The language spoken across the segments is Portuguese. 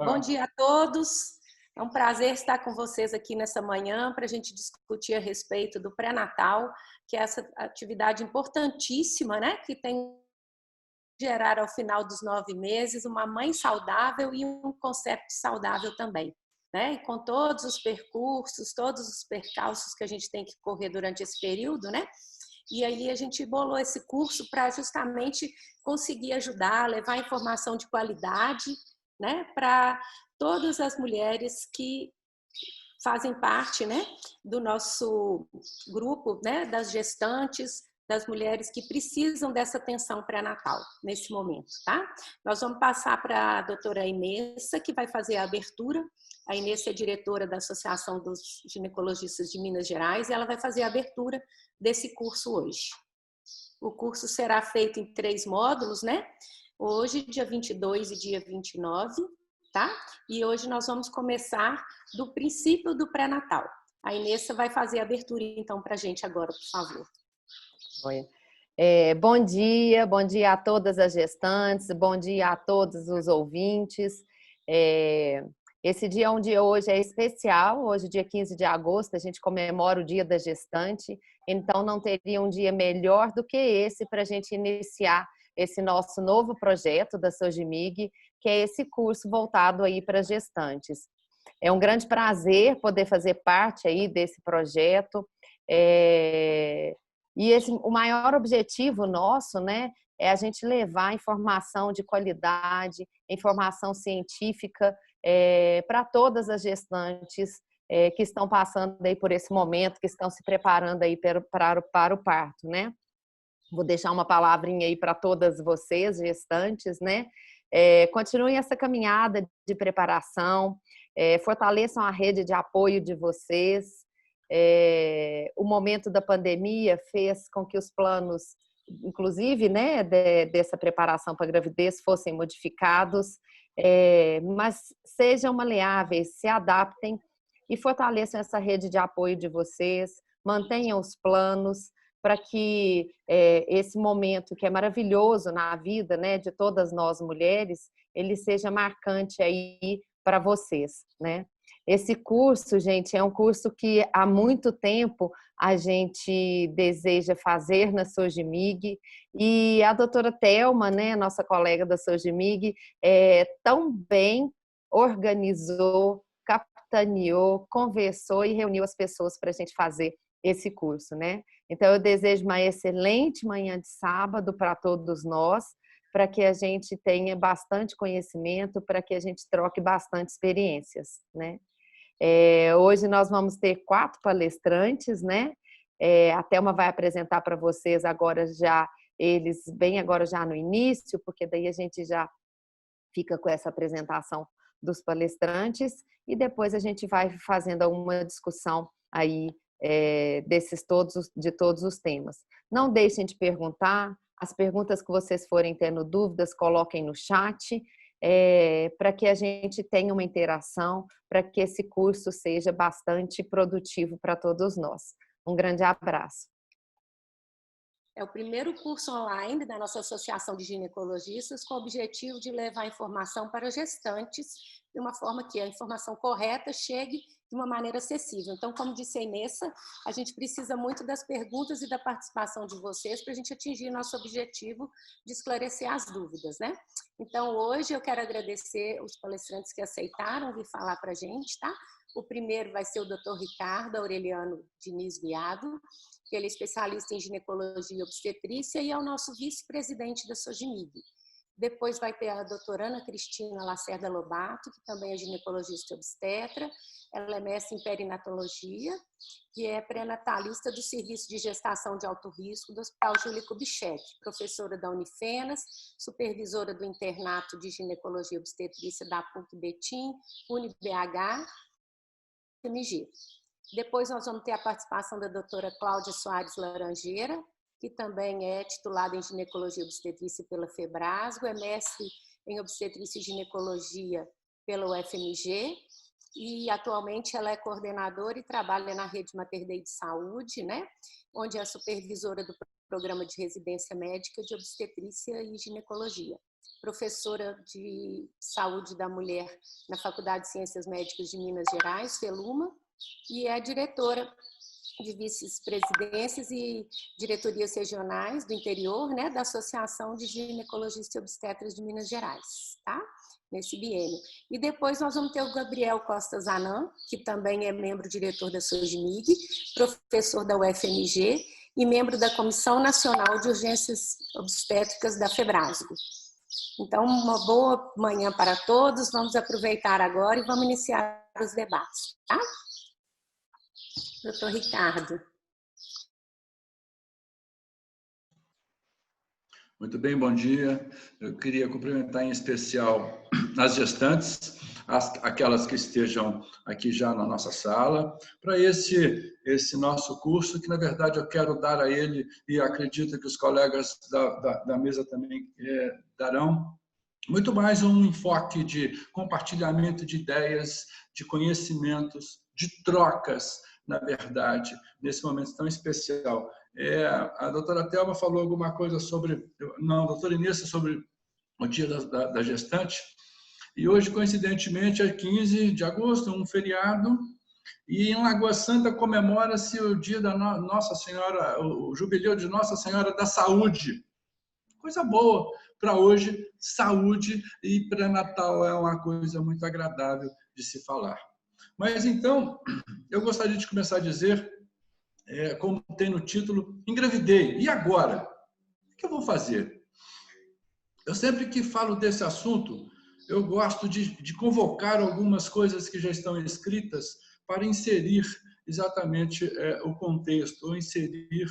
Bom dia a todos. É um prazer estar com vocês aqui nessa manhã para a gente discutir a respeito do pré-natal, que é essa atividade importantíssima, né? Que tem que gerar ao final dos 9 meses uma mãe saudável e um conceito saudável também, né? E com todos os percursos, todos os percalços que a gente tem que correr durante esse período, né? E aí a gente bolou esse curso para justamente conseguir ajudar, levar informação de qualidade, né, para todas as mulheres que fazem parte, né, do nosso grupo, né, das gestantes, das mulheres que precisam dessa atenção pré-natal nesse momento, tá? Nós vamos passar para a doutora Inessa, que vai fazer a abertura. A Inessa é diretora da Associação dos Ginecologistas de Minas Gerais e ela vai fazer a abertura desse curso hoje. O curso será feito em 3 módulos, né? Hoje, dia 22 e dia 29, tá? E hoje nós vamos começar do princípio do pré-natal. A Inessa vai fazer a abertura, então, para a gente agora, por favor. Bom dia a todas as gestantes, bom dia a todos os ouvintes. Esse dia hoje é especial, hoje dia 15 de agosto, a gente comemora o Dia da Gestante, então não teria um dia melhor do que esse para a gente iniciar esse nosso novo projeto da Sogimig, que é esse curso voltado aí para gestantes. É um grande prazer poder fazer parte aí desse projeto. O maior objetivo nosso, né, é a gente levar informação de qualidade, informação científica para todas as gestantes que estão passando aí por esse momento, que estão se preparando aí para o parto, né? Vou deixar uma palavrinha aí para todas vocês, gestantes, né? Continuem essa caminhada de preparação, fortaleçam a rede de apoio de vocês. O momento da pandemia fez com que os planos, inclusive, né, dessa preparação para a gravidez, fossem modificados, mas sejam maleáveis, se adaptem e fortaleçam essa rede de apoio de vocês, mantenham os planos para que esse momento que é maravilhoso na vida, né, de todas nós mulheres, ele seja marcante aí para vocês, né? Esse curso, gente, é um curso que há muito tempo a gente deseja fazer na Sogimig e a doutora Thelma, né, nossa colega da Sogimig, tão bem organizou, capitaneou, conversou e reuniu as pessoas para a gente fazer esse curso, né? Então, eu desejo uma excelente manhã de sábado para todos nós, para que a gente tenha bastante conhecimento, para que a gente troque bastante experiências, né? Hoje nós vamos ter 4 palestrantes, né? A Thelma vai apresentar para vocês agora já, bem agora já no início, porque daí a gente já fica com essa apresentação dos palestrantes e depois a gente vai fazendo alguma discussão aí de todos os temas. Não deixem de perguntar, as perguntas que vocês forem tendo dúvidas, coloquem no chat, para que a gente tenha uma interação, para que esse curso seja bastante produtivo para todos nós. Um grande abraço. É o primeiro curso online da nossa Associação de Ginecologistas com o objetivo de levar informação para gestantes de uma forma que a informação correta chegue de uma maneira acessível. Então, como disse a Inessa, a gente precisa muito das perguntas e da participação de vocês para a gente atingir nosso objetivo de esclarecer as dúvidas, né? Então, hoje eu quero agradecer os palestrantes que aceitaram vir falar para a gente, tá? O primeiro vai ser o Dr. Ricardo Aureliano Diniz Guiado, que ele é especialista em ginecologia e obstetrícia e é o nosso vice-presidente da Sogimig. Depois vai ter a doutora Ana Cristina Lacerda Lobato, que também é ginecologista e obstetra. Ela é mestre em perinatologia e é pré-natalista do Serviço de Gestação de Alto Risco do Hospital Júlio Kubitschek, professora da Unifenas, supervisora do internato de ginecologia e obstetrícia da PUC Betim, UniBH, MG. Depois nós vamos ter a participação da doutora Cláudia Soares Laranjeira, que também é titulada em ginecologia e obstetrícia pela Febrasgo, é mestre em obstetrícia e ginecologia pela UFMG e atualmente ela é coordenadora e trabalha na rede Mater Dei de Saúde, né, onde é supervisora do programa de residência médica de obstetrícia e ginecologia. professora de Saúde da Mulher na Faculdade de Ciências Médicas de Minas Gerais, FELUMA, e é diretora de vice-presidências e diretorias regionais do interior, né, da Associação de Ginecologistas e Obstetras de Minas Gerais, tá? Nesse biênio. E depois nós vamos ter o Gabriel Costa Zanan, que também é membro diretor da SOGMIG, professor da UFMG e membro da Comissão Nacional de Urgências Obstétricas da FEBRASGO. Então, uma boa manhã para todos, vamos aproveitar agora e vamos iniciar os debates, tá? Doutor Ricardo. Muito bem, bom dia. Eu queria cumprimentar em especial as gestantes, aquelas que estejam aqui já na nossa sala, para esse nosso curso, que na verdade eu quero dar a ele, e acredito que os colegas da mesa também darão, muito mais um enfoque de compartilhamento de ideias, de conhecimentos, de trocas, na verdade, nesse momento tão especial. A doutora Thelma falou alguma coisa sobre... Não, a doutora Inês, sobre o dia da gestante. E hoje, coincidentemente, é 15 de agosto, um feriado, e em Lagoa Santa comemora-se o dia da Nossa Senhora, o jubileu de Nossa Senhora da Saúde. Coisa boa para hoje, saúde, e pré-natal é uma coisa muito agradável de se falar. Mas, então, eu gostaria de começar a dizer, como tem no título, engravidei. E agora? O que eu vou fazer? Eu sempre que falo desse assunto, eu gosto de convocar algumas coisas que já estão escritas para inserir exatamente o contexto, ou inserir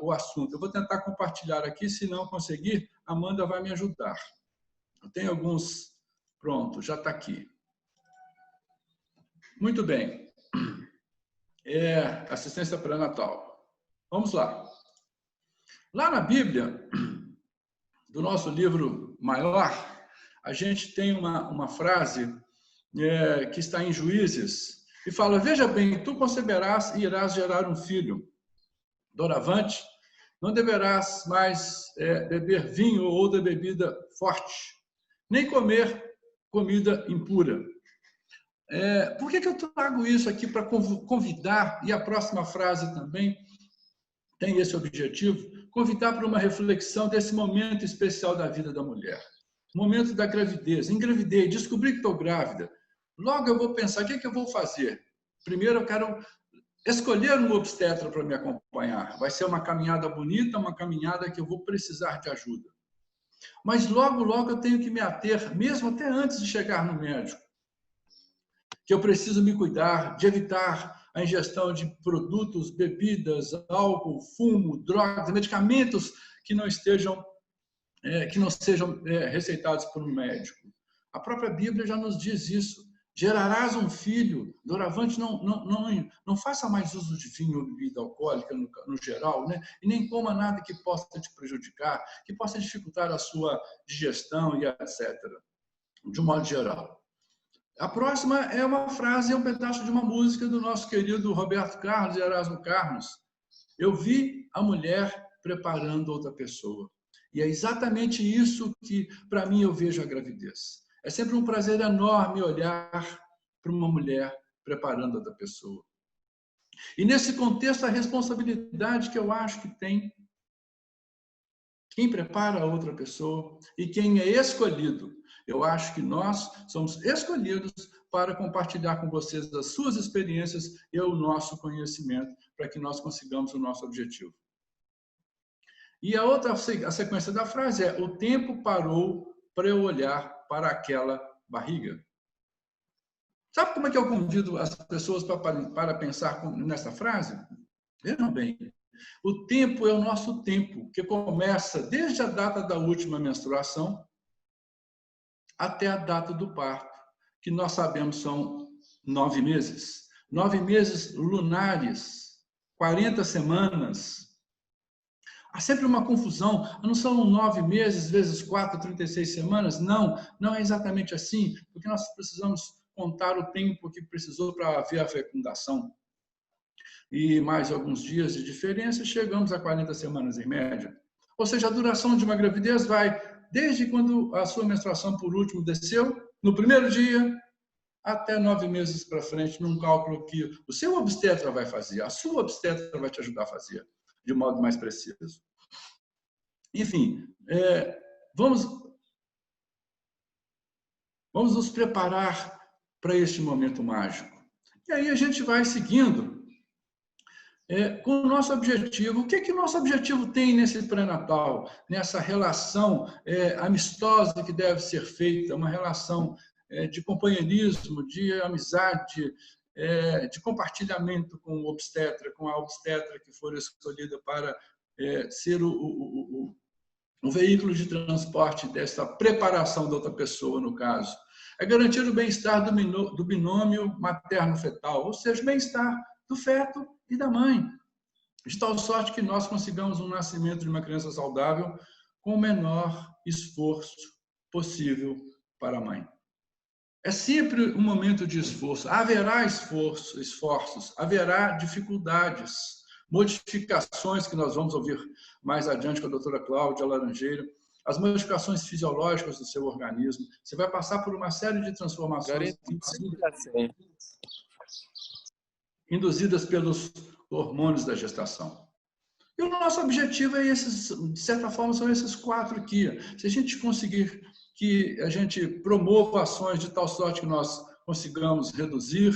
o assunto. Eu vou tentar compartilhar aqui, se não conseguir, a Amanda vai me ajudar. Eu tenho alguns... Pronto, já está aqui. Muito bem. Assistência pré-natal. Vamos lá. Lá na Bíblia, do nosso livro maior, a gente tem uma frase que está em Juízes, e fala: veja bem, tu conceberás e irás gerar um filho. Doravante, não deverás mais beber vinho ou de bebida forte, nem comer comida impura. Por que eu trago isso aqui para convidar, e a próxima frase também tem esse objetivo, convidar para uma reflexão desse momento especial da vida da mulher. Momento da gravidez. Engravidei, descobri que estou grávida. Logo eu vou pensar, o que eu vou fazer? Primeiro eu quero escolher um obstetra para me acompanhar. Vai ser uma caminhada bonita, uma caminhada que eu vou precisar de ajuda. Mas logo, logo eu tenho que me ater, mesmo até antes de chegar no médico, que eu preciso me cuidar, de evitar a ingestão de produtos, bebidas, álcool, fumo, drogas, medicamentos que não sejam receitados por um médico. A própria Bíblia já nos diz isso. Gerarás um filho. Doravante, não faça mais uso de vinho ou bebida alcoólica no geral, né? E nem coma nada que possa te prejudicar, que possa dificultar a sua digestão e etc. De um modo geral. A próxima é uma frase, é um pedaço de uma música do nosso querido Roberto Carlos e Erasmo Carlos. Eu vi a mulher preparando outra pessoa. E é exatamente isso que, para mim, eu vejo a gravidez. É sempre um prazer enorme olhar para uma mulher preparando outra pessoa. E nesse contexto, a responsabilidade que eu acho que tem quem prepara a outra pessoa e quem é escolhido. Eu acho que nós somos escolhidos para compartilhar com vocês as suas experiências e o nosso conhecimento para que nós consigamos o nosso objetivo. E a sequência da frase é: o tempo parou para eu olhar para aquela barriga. Sabe como é que eu convido as pessoas para pensar nessa frase? Vejam bem, o tempo é o nosso tempo, que começa desde a data da última menstruação até a data do parto, que nós sabemos são 9 meses. 9 meses lunares, 40 semanas. Há sempre uma confusão. Não são 9 meses vezes 4, 36 semanas? Não, não é exatamente assim, porque nós precisamos contar o tempo que precisou para haver a fecundação. E mais alguns dias de diferença, chegamos a 40 semanas em média. Ou seja, a duração de uma gravidez vai desde quando a sua menstruação, por último, desceu, no primeiro dia, até 9 meses para frente, num cálculo que o seu obstetra vai fazer, a sua obstetra vai te ajudar a fazer, de modo mais preciso. Enfim, vamos nos preparar para este momento mágico. E aí a gente vai seguindo com o nosso objetivo. O que que o nosso objetivo tem nesse pré-natal, nessa relação amistosa que deve ser feita, uma relação de companheirismo, de amizade, de compartilhamento com o obstetra, com a obstetra que for escolhida para ser o veículo de transporte dessa preparação da outra pessoa, no caso. É garantir o bem-estar do binômio materno-fetal, ou seja, o bem-estar do feto e da mãe, de tal sorte que nós consigamos um nascimento de uma criança saudável com o menor esforço possível para a mãe. É sempre um momento de esforço. Haverá esforços, haverá dificuldades, modificações que nós vamos ouvir mais adiante com a doutora Cláudia Laranjeira, as modificações fisiológicas do seu organismo. Você vai passar por uma série de transformações induzidas pelos hormônios da gestação. E o nosso objetivo é esses, de certa forma, são esses 4 aqui. Se a gente conseguir que a gente promova ações de tal sorte que nós consigamos reduzir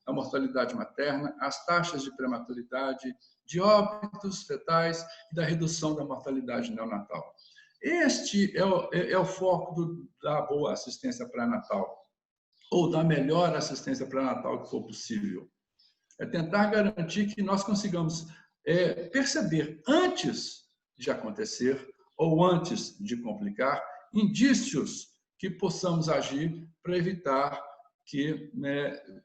a mortalidade materna, as taxas de prematuridade, de óbitos fetais e da redução da mortalidade neonatal. Este é o foco da boa assistência pré-natal, ou da melhor assistência pré-natal que for possível. É tentar garantir que nós consigamos perceber antes de acontecer ou antes de complicar indícios que possamos agir para evitar que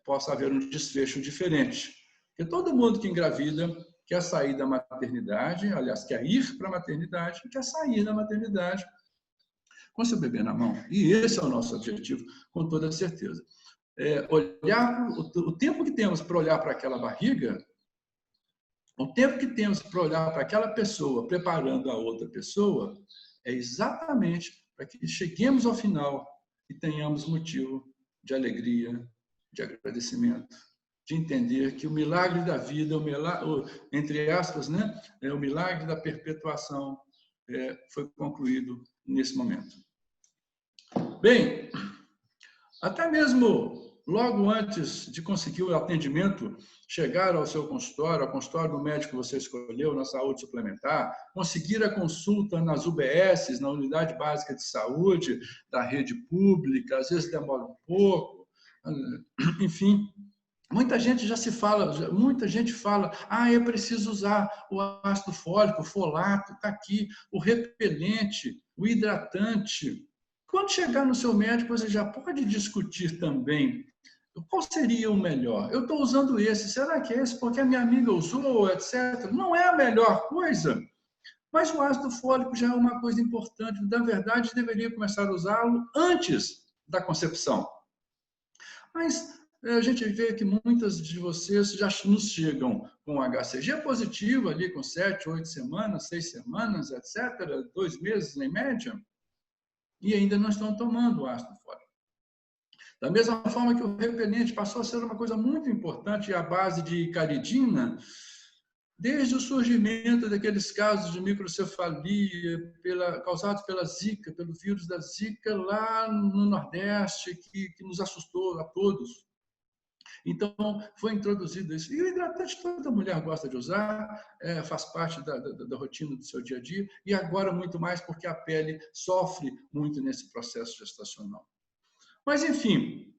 possa haver um desfecho diferente. Porque todo mundo que engravida quer sair da maternidade, aliás, quer ir para a maternidade, quer sair da maternidade com seu bebê na mão. E esse é o nosso objetivo, com toda certeza. Olhar o tempo que temos para olhar para aquela barriga, o tempo que temos para olhar para aquela pessoa preparando a outra pessoa, é exatamente para que cheguemos ao final e tenhamos motivo de alegria, de agradecimento, de entender que o milagre da vida, entre aspas, o milagre da perpetuação foi concluído nesse momento. Bem, até mesmo logo antes de conseguir o atendimento, chegar ao seu consultório, ao consultório do médico que você escolheu na saúde suplementar, conseguir a consulta nas UBSs, na Unidade Básica de Saúde, da rede pública, às vezes demora um pouco, enfim. Muita gente fala, eu preciso usar o ácido fólico, o folato, está aqui, o repelente, o hidratante. Quando chegar no seu médico, você já pode discutir também qual seria o melhor. Eu estou usando esse, será que é esse? Porque a minha amiga usou, etc. Não é a melhor coisa, mas o ácido fólico já é uma coisa importante. Na verdade, deveria começar a usá-lo antes da concepção. Mas a gente vê que muitas de vocês já nos chegam com HCG positivo, ali com 7, 8 semanas, 6 semanas, etc., 2 meses em média, e ainda não estão tomando ácido fólico. Da mesma forma que o repelente passou a ser uma coisa muito importante à base de caridina, desde o surgimento daqueles casos de microcefalia causados pela Zika, pelo vírus da Zika, lá no Nordeste, que nos assustou a todos. Então, foi introduzido isso. E o hidratante toda mulher gosta de usar, faz parte da rotina do seu dia a dia, e agora muito mais porque a pele sofre muito nesse processo gestacional. Mas, enfim,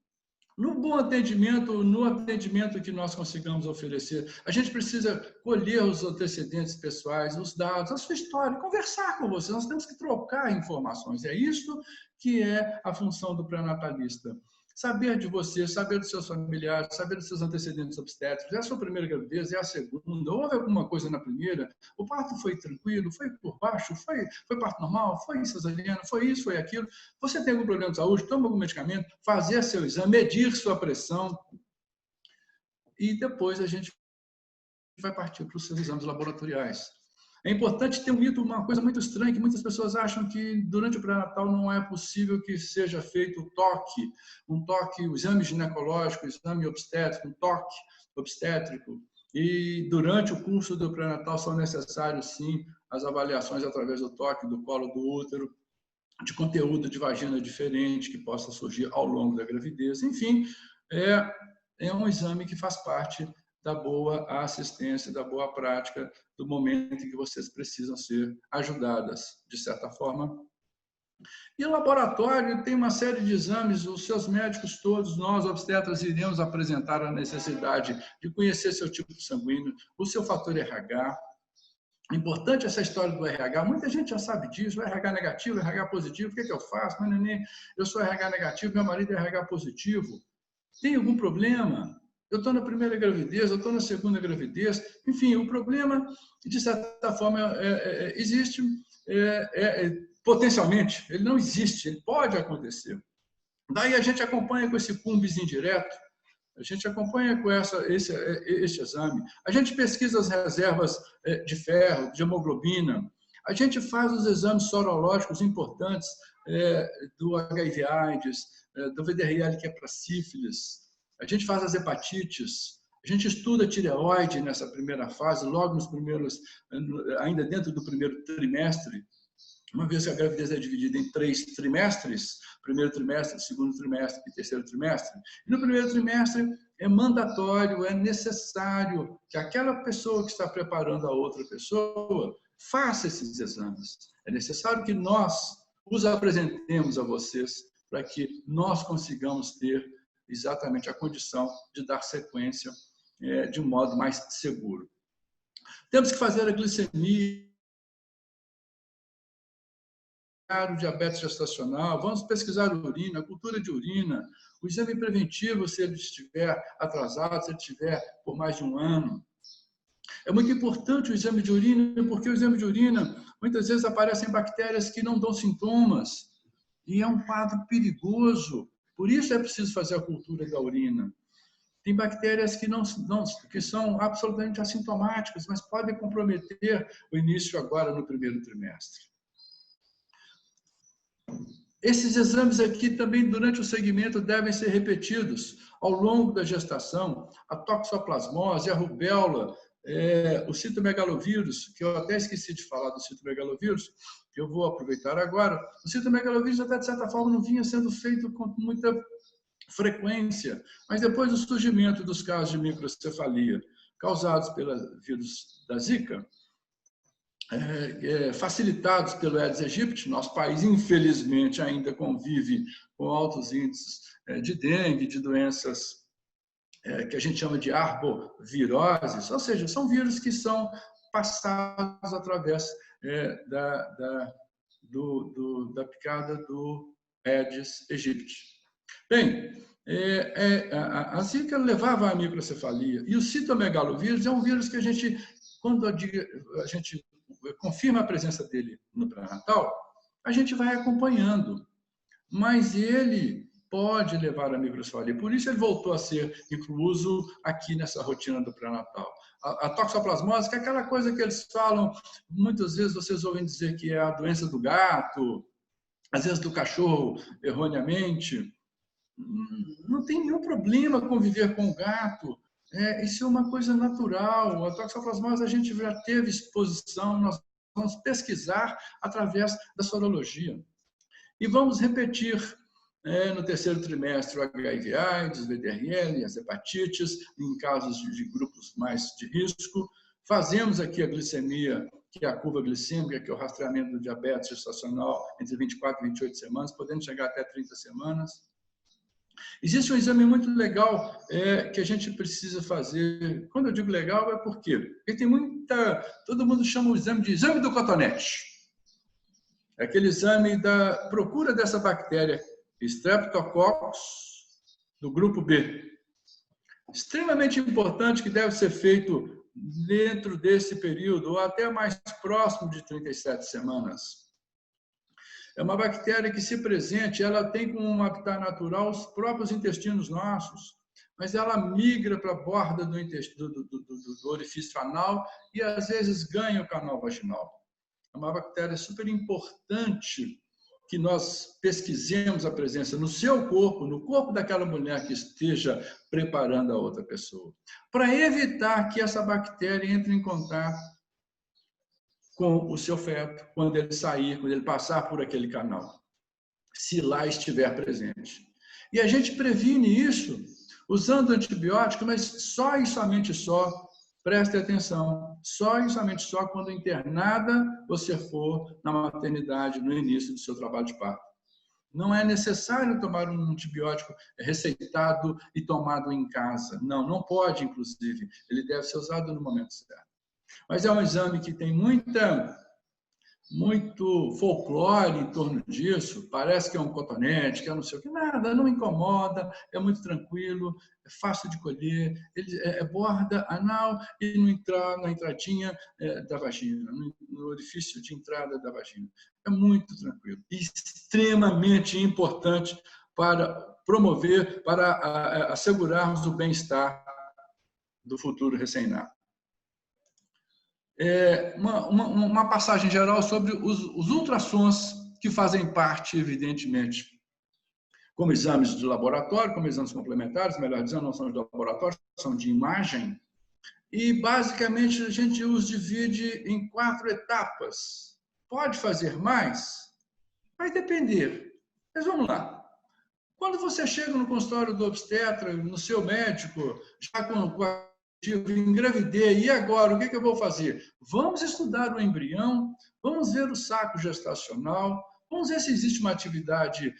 no bom atendimento, no atendimento que nós consigamos oferecer, a gente precisa colher os antecedentes pessoais, os dados, a sua história, conversar com você. Nós temos que trocar informações. É isso que é a função do pré-natalista. Saber de você, saber dos seus familiares, saber dos seus antecedentes obstétricos. É a sua primeira gravidez, é a segunda, houve alguma coisa na primeira? O parto foi tranquilo, foi por baixo, foi parto normal, foi cesariana, foi isso, foi aquilo. Você tem algum problema de saúde, toma algum medicamento, fazer seu exame, medir sua pressão. E depois a gente vai partir para os seus exames laboratoriais. É importante ter um mito, uma coisa muito estranha, que muitas pessoas acham que durante o pré-natal não é possível que seja feito um toque, o exame ginecológico, o exame obstétrico, um toque obstétrico. E durante o curso do pré-natal são necessários, sim, as avaliações através do toque do colo do útero, de conteúdo de vagina diferente que possa surgir ao longo da gravidez. Enfim, é um exame que faz parte da boa assistência, da boa prática, do momento em que vocês precisam ser ajudadas, de certa forma. E o laboratório tem uma série de exames, os seus médicos todos, nós obstetras, iremos apresentar a necessidade de conhecer seu tipo sanguíneo, o seu fator RH. É importante essa história do RH, muita gente já sabe disso, o RH negativo, o RH positivo, o que eu faço? Mas, neném, eu sou RH negativo, meu marido é RH positivo. Tem algum problema? Eu estou na primeira gravidez, eu estou na segunda gravidez. Enfim, o problema, de certa forma, existe potencialmente. Ele não existe, ele pode acontecer. Daí a gente acompanha com esse cumbis indireto, a gente acompanha com este exame, a gente pesquisa as reservas de ferro, de hemoglobina, a gente faz os exames sorológicos importantes do HIV/AIDS, do VDRL, que é para sífilis, a gente faz as hepatites, a gente estuda a tireoide nessa primeira fase, logo nos primeiros, ainda dentro do primeiro trimestre, uma vez que a gravidez é dividida em 3 trimestres, primeiro trimestre, segundo trimestre e terceiro trimestre, e no primeiro trimestre é mandatório, é necessário que aquela pessoa que está preparando a outra pessoa faça esses exames. É necessário que nós os apresentemos a vocês para que nós consigamos ter exatamente a condição de dar sequência de um modo mais seguro. Temos que fazer a glicemia, o diabetes gestacional, vamos pesquisar a urina, a cultura de urina, o exame preventivo, se ele estiver atrasado, se ele estiver por mais de um ano. É muito importante o exame de urina, porque o exame de urina, muitas vezes aparecem bactérias que não dão sintomas, e é um quadro perigoso. Por isso é preciso fazer a cultura da urina. Tem bactérias que são absolutamente assintomáticas, mas podem comprometer o início agora no primeiro trimestre. Esses exames aqui também, durante o segmento, devem ser repetidos ao longo da gestação. A toxoplasmose, a rubéola, o citomegalovírus, que eu até esqueci de falar do citomegalovírus, que eu vou aproveitar agora. O citomegalovírus, até de certa forma, não vinha sendo feito com muita frequência, mas depois do surgimento dos casos de microcefalia causados pelo vírus da Zika, facilitados pelo Aedes aegypti, nosso país, infelizmente, ainda convive com altos índices de dengue, de doenças que a gente chama de arboviroses, ou seja, são vírus que são passados através da picada do Aedes aegypti. Bem, a Zika levava à microcefalia, e o citomegalovírus é um vírus que a gente, quando a gente confirma a presença dele no pré-natal, a gente vai acompanhando, mas ele pode levar à microcefalia, por isso ele voltou a ser incluso aqui nessa rotina do pré-natal. A toxoplasmose, que é aquela coisa que eles falam, muitas vezes vocês ouvem dizer que é a doença do gato, às vezes do cachorro, erroneamente. Não tem nenhum problema conviver com o gato, isso é uma coisa natural. A toxoplasmose a gente já teve exposição, nós vamos pesquisar através da sorologia. E vamos repetir no terceiro trimestre o HIV/AIDS, o VDRL, as hepatites, em casos de grupos mais de risco. Fazemos aqui a glicemia, que é a curva glicêmica, que é o rastreamento do diabetes gestacional entre 24 e 28 semanas, podendo chegar até 30 semanas. Existe um exame muito legal que a gente precisa fazer. Quando eu digo legal, é por quê? Porque tem todo mundo chama o exame de exame do cotonete. É aquele exame da procura dessa bactéria Streptococcus do grupo B. Extremamente importante, que deve ser feito dentro desse período, ou até mais próximo de 37 semanas. É uma bactéria que, se presente, ela tem como um habitat natural os próprios intestinos nossos. mas ela migra para a borda do orifício anal e, às vezes, ganha o canal vaginal. É uma bactéria super importante que nós pesquisemos a presença no seu corpo, no corpo daquela mulher que esteja preparando a outra pessoa, para evitar que essa bactéria entre em contato com o seu feto, quando ele sair, quando ele passar por aquele canal, se lá estiver presente. E a gente previne isso usando antibiótico, mas só e somente só, preste atenção, só e somente só quando internada você for na maternidade, no início do seu trabalho de parto. Não é necessário tomar um antibiótico receitado e tomado em casa. Não, não pode, inclusive. Ele deve ser usado no momento certo. Mas é um exame que tem muito folclore em torno disso, parece que é um cotonete, que é não sei o que, nada, não incomoda, é muito tranquilo, é fácil de colher, ele é borda anal e na entradinha da vagina, no orifício de entrada da vagina. É muito tranquilo e extremamente importante para promover, para assegurarmos o bem-estar do futuro recém-nascido. Uma passagem geral sobre os ultrassons que fazem parte, evidentemente, como exames de laboratório, como exames complementares, melhor dizendo, não são de laboratório, são de imagem. E, basicamente, a gente os divide em 4 etapas. Pode fazer mais? Vai depender. Mas vamos lá. Quando você chega no consultório do obstetra, no seu médico, já com a engravidei, e agora, o que eu vou fazer? Vamos estudar o embrião, vamos ver o saco gestacional, vamos ver se existe uma atividade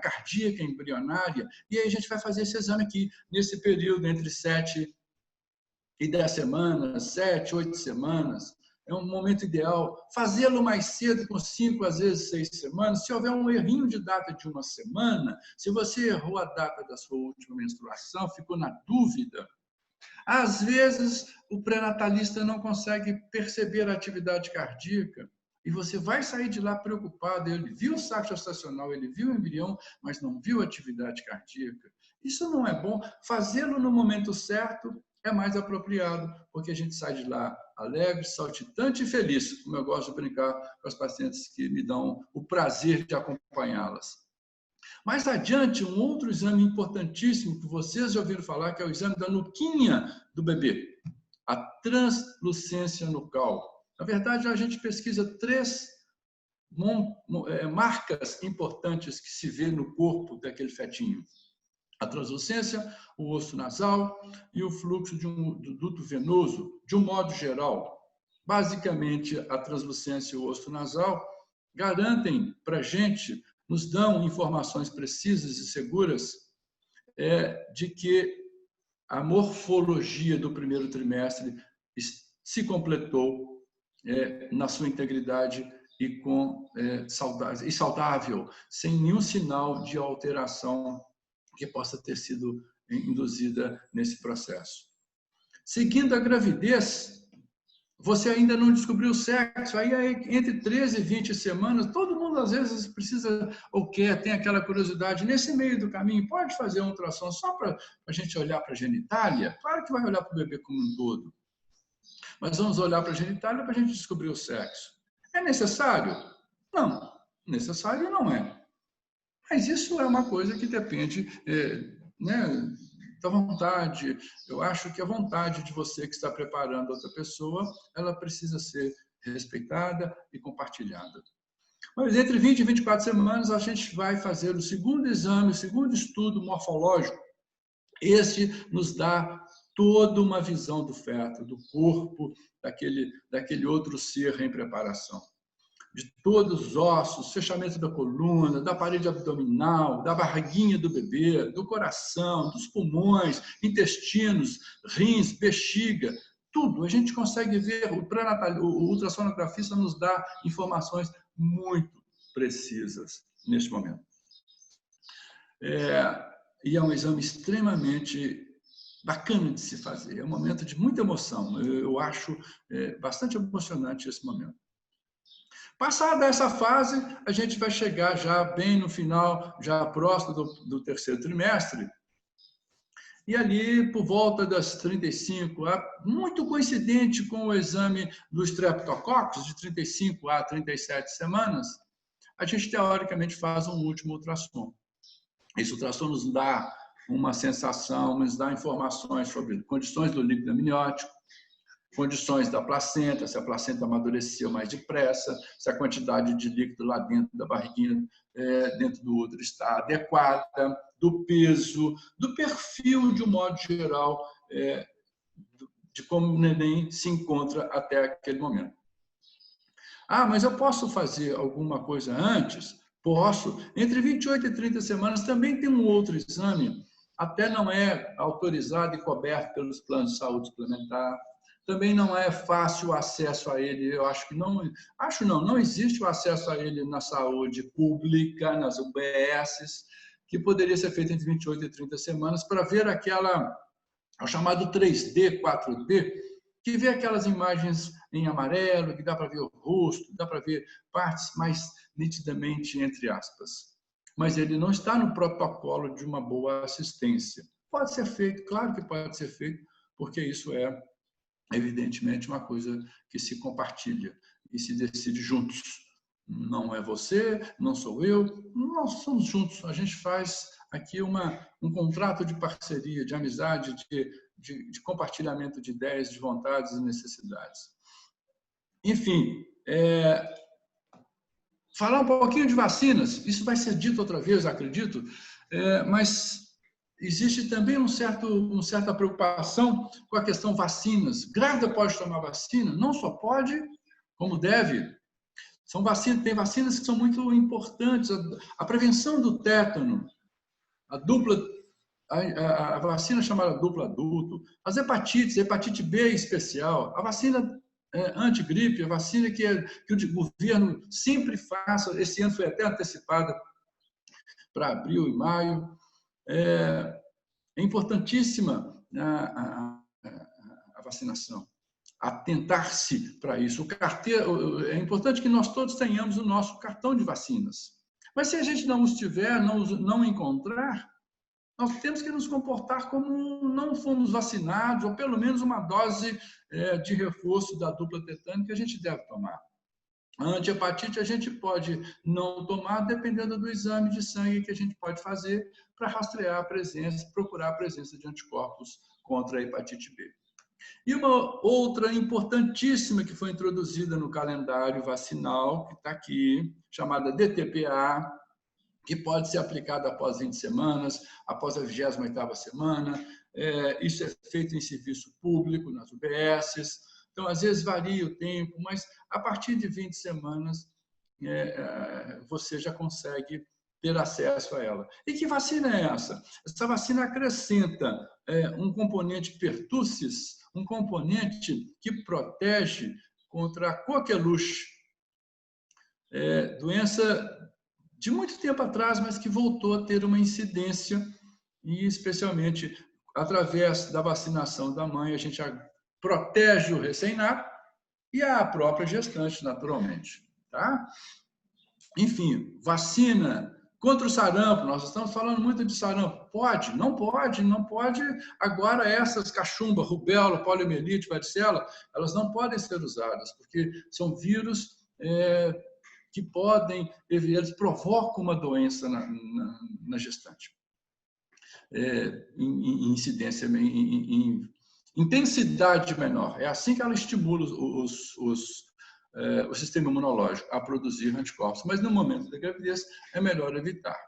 cardíaca embrionária, e aí a gente vai fazer esse exame aqui, nesse período entre 7 e 10 semanas, 7, 8 semanas, é um momento ideal. Fazê-lo mais cedo, com 5, às vezes 6 semanas, se houver um errinho de data de uma semana, se você errou a data da sua última menstruação, ficou na dúvida, às vezes, o pré-natalista não consegue perceber a atividade cardíaca e você vai sair de lá preocupado. Ele viu o saco gestacional, ele viu o embrião, mas não viu a atividade cardíaca. Isso não é bom. Fazê-lo no momento certo é mais apropriado, porque a gente sai de lá alegre, saltitante e feliz, como eu gosto de brincar com as pacientes que me dão o prazer de acompanhá-las. Mais adiante, um outro exame importantíssimo que vocês já ouviram falar, que é o exame da nuquinha do bebê, a translucência nucal. Na verdade, a gente pesquisa 3 marcas importantes que se vê no corpo daquele fetinho. A translucência, o osso nasal e o fluxo do duto venoso, de um modo geral. Basicamente, a translucência e o osso nasal garantem para a gente, nos dão informações precisas e seguras de que a morfologia do primeiro trimestre se completou na sua integridade e saudável, sem nenhum sinal de alteração que possa ter sido induzida nesse processo. Seguindo a gravidez, você ainda não descobriu o sexo, aí entre 13 e 20 semanas, todo mundo às vezes precisa ou quer, tem aquela curiosidade, nesse meio do caminho, pode fazer uma ultrassom só para a gente olhar para a genitália? Claro que vai olhar para o bebê como um todo, mas vamos olhar para a genitália para a gente descobrir o sexo. É necessário? Não, necessário não é. Mas isso é uma coisa que depende da vontade. Eu acho que a vontade de você que está preparando outra pessoa, ela precisa ser respeitada e compartilhada. Mas entre 20 e 24 semanas, a gente vai fazer o segundo exame, o segundo estudo morfológico. Este nos dá toda uma visão do feto, do corpo daquele outro ser em preparação. De todos os ossos, fechamento da coluna, da parede abdominal, da barriguinha do bebê, do coração, dos pulmões, intestinos, rins, bexiga, tudo. A gente consegue ver, o ultrassonografista nos dá informações muito precisas neste momento. E é um exame extremamente bacana de se fazer, é um momento de muita emoção. Eu acho bastante emocionante esse momento. Passada essa fase, a gente vai chegar já bem no final, já próximo do terceiro trimestre, E ali, por volta das 35, muito coincidente com o exame do Streptococcus, de 35 a 37 semanas, a gente, teoricamente, faz um último ultrassom. Esse ultrassom nos dá uma sensação, nos dá informações sobre condições do líquido amniótico, condições da placenta, se a placenta amadureceu mais depressa, se a quantidade de líquido lá dentro da barriguinha, dentro do útero, está adequada, do peso, do perfil, de um modo geral, de como o neném se encontra até aquele momento. Ah, mas eu posso fazer alguma coisa antes? Posso. Entre 28 e 30 semanas também tem um outro exame, até não é autorizado e coberto pelos planos de saúde suplementar. Também não é fácil o acesso a ele, eu acho que não, não existe o acesso a ele na saúde pública, nas UBSs, que poderia ser feito entre 28 e 30 semanas para ver o chamado 3D, 4D, que vê aquelas imagens em amarelo, que dá para ver o rosto, dá para ver partes mais nitidamente, entre aspas. Mas ele não está no protocolo de uma boa assistência. Pode ser feito, claro que pode ser feito, porque isso é, evidentemente, uma coisa que se compartilha e se decide juntos. Não é você, não sou eu, nós somos juntos. A gente faz aqui um contrato de parceria, de amizade, de compartilhamento de ideias, de vontades e necessidades. Enfim, falar um pouquinho de vacinas, isso vai ser dito outra vez, acredito, mas existe também uma certa preocupação com a questão vacinas. Grávida pode tomar vacina? Não só pode, como deve. Tem vacinas que são muito importantes. A prevenção do tétano, a vacina chamada duplo adulto, as hepatites, hepatite B em especial, a vacina antigripe, a vacina que o governo sempre faz, esse ano foi até antecipada para abril e maio. É importantíssima a vacinação, atentar-se para isso. É importante que nós todos tenhamos o nosso cartão de vacinas. Mas se a gente não os tiver, não encontrar, nós temos que nos comportar como não fomos vacinados, ou pelo menos uma dose de reforço da dupla tetânica a gente deve tomar. A antihepatite a gente pode não tomar, dependendo do exame de sangue que a gente pode fazer para rastrear a presença, procurar a presença de anticorpos contra a hepatite B. E uma outra importantíssima que foi introduzida no calendário vacinal, que está aqui, chamada DTPA, que pode ser aplicada após 20 semanas, após a 28ª semana. Isso é feito em serviço público, nas UBSs. Então, às vezes, varia o tempo, mas a partir de 20 semanas, você já consegue ter acesso a ela. E que vacina é essa? Essa vacina acrescenta um componente pertussis, um componente que protege contra a coqueluche, doença de muito tempo atrás, mas que voltou a ter uma incidência, e especialmente através da vacinação da mãe, a gente protege o recém-nato e a própria gestante, naturalmente. Tá? Enfim, vacina contra o sarampo, nós estamos falando muito de sarampo. Pode? Não pode, não pode. Agora essas cachumbas, rubéola, poliomielite, varicela, elas não podem ser usadas, porque são vírus que eles provocam uma doença na gestante. Em incidência, em intensidade menor. É assim que ela estimula o sistema imunológico a produzir anticorpos. Mas no momento da gravidez é melhor evitar.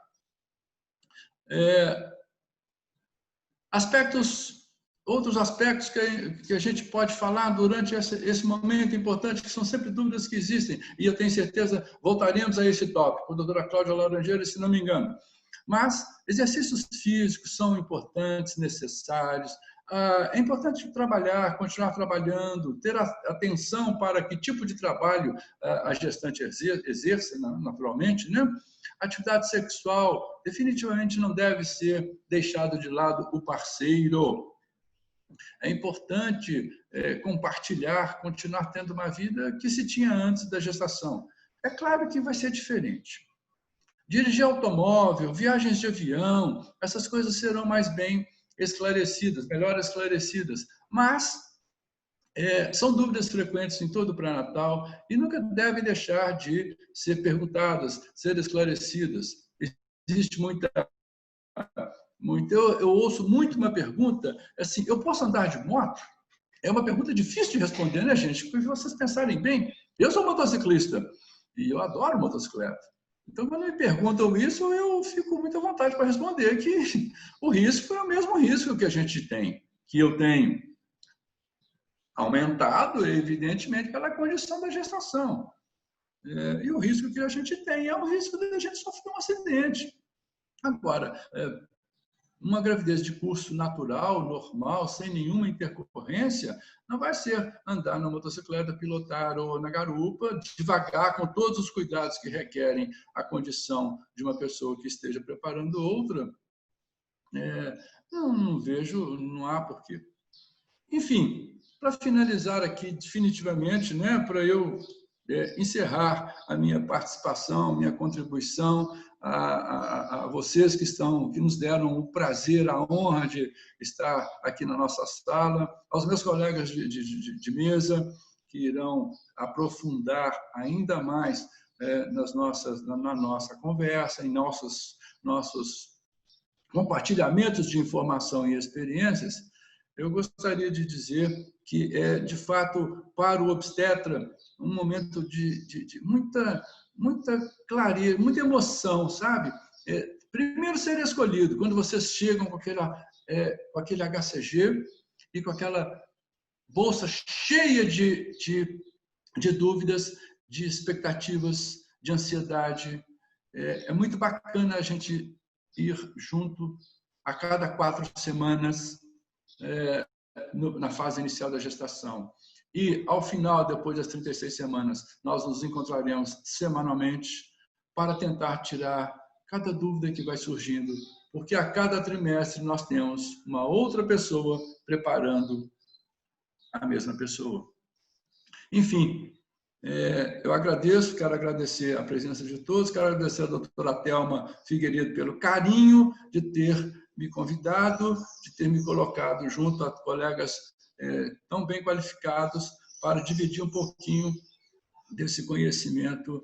Outros aspectos que a gente pode falar durante esse momento importante, que são sempre dúvidas que existem, e eu tenho certeza voltaremos a esse tópico, com a doutora Cláudia Laranjeira, se não me engano. Mas exercícios físicos são importantes, necessários. É importante continuar trabalhando, ter atenção para que tipo de trabalho a gestante exerce, naturalmente, né? Atividade sexual definitivamente não deve ser deixado de lado o parceiro. É importante compartilhar, continuar tendo uma vida que se tinha antes da gestação. É claro que vai ser diferente. Dirigir automóvel, viagens de avião, essas coisas serão mais bem esclarecidas, melhor esclarecidas. Mas são dúvidas frequentes em todo o pré-natal e nunca devem deixar de ser perguntadas, ser esclarecidas. Existe eu ouço muito uma pergunta assim: eu posso andar de moto? É uma pergunta difícil de responder, né, gente? Porque se vocês pensarem bem, eu sou motociclista e eu adoro motocicleta. Então, quando me perguntam isso, eu fico muito à vontade para responder que o risco é o mesmo risco que a gente tem, que eu tenho, aumentado, evidentemente, pela condição da gestação. E o risco que a gente tem é o risco de a gente sofrer um acidente. Agora, uma gravidez de curso natural, normal, sem nenhuma intercorrência, não vai ser andar na motocicleta, pilotar ou na garupa, devagar, com todos os cuidados que requerem a condição de uma pessoa que esteja preparando outra. Não vejo, não há porquê. Enfim, para finalizar aqui definitivamente, né, para eu encerrar a minha participação, minha contribuição a vocês que nos deram o prazer, a honra de estar aqui na nossa sala, aos meus colegas de mesa, que irão aprofundar ainda mais na nossa conversa, em nossos compartilhamentos de informação e experiências. Eu gostaria de dizer que de fato, para o obstetra, um momento de muita clareza, muita emoção, sabe? Primeiro, ser escolhido, quando vocês chegam com aquele HCG e com aquela bolsa cheia de dúvidas, de expectativas, de ansiedade. É muito bacana a gente ir junto a cada 4 semanas, na fase inicial da gestação. E, ao final, depois das 36 semanas, nós nos encontraremos semanalmente para tentar tirar cada dúvida que vai surgindo, porque a cada trimestre nós temos uma outra pessoa preparando a mesma pessoa. Enfim, eu quero agradecer a presença de todos, quero agradecer a doutora Thelma Figueiredo pelo carinho de ter me convidado, de ter me colocado junto a colegas tão bem qualificados para dividir um pouquinho desse conhecimento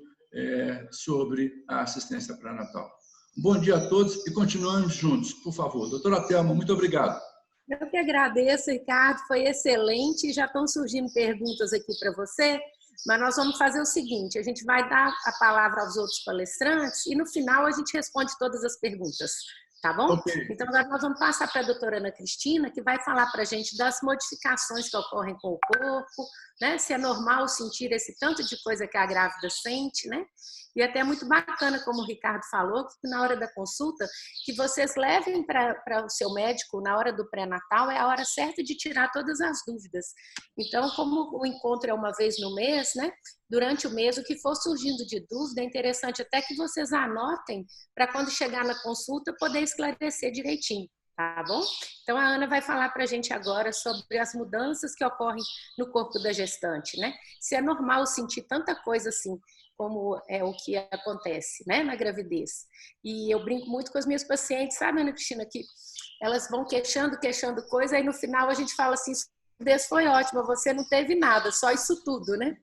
sobre a assistência pré-natal. Bom dia a todos e continuamos juntos, por favor. Doutora Thelma, muito obrigado. Eu que agradeço, Ricardo, foi excelente. Já estão surgindo perguntas aqui para você, mas nós vamos fazer o seguinte, a gente vai dar a palavra aos outros palestrantes e no final a gente responde todas as perguntas. Tá bom? Okay. Então, agora nós vamos passar para a doutora Ana Cristina, que vai falar para a gente das modificações que ocorrem com o corpo, né? Se é normal sentir esse tanto de coisa que a grávida sente, né? E até muito bacana, como o Ricardo falou, que na hora da consulta, que vocês levem para o seu médico, na hora do pré-natal, é a hora certa de tirar todas as dúvidas. Então, como o encontro é uma vez no mês, né? Durante o mês, o que for surgindo de dúvida, é interessante até que vocês anotem para quando chegar na consulta poder esclarecer direitinho, tá bom? Então, a Ana vai falar para a gente agora sobre as mudanças que ocorrem no corpo da gestante, né? Se é normal sentir tanta coisa assim, como é o que acontece, né, na gravidez. E eu brinco muito com as minhas pacientes, sabe, Ana Cristina, que elas vão queixando coisa, aí no final a gente fala assim, gravidez foi ótima, você não teve nada, só isso tudo, né?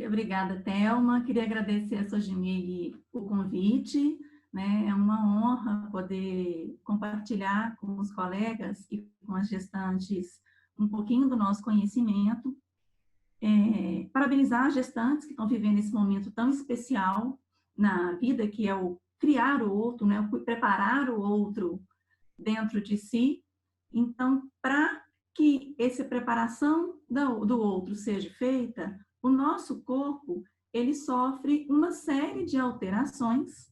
Obrigada, Thelma. Queria agradecer a Sojimig o convite, né? É uma honra poder compartilhar com os colegas e com as gestantes um pouquinho do nosso conhecimento. Parabenizar as gestantes que estão vivendo esse momento tão especial na vida, que é o criar o outro, né? O preparar o outro dentro de si. Então, para que essa preparação do outro seja feita, o nosso corpo, ele sofre uma série de alterações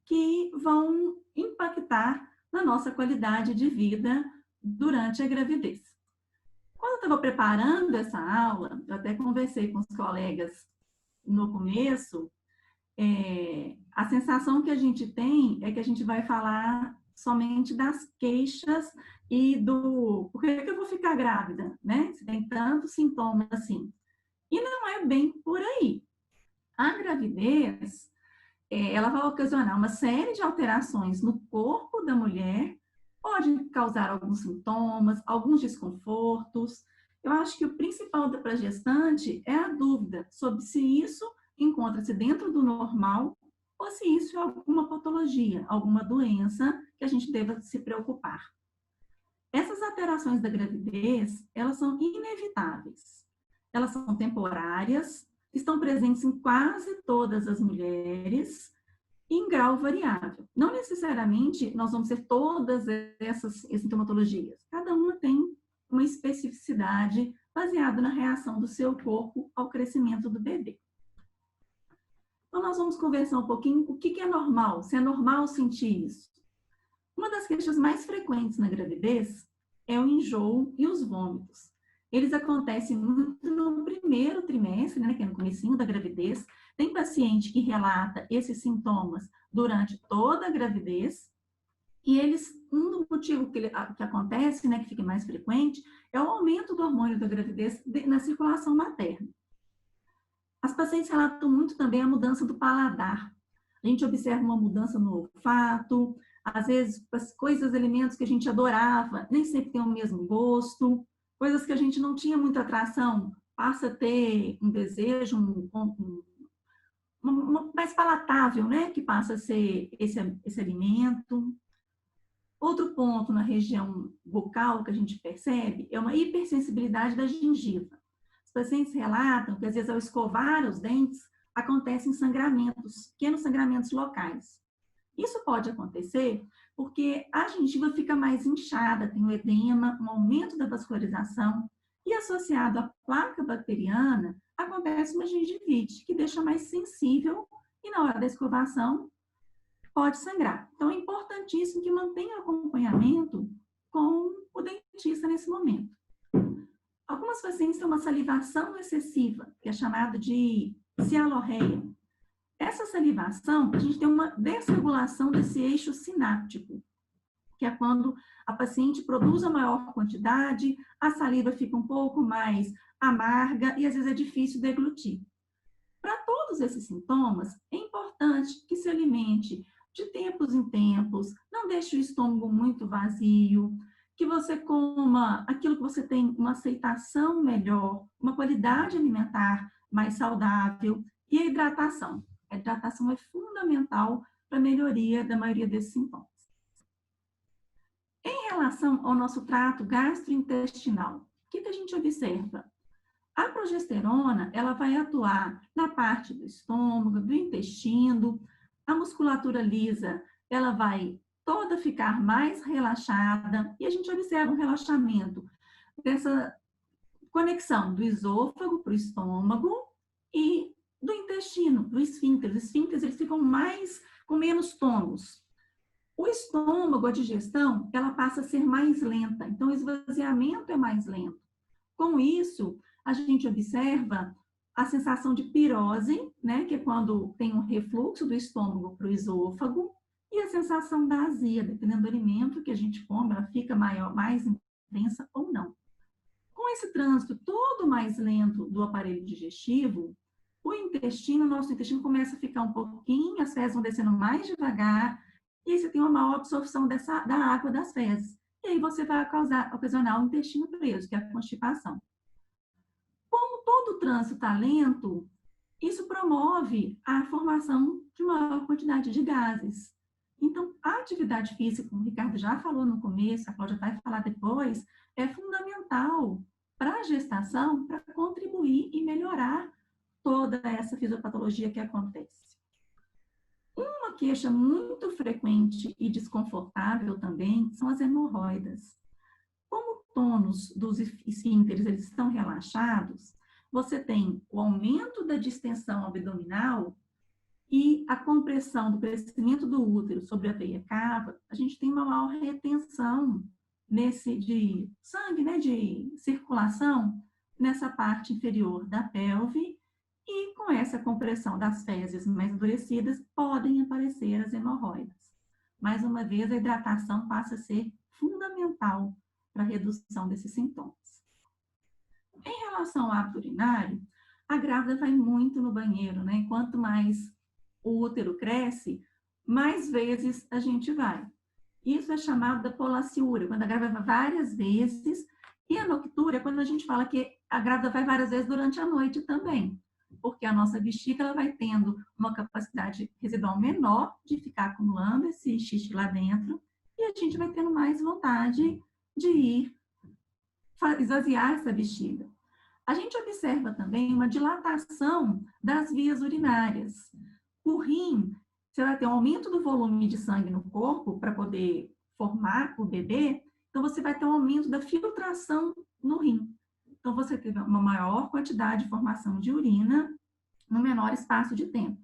que vão impactar na nossa qualidade de vida durante a gravidez. Quando eu estava preparando essa aula, eu até conversei com os colegas no começo, a sensação que a gente tem é que a gente vai falar somente das queixas e do por que eu vou ficar grávida, né? Se tem tantos sintomas assim. E não é bem por aí. A gravidez, ela vai ocasionar uma série de alterações no corpo da mulher pode causar alguns sintomas, alguns desconfortos. Eu acho que o principal para a gestante é a dúvida sobre se isso encontra-se dentro do normal ou se isso é alguma patologia, alguma doença que a gente deva se preocupar. Essas alterações da gravidez, elas são inevitáveis. Elas são temporárias, estão presentes em quase todas as mulheres, em grau variável. Não necessariamente nós vamos ter todas essas sintomatologias. Cada uma tem uma especificidade baseada na reação do seu corpo ao crescimento do bebê. Então, nós vamos conversar um pouquinho o que é normal, se é normal sentir isso. Uma das queixas mais frequentes na gravidez é o enjoo e os vômitos. Eles acontecem muito no primeiro trimestre, né, que é no comecinho da gravidez. Tem paciente que relata esses sintomas durante toda a gravidez. E um do motivo que acontece, né, que fica mais frequente, é o aumento do hormônio da gravidez na circulação materna. As pacientes relatam muito também a mudança do paladar. A gente observa uma mudança no olfato, às vezes coisas, alimentos que a gente adorava, nem sempre tem o mesmo gosto, coisas que a gente não tinha muita atração, passa a ter um desejo, mais palatável, né? Que passa a ser esse alimento. Outro ponto na região bucal que a gente percebe é uma hipersensibilidade da gengiva. Os pacientes relatam que, às vezes, ao escovar os dentes, acontecem sangramentos, pequenos sangramentos locais. Isso pode acontecer porque a gengiva fica mais inchada, tem um edema, um aumento da vascularização, e associado à placa bacteriana, acontece uma gengivite, que deixa mais sensível e na hora da escovação pode sangrar. Então, é importantíssimo que mantenha acompanhamento com o dentista nesse momento. Algumas pacientes têm uma salivação excessiva, que é chamada de cialorreia. Essa salivação, a gente tem uma desregulação desse eixo sináptico, que é quando a paciente produz a maior quantidade, a saliva fica um pouco mais amarga e às vezes é difícil deglutir. Para todos esses sintomas, é importante que se alimente de tempos em tempos, não deixe o estômago muito vazio, que você coma aquilo que você tem uma aceitação melhor, uma qualidade alimentar mais saudável e a hidratação. A hidratação é fundamental para a melhoria da maioria desses sintomas. Em relação ao nosso trato gastrointestinal, o que a gente observa? A progesterona, ela vai atuar na parte do estômago, do intestino, a musculatura lisa, ela vai toda ficar mais relaxada e a gente observa um relaxamento dessa conexão do esôfago para o estômago e do intestino, do esfíncter. Os esfíncteres, eles ficam com menos tônus. O estômago, a digestão, ela passa a ser mais lenta, então o esvaziamento é mais lento. Com isso, a gente observa a sensação de pirose, né, que é quando tem um refluxo do estômago para o esôfago, e a sensação da azia, dependendo do alimento que a gente come, ela fica mais intensa ou não. Com esse trânsito todo mais lento do aparelho digestivo, nosso intestino começa a ficar um pouquinho, as fezes vão descendo mais devagar, e aí você tem uma maior absorção da água das fezes. E aí você vai ocasionar o intestino preso, que é a constipação. Como todo o trânsito está lento, isso promove a formação de maior quantidade de gases. Então, a atividade física, como o Ricardo já falou no começo, a Cláudia vai falar depois, é fundamental para a gestação, para contribuir e melhorar toda essa fisiopatologia que acontece. Uma queixa muito frequente e desconfortável também são as hemorroidas. Como o tônus dos esfíncteres eles estão relaxados, você tem o aumento da distensão abdominal e a compressão do crescimento do útero sobre a veia cava, a gente tem uma maior retenção de sangue, né, de circulação nessa parte inferior da pelve, e com essa compressão das fezes mais endurecidas, podem aparecer as hemorroidas. Mais uma vez, a hidratação passa a ser fundamental para a redução desses sintomas. Em relação ao hábito urinário, a grávida vai muito no banheiro, né? Quanto mais o útero cresce, mais vezes a gente vai. Isso é chamado da polaciúria, quando a grávida vai várias vezes. E a noctúria é quando a gente fala que a grávida vai várias vezes durante a noite também, porque a nossa bexiga ela vai tendo uma capacidade residual menor de ficar acumulando esse xixi lá dentro, e a gente vai tendo mais vontade de ir esvaziar essa bexiga. A gente observa também uma dilatação das vias urinárias. O rim, você vai ter um aumento do volume de sangue no corpo para poder formar o bebê, então você vai ter um aumento da filtração no rim. Então você tem uma maior quantidade de formação de urina no menor espaço de tempo.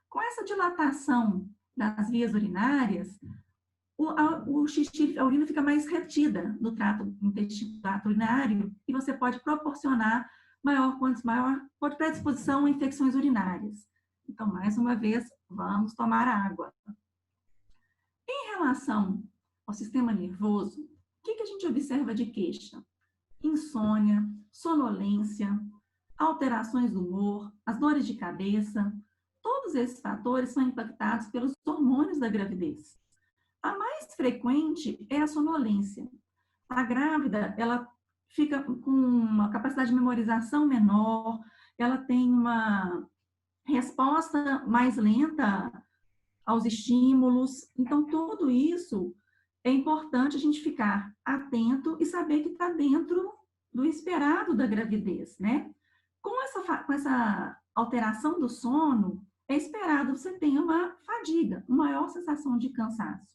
Com essa dilatação das vias urinárias, o xixi, a urina fica mais retida no trato urinário e você pode proporcionar maior predisposição a infecções urinárias. Então, mais uma vez, vamos tomar água. Em relação ao sistema nervoso, o que a gente observa de queixa? Insônia, sonolência, alterações do humor, as dores de cabeça. Todos esses fatores são impactados pelos hormônios da gravidez. A mais frequente é a sonolência. A grávida, ela fica com uma capacidade de memorização menor, ela tem uma resposta mais lenta aos estímulos. Então, tudo isso é importante a gente ficar atento e saber que está dentro do esperado da gravidez, né? Com essa alteração do sono, é esperado você tenha uma fadiga, uma maior sensação de cansaço.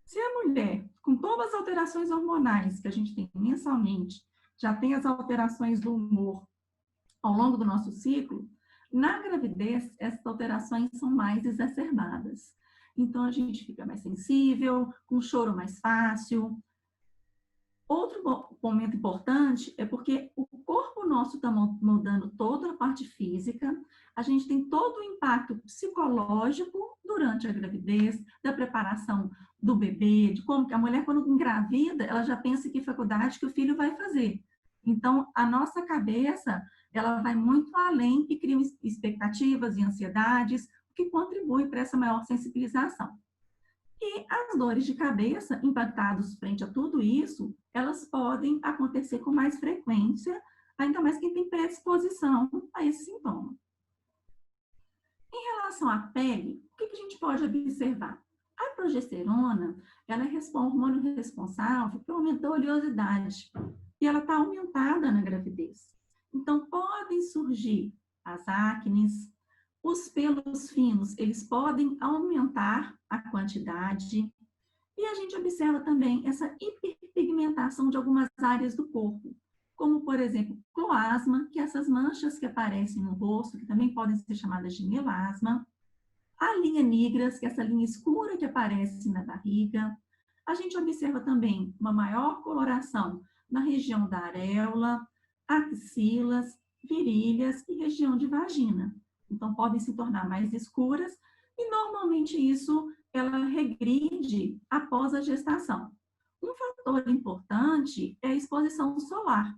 Se a mulher, com todas as alterações hormonais que a gente tem mensalmente, já tem as alterações do humor ao longo do nosso ciclo, na gravidez, essas alterações são mais exacerbadas. Então, a gente fica mais sensível, com choro mais fácil. Outro momento importante é porque o corpo nosso está mudando toda a parte física, a gente tem todo o impacto psicológico durante a gravidez, da preparação do bebê, de como que a mulher, quando engravida, ela já pensa que faculdade que o filho vai fazer. Então, a nossa cabeça, ela vai muito além e cria expectativas e ansiedades, o que contribui para essa maior sensibilização. E as dores de cabeça, impactados frente a tudo isso, elas podem acontecer com mais frequência, ainda mais quem tem predisposição a esse sintoma. Em relação à pele, o que a gente pode observar? A progesterona, ela é um hormônio responsável pelo aumento da oleosidade, e ela está aumentada na gravidez. Então, podem surgir as acnes, os pelos finos, eles podem aumentar a quantidade, e a gente observa também essa hiperpigmentação de algumas áreas do corpo, como, por exemplo, cloasma, que é essas manchas que aparecem no rosto, que também podem ser chamadas de melasma, a linha nigras, que é essa linha escura que aparece na barriga. A gente observa também uma maior coloração na região da areola, axilas, virilhas e região de vagina. Então, podem se tornar mais escuras e, normalmente, isso ela regride após a gestação. Um fator importante é a exposição solar.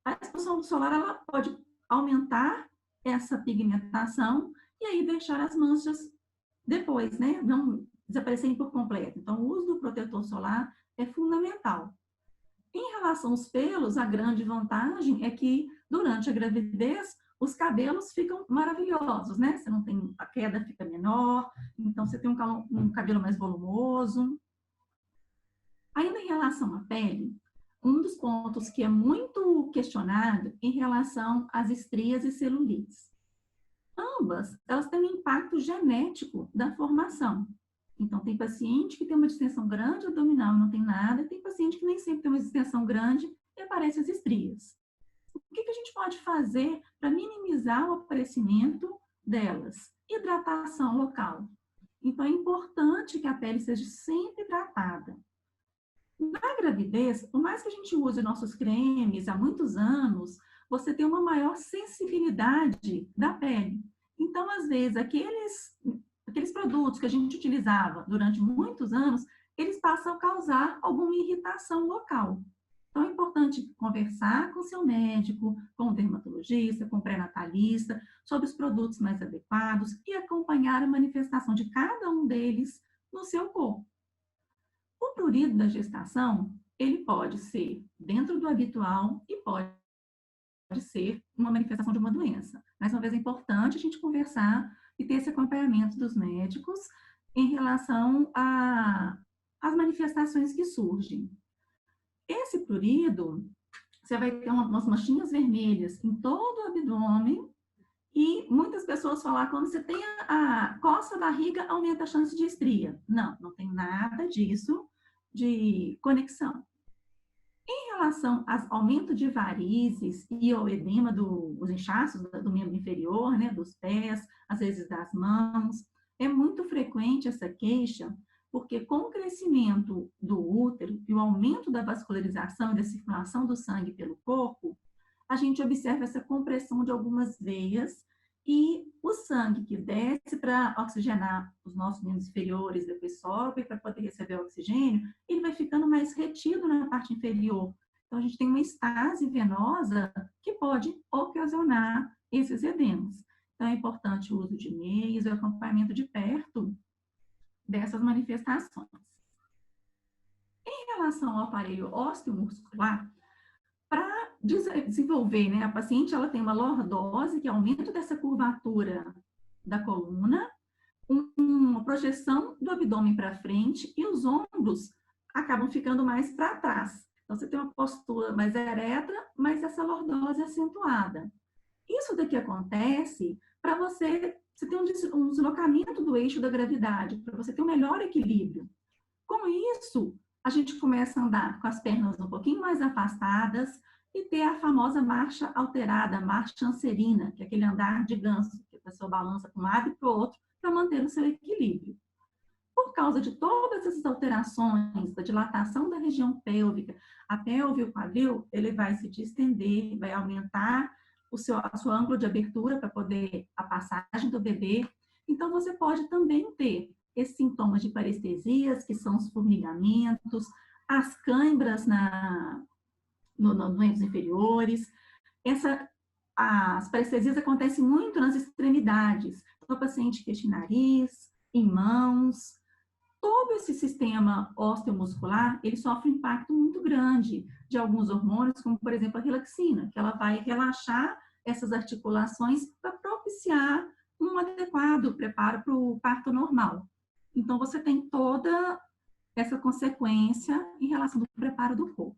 A exposição solar ela pode aumentar essa pigmentação e aí deixar as manchas depois, né? Não desaparecerem por completo. Então, o uso do protetor solar é fundamental. Em relação aos pelos, a grande vantagem é que, durante a gravidez, os cabelos ficam maravilhosos, né? Você não tem, a queda fica menor, então você tem um cabelo mais volumoso. Ainda em relação à pele, um dos pontos que é muito questionado em relação às estrias e celulites. Ambas, elas têm um impacto genético da formação. Então, tem paciente que tem uma distensão grande abdominal e não tem nada, e tem paciente que nem sempre tem uma distensão grande e aparecem as estrias. O que a gente pode fazer para minimizar o aparecimento delas? Hidratação local. Então, é importante que a pele seja sempre hidratada. Na gravidez, por mais que a gente use nossos cremes há muitos anos, você tem uma maior sensibilidade da pele. Então, às vezes, aqueles produtos que a gente utilizava durante muitos anos, eles passam a causar alguma irritação local. Então, é importante conversar com seu médico, com o dermatologista, com o pré-natalista, sobre os produtos mais adequados e acompanhar a manifestação de cada um deles no seu corpo. O prurido da gestação, ele pode ser dentro do habitual e pode ser uma manifestação de uma doença. Mais uma vez, é importante a gente conversar e ter esse acompanhamento dos médicos em relação às manifestações que surgem. Esse prurido, você vai ter umas manchinhas vermelhas em todo o abdômen e muitas pessoas falam, quando você tem a coça a barriga, aumenta a chance de estria. Não, não tem nada disso de conexão. Em relação ao aumento de varizes e ao edema dos inchaços do membro inferior, né, dos pés, às vezes das mãos, é muito frequente essa queixa, porque com o crescimento do útero e o aumento da vascularização e da circulação do sangue pelo corpo, a gente observa essa compressão de algumas veias e o sangue que desce para oxigenar os nossos membros inferiores, depois sobe para poder receber o oxigênio, ele vai ficando mais retido na parte inferior. Então, a gente tem uma estase venosa que pode ocasionar esses edemas. Então, é importante o uso de meias e o acompanhamento de perto dessas manifestações. Em relação ao aparelho osteomuscular, para desenvolver, né, a paciente ela tem uma lordose, que é aumento dessa curvatura da coluna, uma projeção do abdômen para frente e os ombros acabam ficando mais para trás. Então, você tem uma postura mais ereta, mas essa lordose é acentuada. Isso daqui acontece para você ter um deslocamento do eixo da gravidade, para você ter um melhor equilíbrio. Com isso, a gente começa a andar com as pernas um pouquinho mais afastadas e ter a famosa marcha alterada, marcha anserina, que é aquele andar de ganso, que a pessoa balança para um lado e para o outro para manter o seu equilíbrio. Por causa de todas essas alterações, da dilatação da região pélvica, a pelve e o quadril, ele vai se distender, vai aumentar a sua ângulo de abertura para poder a passagem do bebê. Então, você pode também ter esses sintomas de parestesias, que são os formigamentos, as cãibras nos membros inferiores. As parestesias acontecem muito nas extremidades. Então, o paciente queixa em nariz, em mãos. Todo esse sistema osteomuscular, ele sofre um impacto muito grande de alguns hormônios, como, por exemplo, a relaxina, que ela vai relaxar essas articulações para propiciar um adequado preparo para o parto normal. Então, você tem toda essa consequência em relação ao preparo do corpo.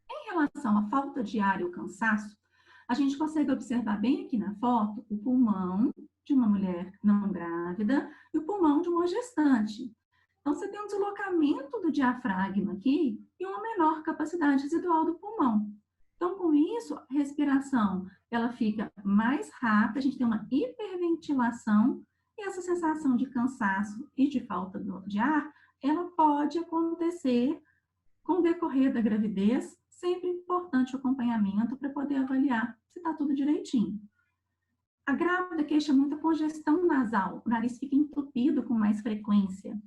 Em relação à falta de ar e o cansaço, a gente consegue observar bem aqui na foto o pulmão de uma mulher não grávida e o pulmão de uma gestante. Então, você tem um deslocamento do diafragma aqui e uma menor capacidade residual do pulmão. Então, com isso, a respiração ela fica mais rápida, a gente tem uma hiperventilação e essa sensação de cansaço e de falta de ar, ela pode acontecer com o decorrer da gravidez, sempre importante o acompanhamento para poder avaliar se está tudo direitinho. A grávida queixa muita congestão nasal, o nariz fica entupido com mais frequência.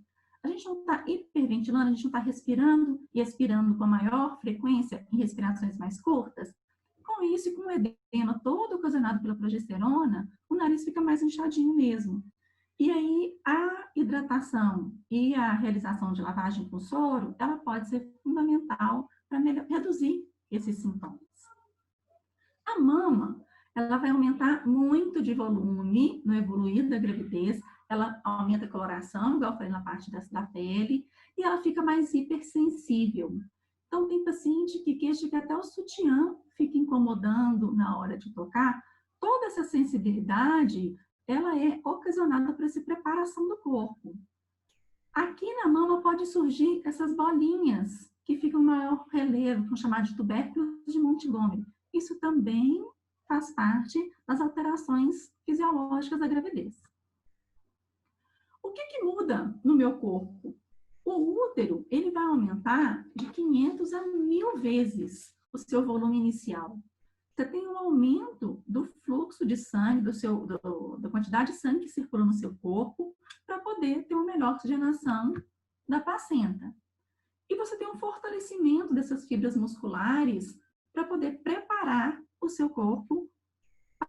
A gente não está hiperventilando, a gente não está respirando e expirando com maior frequência em respirações mais curtas. Com isso e com o edema todo ocasionado pela progesterona, o nariz fica mais inchadinho mesmo. E aí, a hidratação e a realização de lavagem com soro, ela pode ser fundamental para reduzir esses sintomas. A mama, ela vai aumentar muito de volume no evoluir da gravidez, ela aumenta a coloração, igual eu falei na parte da pele, e ela fica mais hipersensível. Então, tem paciente que queixa que até o sutiã fica incomodando na hora de tocar. Toda essa sensibilidade, ela é ocasionada por essa preparação do corpo. Aqui na mama pode surgir essas bolinhas, que ficam em maior relevo, que são chamadas de tubérculos de Montgomery. Isso também faz parte das alterações fisiológicas da gravidez. O que muda no meu corpo? O útero, ele vai aumentar de 500 a 1000 vezes o seu volume inicial. Você tem um aumento do fluxo de sangue, da quantidade de sangue que circula no seu corpo, para poder ter uma melhor oxigenação da placenta. E você tem um fortalecimento dessas fibras musculares para poder preparar o seu corpo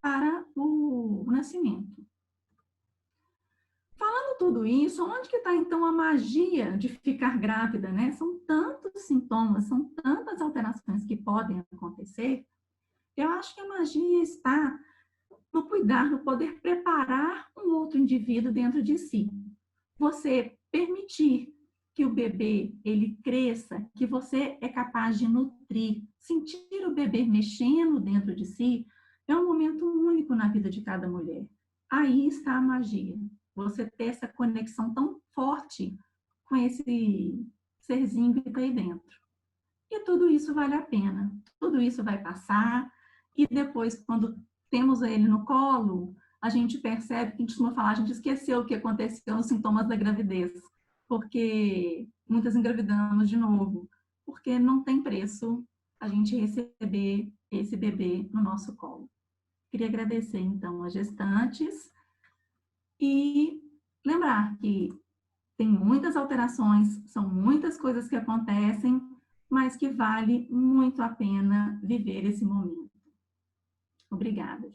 para o nascimento. Falando Tendo tudo isso, onde que está então a magia de ficar grávida, né? São tantos sintomas, são tantas alterações que podem acontecer. Eu acho que a magia está no cuidar, no poder preparar um outro indivíduo dentro de si. Você permitir que o bebê ele cresça, que você é capaz de nutrir, sentir o bebê mexendo dentro de si, é um momento único na vida de cada mulher. Aí está a magia. Você ter essa conexão tão forte com esse serzinho que está aí dentro. E tudo isso vale a pena. Tudo isso vai passar. E depois, quando temos ele no colo, a gente percebe que a gente costuma falar, a gente esqueceu o que aconteceu nos sintomas da gravidez. Porque muitas engravidamos de novo. Porque não tem preço a gente receber esse bebê no nosso colo. Queria agradecer, então, às gestantes e lembrar que tem muitas alterações, são muitas coisas que acontecem, mas que vale muito a pena viver esse momento. Obrigada.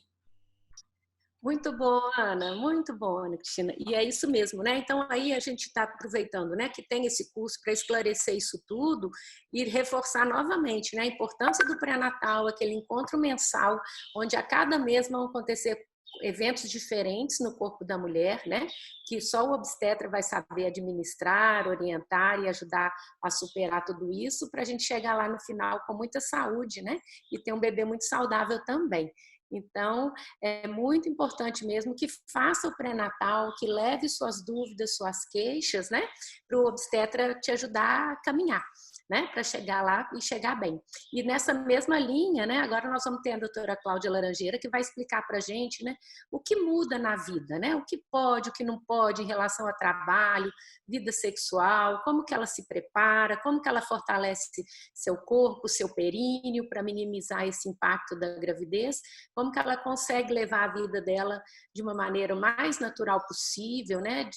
Muito bom, Ana, muito bom, Ana Cristina. E é isso mesmo, né? Então, aí a gente está aproveitando, né, que tem esse curso para esclarecer isso tudo e reforçar novamente, né, a importância do pré-natal, aquele encontro mensal, onde a cada mês vão acontecer eventos diferentes no corpo da mulher, né? Que só o obstetra vai saber administrar, orientar e ajudar a superar tudo isso para a gente chegar lá no final com muita saúde, né? E ter um bebê muito saudável também. Então, é muito importante mesmo que faça o pré-natal, que leve suas dúvidas, suas queixas, né? Para o obstetra te ajudar a caminhar, né? Para chegar lá e chegar bem. E nessa mesma linha, né? Agora nós vamos ter a doutora Cláudia Laranjeira, que vai explicar para a gente, né? O que muda na vida, né? O que pode, o que não pode em relação ao trabalho, vida sexual, como que ela se prepara, como que ela fortalece seu corpo, seu períneo para minimizar esse impacto da gravidez, como que ela consegue levar a vida dela de uma maneira mais natural possível, né?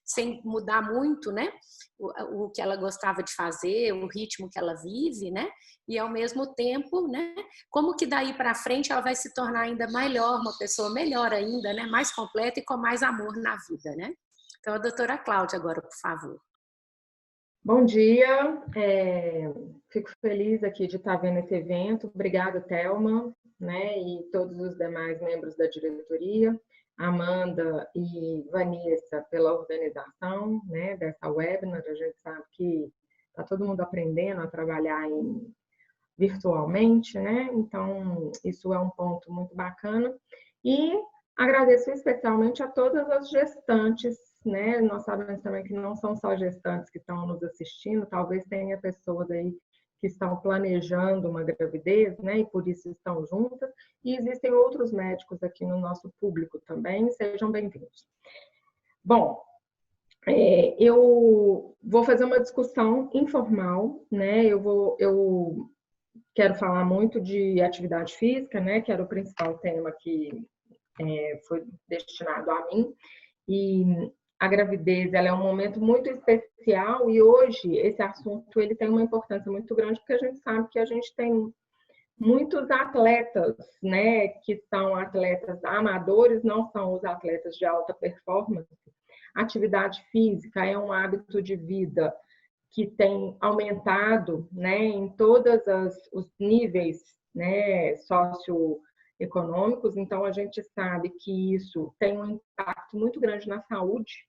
Sem mudar muito, né? O que ela gostava de fazer, o ritmo que ela vive, né? E ao mesmo tempo, né? Como que daí para frente ela vai se tornar ainda melhor, uma pessoa melhor ainda, né? Mais completa e com mais amor na vida, né? Então, a doutora Cláudia agora, por favor. Bom dia, fico feliz aqui de estar vendo esse evento. Obrigada, Thelma, né, e todos os demais membros da diretoria, Amanda e Vanessa pela organização, né, dessa webinar. A gente sabe que está todo mundo aprendendo a trabalhar virtualmente, né, então isso é um ponto muito bacana. E agradeço especialmente a todas as gestantes, né? Nós sabemos também que não são só gestantes que estão nos assistindo, talvez tenha pessoas aí que estão planejando uma gravidez, né? E por isso estão juntas. E existem outros médicos aqui no nosso público também, sejam bem-vindos. Bom, eu vou fazer uma discussão informal, né? Eu quero falar muito de atividade física, né? Que era o principal tema que foi destinado a mim. E a gravidez, ela é um momento muito especial e hoje esse assunto ele tem uma importância muito grande porque a gente sabe que a gente tem muitos atletas, né, que são atletas amadores, não são os atletas de alta performance. Atividade física é um hábito de vida que tem aumentado, né, em todos os níveis, né, socioeconômicos, então a gente sabe que isso tem um impacto muito grande na saúde.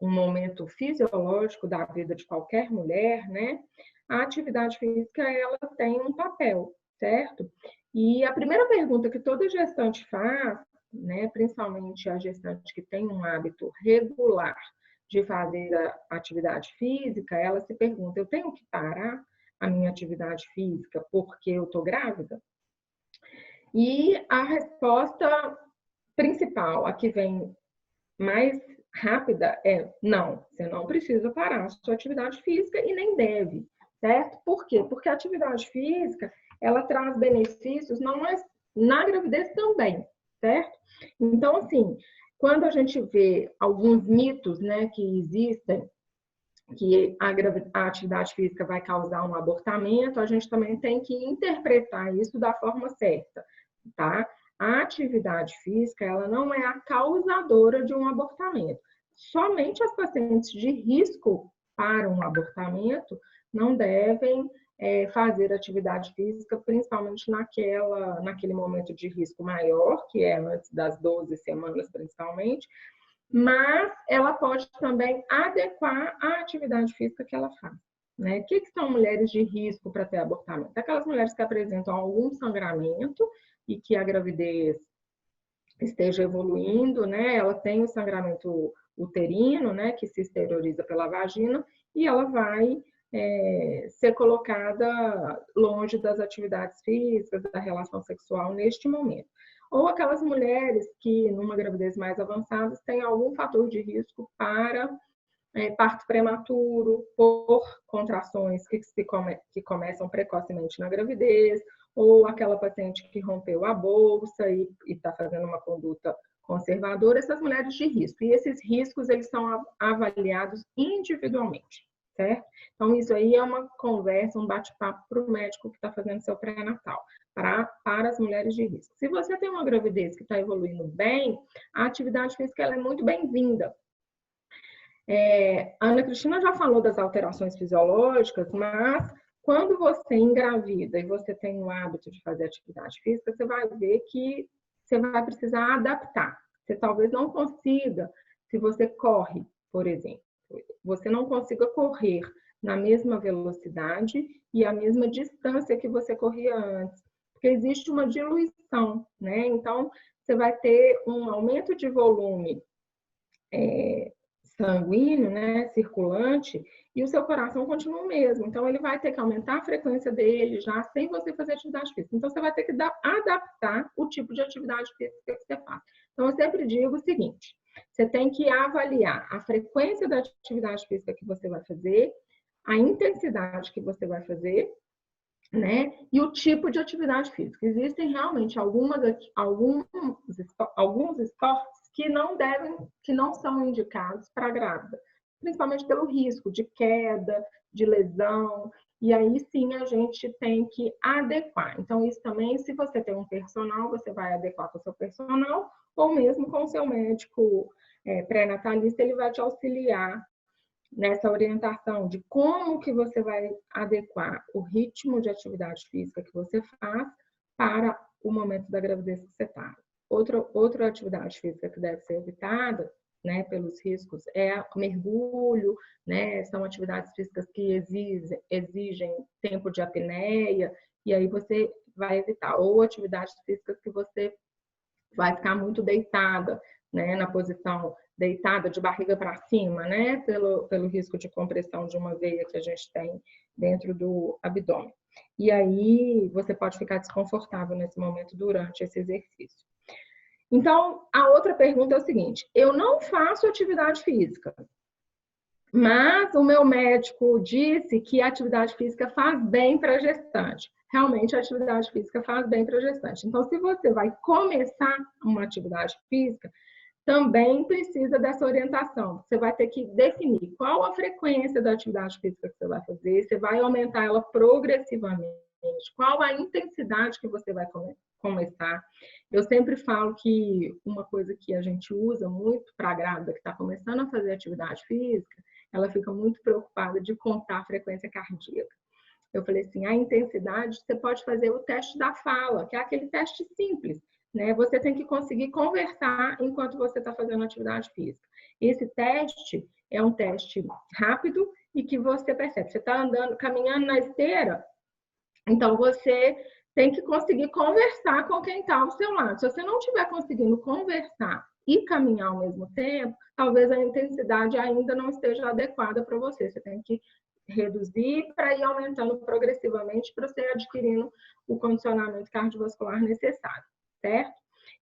Um momento fisiológico da vida de qualquer mulher, né? A atividade física, ela tem um papel, certo? E a primeira pergunta que toda gestante faz, né, principalmente a gestante que tem um hábito regular de fazer a atividade física, ela se pergunta, eu tenho que parar a minha atividade física porque eu estou grávida? E a resposta principal, a que vem mais rápida, é não, você não precisa parar a sua atividade física e nem deve, certo? Por quê? Porque a atividade física, ela traz benefícios não é na gravidez também, certo? Então, assim, quando a gente vê alguns mitos, né, que existem, que a atividade física vai causar um abortamento, a gente também tem que interpretar isso da forma certa, tá? A atividade física, ela não é a causadora de um abortamento. Somente as pacientes de risco para um abortamento não devem fazer atividade física, principalmente naquele momento de risco maior, que é antes das 12 semanas, principalmente, mas ela pode também adequar a atividade física que ela faz. Né? O que são mulheres de risco para ter abortamento? Aquelas mulheres que apresentam algum sangramento e que a gravidez esteja evoluindo, né? Ela tem o sangramento uterino, né? Que se exterioriza pela vagina e ela vai ser colocada longe das atividades físicas, da relação sexual neste momento. Ou aquelas mulheres que, numa gravidez mais avançada, têm algum fator de risco para parto prematuro, por contrações que começam precocemente na gravidez, ou aquela paciente que rompeu a bolsa e está fazendo uma conduta conservadora, essas mulheres de risco. E esses riscos, eles são avaliados individualmente, certo? Então, isso aí é uma conversa, um bate-papo para o médico que está fazendo seu pré-natal, para as mulheres de risco. Se você tem uma gravidez que está evoluindo bem, a atividade física ela é muito bem-vinda. A Ana Cristina já falou das alterações fisiológicas, mas quando você engravida e você tem o hábito de fazer atividade física, você vai ver que você vai precisar adaptar. Você talvez não consiga, se você corre, por exemplo, você não consiga correr na mesma velocidade e a mesma distância que você corria antes, porque existe uma diluição, né? Então, você vai ter um aumento de volume sanguíneo, né, circulante, e o seu coração continua o mesmo. Então, ele vai ter que aumentar a frequência dele já sem você fazer atividade física. Então, você vai ter que adaptar o tipo de atividade física que você faz. Então, eu sempre digo o seguinte, você tem que avaliar a frequência da atividade física que você vai fazer, a intensidade que você vai fazer, né, e o tipo de atividade física. Existem realmente alguns esportes que não são indicados para a grávida, principalmente pelo risco de queda, de lesão, e aí sim a gente tem que adequar. Então, isso também, se você tem um personal, você vai adequar com o seu personal, ou mesmo com o seu médico pré-natalista, ele vai te auxiliar nessa orientação de como que você vai adequar o ritmo de atividade física que você faz para o momento da gravidez que você está. Outra atividade física que deve ser evitada, né, pelos riscos, é o mergulho, né, são atividades físicas que exigem tempo de apneia, e aí você vai evitar. Ou atividades físicas que você vai ficar muito deitada, né, na posição deitada de barriga para cima, né, pelo risco de compressão de uma veia que a gente tem dentro do abdômen. E aí você pode ficar desconfortável nesse momento durante esse exercício. Então, a outra pergunta é o seguinte, eu não faço atividade física, mas o meu médico disse que a atividade física faz bem para a gestante. Realmente, a atividade física faz bem para a gestante. Então, se você vai começar uma atividade física, também precisa dessa orientação. Você vai ter que definir qual a frequência da atividade física que você vai fazer, você vai aumentar ela progressivamente, qual a intensidade que você vai começar. Eu sempre falo que uma coisa que a gente usa muito para a grávida que está começando a fazer atividade física, ela fica muito preocupada de contar a frequência cardíaca. Eu falei assim, a intensidade, você pode fazer o teste da fala, que é aquele teste simples, né? Você tem que conseguir conversar enquanto você está fazendo atividade física. Esse teste é um teste rápido e que você percebe. Você está caminhando na esteira, então você tem que conseguir conversar com quem está ao seu lado. Se você não estiver conseguindo conversar e caminhar ao mesmo tempo, talvez a intensidade ainda não esteja adequada para você. Você tem que reduzir para ir aumentando progressivamente para você adquirindo o condicionamento cardiovascular necessário, certo?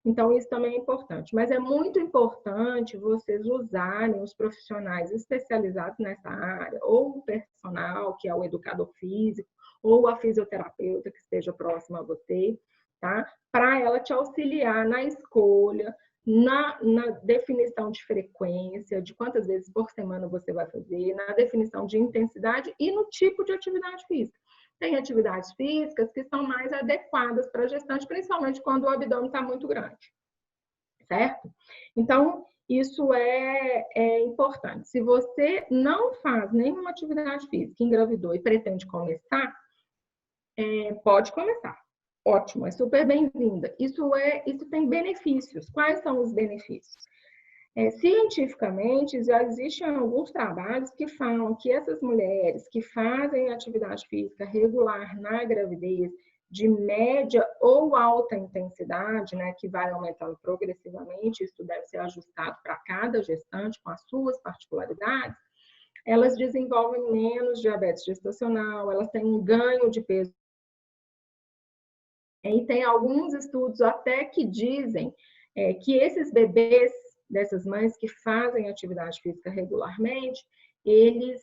Então, isso também é importante. Mas é muito importante vocês usarem os profissionais especializados nessa área, ou o personal, que é o educador físico, ou a fisioterapeuta que esteja próxima a você, tá? Para ela te auxiliar na escolha, na definição de frequência, de quantas vezes por semana você vai fazer, na definição de intensidade e no tipo de atividade física. tem atividades físicas que são mais adequadas para a gestante, principalmente quando o abdômen está muito grande, certo? Então, isso é importante. Se você não faz nenhuma atividade física, engravidou e pretende começar, pode começar. Ótimo, é super bem-vinda. Isso tem benefícios. Quais são os benefícios? Cientificamente, já existem alguns trabalhos que falam que essas mulheres que fazem atividade física regular na gravidez, de média ou alta intensidade, né, que vai aumentando progressivamente, isso deve ser ajustado para cada gestante com as suas particularidades, elas desenvolvem menos diabetes gestacional, elas têm um ganho de peso. E tem alguns estudos até que dizem que esses bebês dessas mães que fazem atividade física regularmente, eles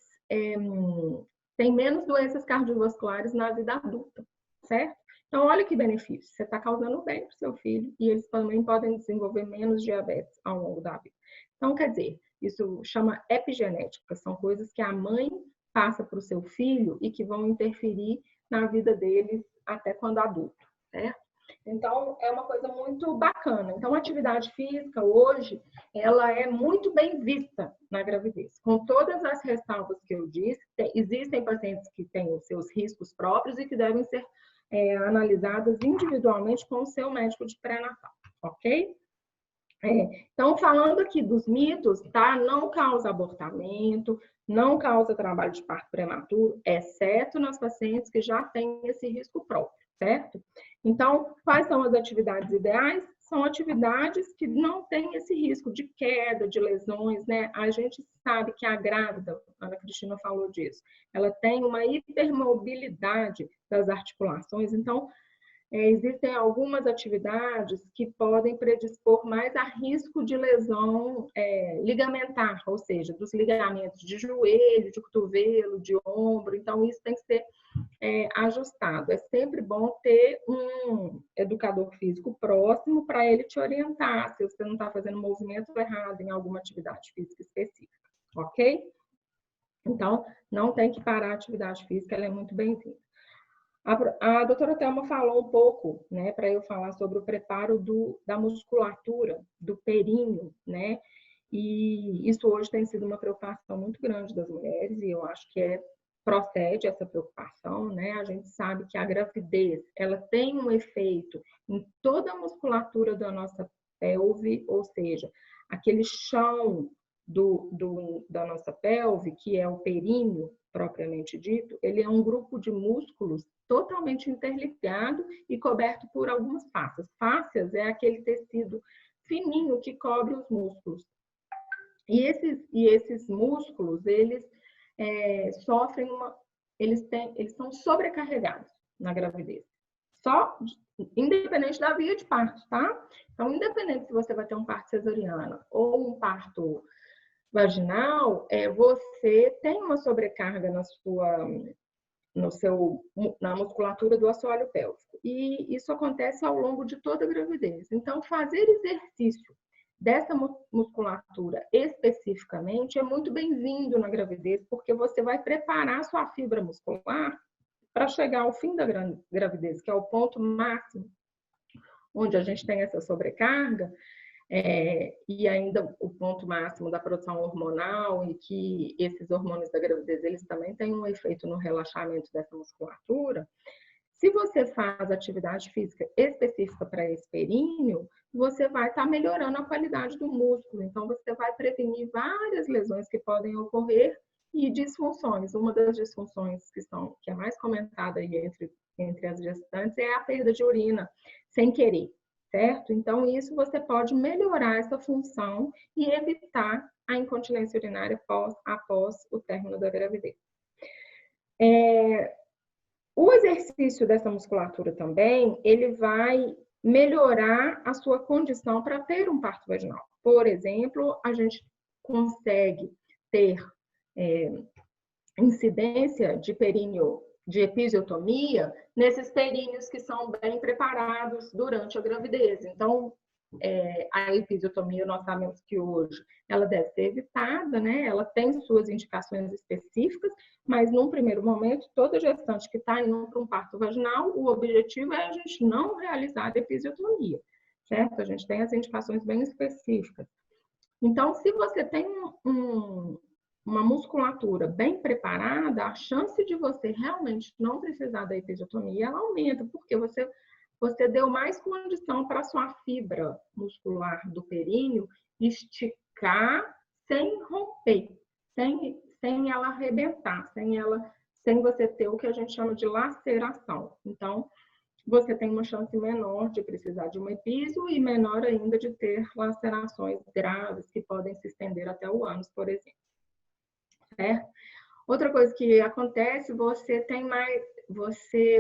têm menos doenças cardiovasculares na vida adulta, certo? Então, olha que benefício. Você está causando bem para o seu filho e eles também podem desenvolver menos diabetes ao longo da vida. Então, quer dizer, isso chama epigenética. São coisas que a mãe passa para o seu filho e que vão interferir na vida deles até quando adulto, certo? Então, é uma coisa muito bacana. Então, a atividade física, hoje, ela é muito bem vista na gravidez. Com todas as ressalvas que eu disse, existem pacientes que têm os seus riscos próprios e que devem ser analisadas individualmente com o seu médico de pré-natal, ok? Então, falando aqui dos mitos, tá? Não causa abortamento, não causa trabalho de parto prematuro, exceto nas pacientes que já têm esse risco próprio, certo? Então, quais são as atividades ideais? São atividades que não têm esse risco de queda, de lesões, né? A gente sabe que a grávida, a Ana Cristina falou disso, ela tem uma hipermobilidade das articulações, então, existem algumas atividades que podem predispor mais a risco de lesão ligamentar, ou seja, dos ligamentos de joelho, de cotovelo, de ombro. Então, isso tem que ser ajustado. É sempre bom ter um educador físico próximo para ele te orientar se você não está fazendo movimento errado em alguma atividade física específica, ok? Então, não tem que parar a atividade física, ela é muito bem-vinda. A doutora Thelma falou um pouco, né, para eu falar sobre o preparo da musculatura, do períneo, né, e isso hoje tem sido uma preocupação muito grande das mulheres, e eu acho que procede essa preocupação, né, a gente sabe que a gravidez, ela tem um efeito em toda a musculatura da nossa pelve, ou seja, aquele chão da nossa pelve, que é o períneo, propriamente dito, ele é um grupo de músculos totalmente interligado e coberto por algumas fáscias. Fáscias é aquele tecido fininho que cobre os músculos. E esses músculos, eles sofrem eles são sobrecarregados na gravidez. Independente da via de parto, tá? Então, independente se você vai ter um parto cesariano ou um parto vaginal, você tem uma sobrecarga na musculatura do assoalho pélvico. E isso acontece ao longo de toda a gravidez. Então, fazer exercício dessa musculatura especificamente é muito bem-vindo na gravidez, porque você vai preparar a sua fibra muscular para chegar ao fim da gravidez, que é o ponto máximo onde a gente tem essa sobrecarga, e ainda o ponto máximo da produção hormonal, e que esses hormônios da gravidez, eles também têm um efeito no relaxamento dessa musculatura. Se você faz atividade física específica para esse períneo, você vai estar melhorando a qualidade do músculo. Então, você vai prevenir várias lesões que podem ocorrer e disfunções. Uma das disfunções que é mais comentada aí entre as gestantes é a perda de urina sem querer, certo? Então, isso você pode melhorar essa função e evitar a incontinência urinária após o término da gravidez. O exercício dessa musculatura também, ele vai melhorar a sua condição para ter um parto vaginal. Por exemplo, a gente consegue ter incidência de períneo, de episiotomia, nesses períneos que são bem preparados durante a gravidez. Então, a episiotomia, nós sabemos que hoje ela deve ser evitada, né? Ela tem suas indicações específicas, mas num primeiro momento, toda gestante que está indo para um parto vaginal, o objetivo é a gente não realizar a episiotomia, certo? A gente tem as indicações bem específicas. Então, se você tem uma musculatura bem preparada, a chance de você realmente não precisar da episiotomia, ela aumenta, porque você deu mais condição para a sua fibra muscular do períneo esticar sem romper, sem ela arrebentar, sem você ter o que a gente chama de laceração. Então, você tem uma chance menor de precisar de um epísio e menor ainda de ter lacerações graves que podem se estender até o ânus, por exemplo. Certo? Outra coisa que acontece, você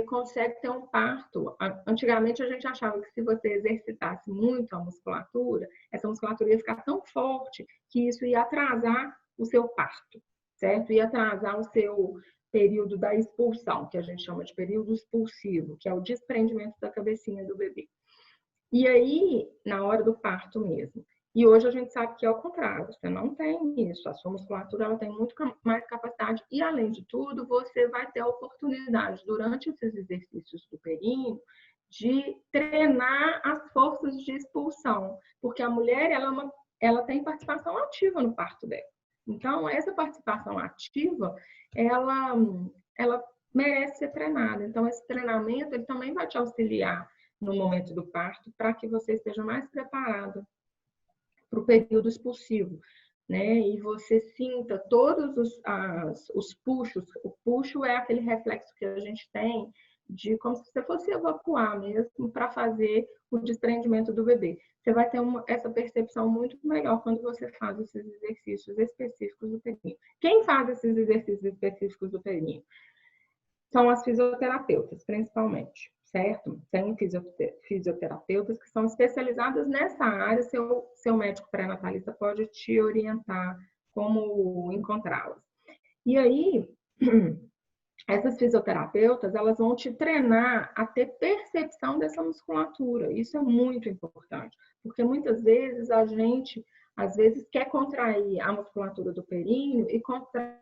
consegue ter um parto. Antigamente a gente achava que se você exercitasse muito a musculatura, essa musculatura ia ficar tão forte que isso ia atrasar o seu parto, certo? Ia atrasar o seu período da expulsão, que a gente chama de período expulsivo, que é o desprendimento da cabecinha do bebê. E aí, na hora do parto mesmo. E hoje a gente sabe que é o contrário, você não tem isso, a sua musculatura ela tem muito mais capacidade e, além de tudo, você vai ter a oportunidade, durante esses exercícios do períneo, de treinar as forças de expulsão, porque a mulher ela tem participação ativa no parto dela. Então, essa participação ativa, ela merece ser treinada. Então, esse treinamento ele também vai te auxiliar no momento do parto para que você esteja mais preparada para o período expulsivo, né? E você sinta todos os puxos. O puxo é aquele reflexo que a gente tem de como se você fosse evacuar mesmo para fazer o desprendimento do bebê. Você vai ter essa percepção muito melhor quando você faz esses exercícios específicos do períneo. Quem faz esses exercícios específicos do períneo? São as fisioterapeutas, principalmente, certo? Tem fisioterapeutas que são especializadas nessa área, seu médico pré-natalista pode te orientar como encontrá-las. E aí, essas fisioterapeutas, elas vão te treinar a ter percepção dessa musculatura. Isso é muito importante, porque muitas vezes a gente, quer contrair a musculatura do períneo e contrair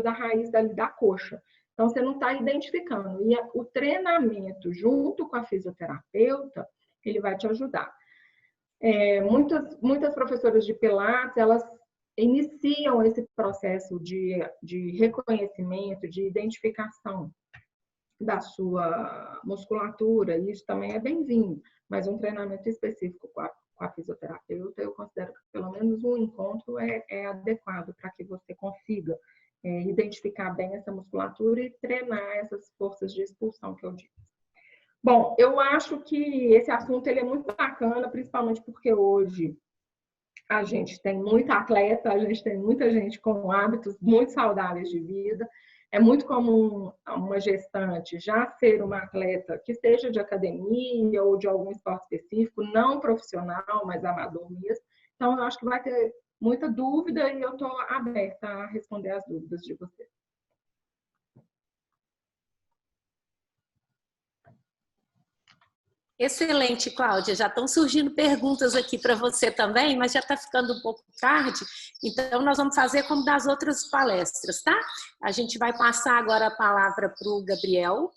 da raiz da coxa. Então, você não está identificando. E o treinamento junto com a fisioterapeuta, ele vai te ajudar. Muitas professoras de Pilates, elas iniciam esse processo de reconhecimento, de identificação da sua musculatura, e isso também é bem-vindo. Mas um treinamento específico com a fisioterapeuta, eu considero que pelo menos um encontro é adequado para que você consiga identificar bem essa musculatura e treinar essas forças de expulsão que eu disse. Bom, eu acho que esse assunto ele é muito bacana, principalmente porque hoje a gente tem muita atleta, a gente tem muita gente com hábitos muito saudáveis de vida. É muito comum uma gestante já ser uma atleta que seja de academia ou de algum esporte específico, não profissional, mas amador mesmo. Então, eu acho que vai ter muita dúvida e eu estou aberta a responder as dúvidas de vocês. Excelente, Cláudia. Já estão surgindo perguntas aqui para você também, mas já está ficando um pouco tarde, então nós vamos fazer como das outras palestras, tá? A gente vai passar agora a palavra para o Gabriel,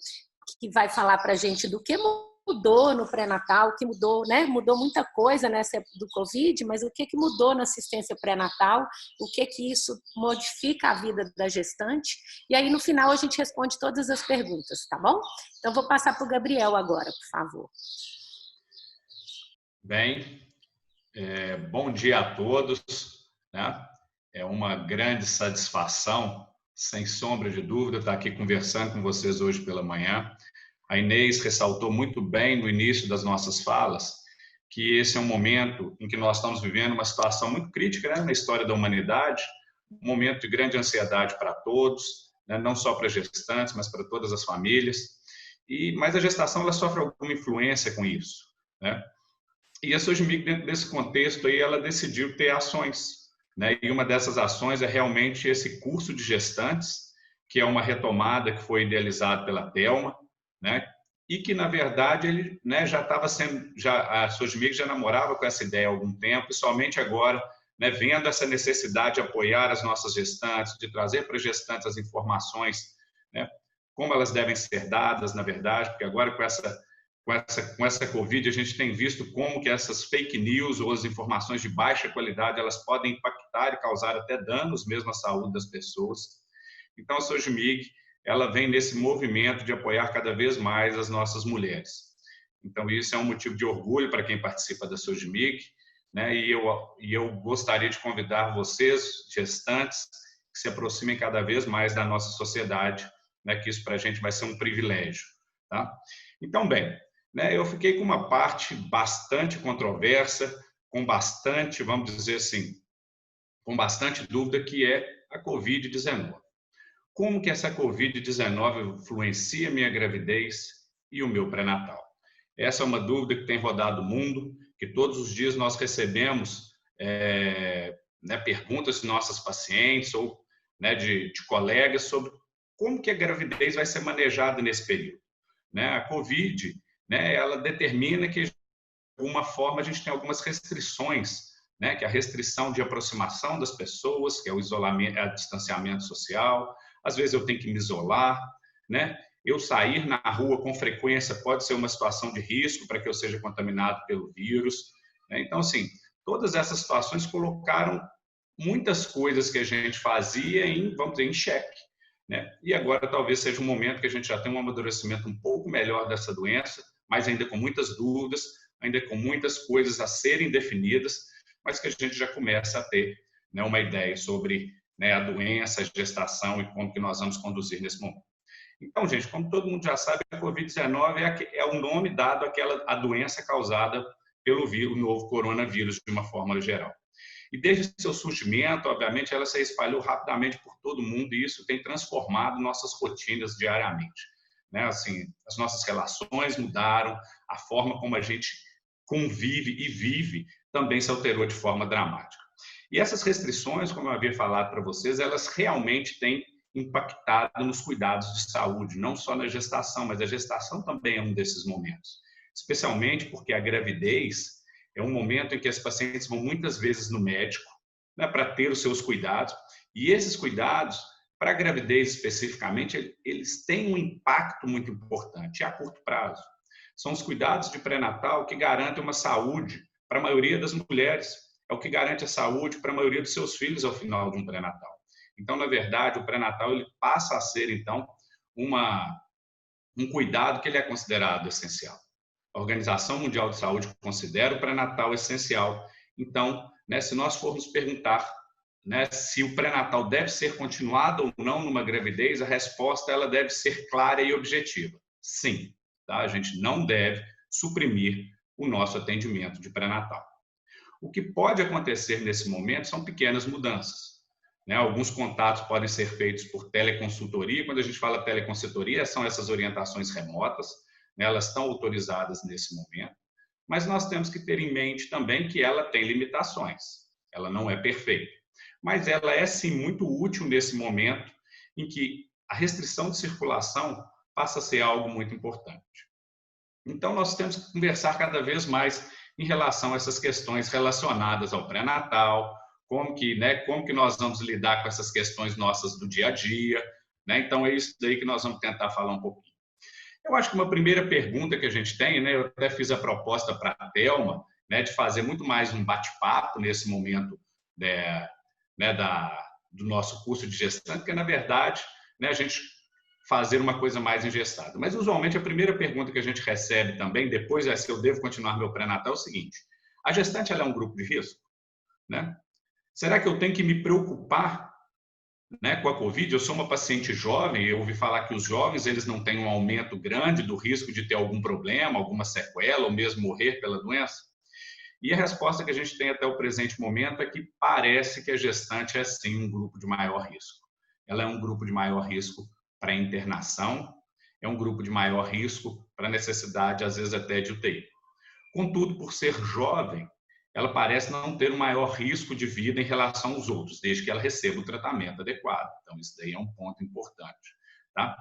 que vai falar para a gente do que mudou no pré-natal, o que mudou, né? Mudou muita coisa nessa época do Covid, mas o que mudou na assistência pré-natal, o que isso modifica a vida da gestante, e aí no final a gente responde todas as perguntas, tá bom? Então vou passar para o Gabriel agora, por favor. Bem, bom dia a todos, né? É uma grande satisfação, sem sombra de dúvida, estar aqui conversando com vocês hoje pela manhã. A Inês ressaltou muito bem no início das nossas falas que esse é um momento em que nós estamos vivendo uma situação muito crítica, né, na história da humanidade, um momento de grande ansiedade para todos, né, não só para gestantes, mas para todas as famílias. Mas a gestação ela sofre alguma influência com isso, né? E a Sojimic, dentro desse contexto, aí, ela decidiu ter ações, né? E uma dessas ações é realmente esse curso de gestantes, que é uma retomada que foi idealizado pela Thelma, né? e que, na verdade, ele, né, já estava sendo, a Sojimig já namorava com essa ideia há algum tempo, e somente agora, né, vendo essa necessidade de apoiar as nossas gestantes, de trazer para as gestantes as informações, né, como elas devem ser dadas, na verdade, porque agora com essa Covid, a gente tem visto como que essas fake news ou as informações de baixa qualidade, elas podem impactar e causar até danos mesmo à saúde das pessoas. Então, a Sojimig, ela vem nesse movimento de apoiar cada vez mais as nossas mulheres. Então, isso é um motivo de orgulho para quem participa da Sojimig, né? E eu gostaria de convidar vocês, gestantes, que se aproximem cada vez mais da nossa sociedade, né? Que isso para a gente vai ser um privilégio, tá? Então, bem, né? Eu fiquei com uma parte bastante controversa, com bastante, vamos dizer assim, com bastante dúvida, que é a Covid-19. Como que essa Covid-19 influencia a minha gravidez e o meu pré-natal? Essa é uma dúvida que tem rodado o mundo, que todos os dias nós recebemos né, perguntas de nossas pacientes ou, né, de colegas sobre como que a gravidez vai ser manejada nesse período. Né? A Covid, né, ela determina que, de alguma forma, a gente tem algumas restrições, né, que é a restrição de aproximação das pessoas, que é o isolamento, o distanciamento social. Às vezes eu tenho que me isolar, né? Eu sair na rua com frequência pode ser uma situação de risco para que eu seja contaminado pelo vírus, né? Então, assim, todas essas situações colocaram muitas coisas que a gente fazia em, vamos dizer, em xeque, né? E agora talvez seja um momento que a gente já tem um amadurecimento um pouco melhor dessa doença, mas ainda com muitas dúvidas, ainda com muitas coisas a serem definidas, mas que a gente já começa a ter, né, uma ideia sobre, né, a doença, a gestação e como que nós vamos conduzir nesse momento. Então, gente, como todo mundo já sabe, a Covid-19 é o nome dado à doença causada pelo vírus, o novo coronavírus, de uma forma geral. E desde seu surgimento, obviamente, ela se espalhou rapidamente por todo mundo e isso tem transformado nossas rotinas diariamente. Né? Assim, as nossas relações mudaram, a forma como a gente convive e vive também se alterou de forma dramática. E essas restrições, como eu havia falado para vocês, elas realmente têm impactado nos cuidados de saúde, não só na gestação, mas a gestação também é um desses momentos. Especialmente porque a gravidez é um momento em que as pacientes vão muitas vezes no médico, né, para ter os seus cuidados, e esses cuidados, para a gravidez especificamente, eles têm um impacto muito importante a curto prazo. São os cuidados de pré-natal que garantem uma saúde para a maioria das mulheres, é o que garante a saúde para a maioria dos seus filhos ao final de um pré-natal. Então, na verdade, o pré-natal ele passa a ser, então, um cuidado que ele é considerado essencial. A Organização Mundial de Saúde considera o pré-natal essencial. Então, né, se nós formos perguntar, né, se o pré-natal deve ser continuado ou não numa gravidez, a resposta ela deve ser clara e objetiva. Sim, tá? A gente não deve suprimir o nosso atendimento de pré-natal. O que pode acontecer nesse momento são pequenas mudanças. Né? Alguns contatos podem ser feitos por teleconsultoria. Quando a gente fala teleconsultoria, são essas orientações remotas, né? Elas estão autorizadas nesse momento, mas nós temos que ter em mente também que ela tem limitações. Ela não é perfeita, mas ela é sim muito útil nesse momento em que a restrição de circulação passa a ser algo muito importante. Então, nós temos que conversar cada vez mais em relação a essas questões relacionadas ao pré-natal, como que nós vamos lidar com essas questões nossas do dia a dia, né? Então, é isso daí que nós vamos tentar falar um pouquinho. Eu acho que uma primeira pergunta que a gente tem, né? Eu até fiz a proposta para a Thelma, né, de fazer muito mais um bate-papo nesse momento, né, do nosso curso de gestante, porque, na verdade, né, a gente fazer uma coisa mais engestada. Mas, usualmente, a primeira pergunta que a gente recebe também, depois é se eu devo continuar meu pré-natal, é o seguinte: a gestante ela é um grupo de risco? Né? Será que eu tenho que me preocupar, né, com a Covid? Eu sou uma paciente jovem, eu ouvi falar que os jovens eles não têm um aumento grande do risco de ter algum problema, alguma sequela, ou mesmo morrer pela doença? E a resposta que a gente tem até o presente momento é que parece que a gestante é, sim, um grupo de maior risco. Ela é um grupo de maior risco para internação, é um grupo de maior risco para necessidade, às vezes, até de UTI. Contudo, por ser jovem, ela parece não ter um maior risco de vida em relação aos outros, desde que ela receba o tratamento adequado. Então, isso daí é um ponto importante. tá?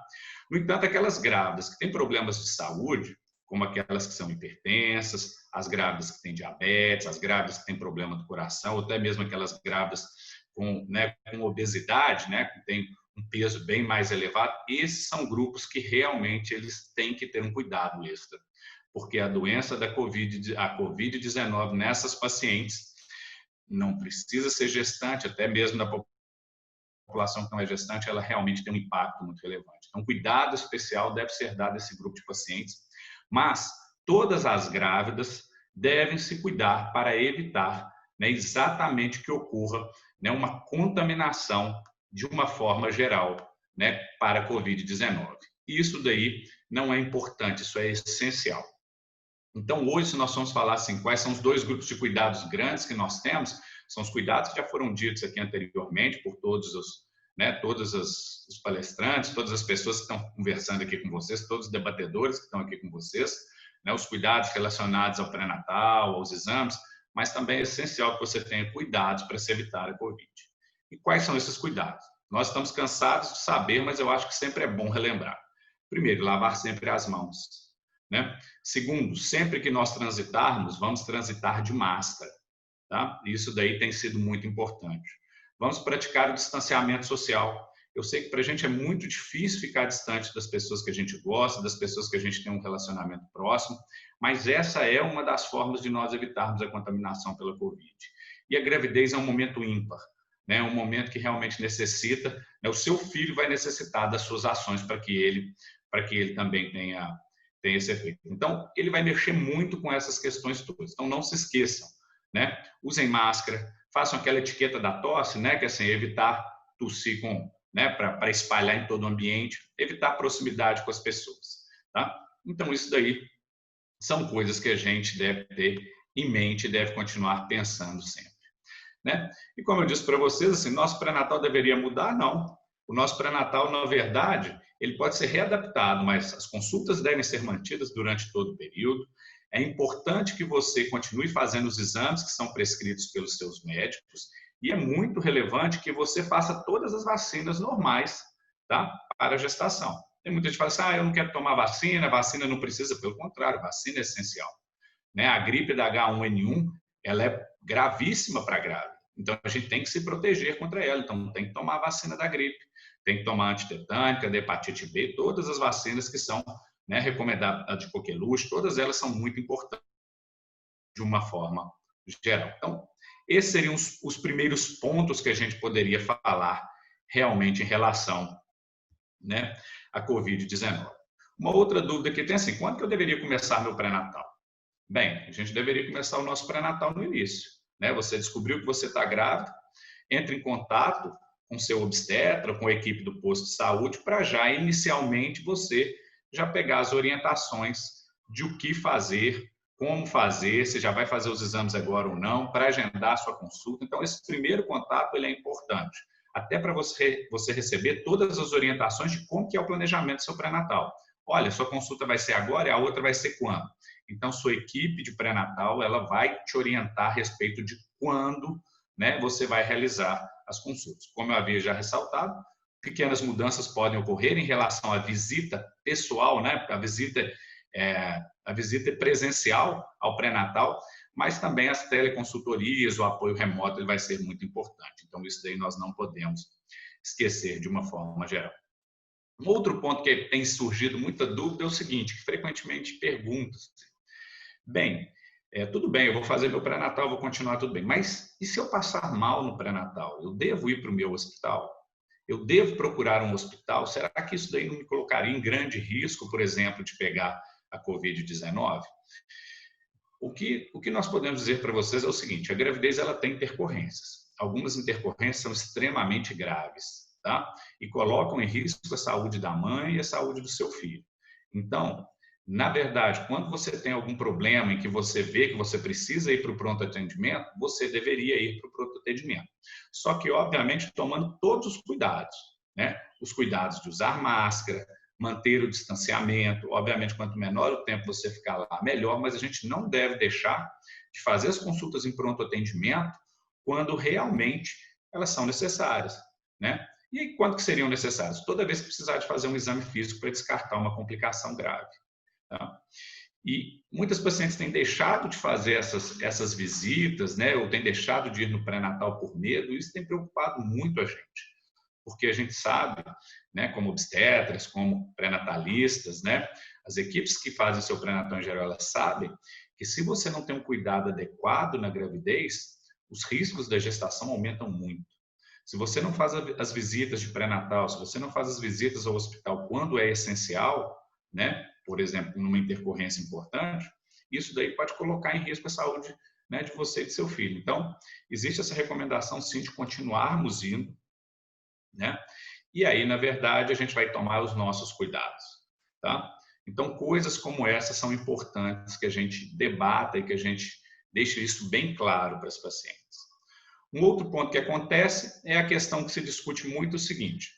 No entanto, aquelas grávidas que têm problemas de saúde, como aquelas que são hipertensas, as grávidas que têm diabetes, as grávidas que têm problema do coração, ou até mesmo aquelas grávidas com, né, com obesidade, né, que tem um peso bem mais elevado, esses são grupos que realmente eles têm que ter um cuidado extra, porque a doença da Covid-19 nessas pacientes não precisa ser gestante, até mesmo na população que não é gestante, ela realmente tem um impacto muito relevante. Então, cuidado especial deve ser dado a esse grupo de pacientes, mas todas as grávidas devem se cuidar para evitar, né, exatamente que ocorra, né, uma contaminação de uma forma geral, né, para a Covid-19. Isso daí não é importante, isso é essencial. Então, hoje, se nós vamos falar assim, quais são os 2 grupos de cuidados grandes que nós temos, são os cuidados que já foram ditos aqui anteriormente por todos os, né, todos os palestrantes, todas as pessoas que estão conversando aqui com vocês, todos os debatedores que estão aqui com vocês, né, os cuidados relacionados ao pré-natal, aos exames, mas também é essencial que você tenha cuidados para se evitar a Covid. E quais são esses cuidados? Nós estamos cansados de saber, mas eu acho que sempre é bom relembrar. Primeiro, lavar sempre as mãos, né? Segundo, sempre que nós transitarmos, vamos transitar de máscara, tá? Isso daí tem sido muito importante. Vamos praticar o distanciamento social. Eu sei que para a gente é muito difícil ficar distante das pessoas que a gente gosta, das pessoas que a gente tem um relacionamento próximo, mas essa é uma das formas de nós evitarmos a contaminação pela Covid. E a gravidez é um momento ímpar, né? Um momento que realmente necessita, né? O seu filho vai necessitar das suas ações para que ele também tenha esse efeito. Então, ele vai mexer muito com essas questões todas. Então, não se esqueçam, né? Usem máscara, façam aquela etiqueta da tosse, né? Que é assim, evitar tossir né? Para espalhar em todo o ambiente, evitar proximidade com as pessoas, tá? Então, isso daí são coisas que a gente deve ter em mente e deve continuar pensando sempre, né? E como eu disse para vocês, assim, nosso pré-natal deveria mudar? Não. O nosso pré-natal, na verdade, ele pode ser readaptado, mas as consultas devem ser mantidas durante todo o período. É importante que você continue fazendo os exames que são prescritos pelos seus médicos e é muito relevante que você faça todas as vacinas normais, tá? Para a gestação. Tem muita gente que fala assim, eu não quero tomar vacina não precisa, pelo contrário, vacina é essencial, né? A gripe da H1N1, ela é gravíssima para a grávida, então a gente tem que se proteger contra ela, então tem que tomar a vacina da gripe, tem que tomar antitetânica, de hepatite B, todas as vacinas que são, né, recomendadas, a de coqueluche, todas elas são muito importantes de uma forma geral. Então, esses seriam os primeiros pontos que a gente poderia falar realmente em relação, né, à Covid-19. Uma outra dúvida que tem assim, quando que eu deveria começar meu pré-natal? Bem, a gente deveria começar o nosso pré-natal no início, né? Você descobriu que você está grávida, entre em contato com seu obstetra, com a equipe do posto de saúde, para já inicialmente você já pegar as orientações de o que fazer, como fazer, se já vai fazer os exames agora ou não, para agendar a sua consulta. Então, esse primeiro contato ele é importante, até para você receber todas as orientações de como que é o planejamento do seu pré-natal. Olha, sua consulta vai ser agora e a outra vai ser quando? Então, sua equipe de pré-natal ela vai te orientar a respeito de quando, né, você vai realizar as consultas. Como eu havia já ressaltado, pequenas mudanças podem ocorrer em relação à visita pessoal, né? A visita presencial ao pré-natal, mas também as teleconsultorias, o apoio remoto ele vai ser muito importante. Então, isso daí nós não podemos esquecer de uma forma geral. Um outro ponto que tem surgido muita dúvida é o seguinte, que frequentemente perguntam, bem, tudo bem, eu vou fazer meu pré-natal, vou continuar tudo bem, mas e se eu passar mal no pré-natal? Eu devo ir para o meu hospital? Eu devo procurar um hospital? Será que isso daí não me colocaria em grande risco, por exemplo, de pegar a Covid-19? O que nós podemos dizer para vocês é o seguinte, a gravidez ela tem intercorrências. Algumas intercorrências são extremamente graves, tá? E colocam em risco a saúde da mãe e a saúde do seu filho. Então, na verdade, quando você tem algum problema em que você vê que você precisa ir para o pronto atendimento, você deveria ir para o pronto atendimento. Só que, obviamente, tomando todos os cuidados, né? Os cuidados de usar máscara, manter o distanciamento. Obviamente, quanto menor o tempo você ficar lá, melhor, mas a gente não deve deixar de fazer as consultas em pronto atendimento quando realmente elas são necessárias, né? E aí, quando que seriam necessários? Toda vez que precisar de fazer um exame físico para descartar uma complicação grave. Tá? E muitas pacientes têm deixado de fazer essas visitas, né, ou têm deixado de ir no pré-natal por medo, e isso tem preocupado muito a gente, porque a gente sabe, né, como obstetras, como pré-natalistas, né, as equipes que fazem seu pré-natal em geral, elas sabem que se você não tem um cuidado adequado na gravidez, os riscos da gestação aumentam muito. Se você não faz as visitas de pré-natal, se você não faz as visitas ao hospital quando é essencial, né, por exemplo, numa intercorrência importante, isso daí pode colocar em risco a saúde, né, de você e de seu filho. Então, existe essa recomendação, sim, de continuarmos indo, né? E aí, na verdade, a gente vai tomar os nossos cuidados, tá? Então, coisas como essa são importantes que a gente debata e que a gente deixe isso bem claro para as pacientes. Um outro ponto que acontece é a questão que se discute muito o seguinte: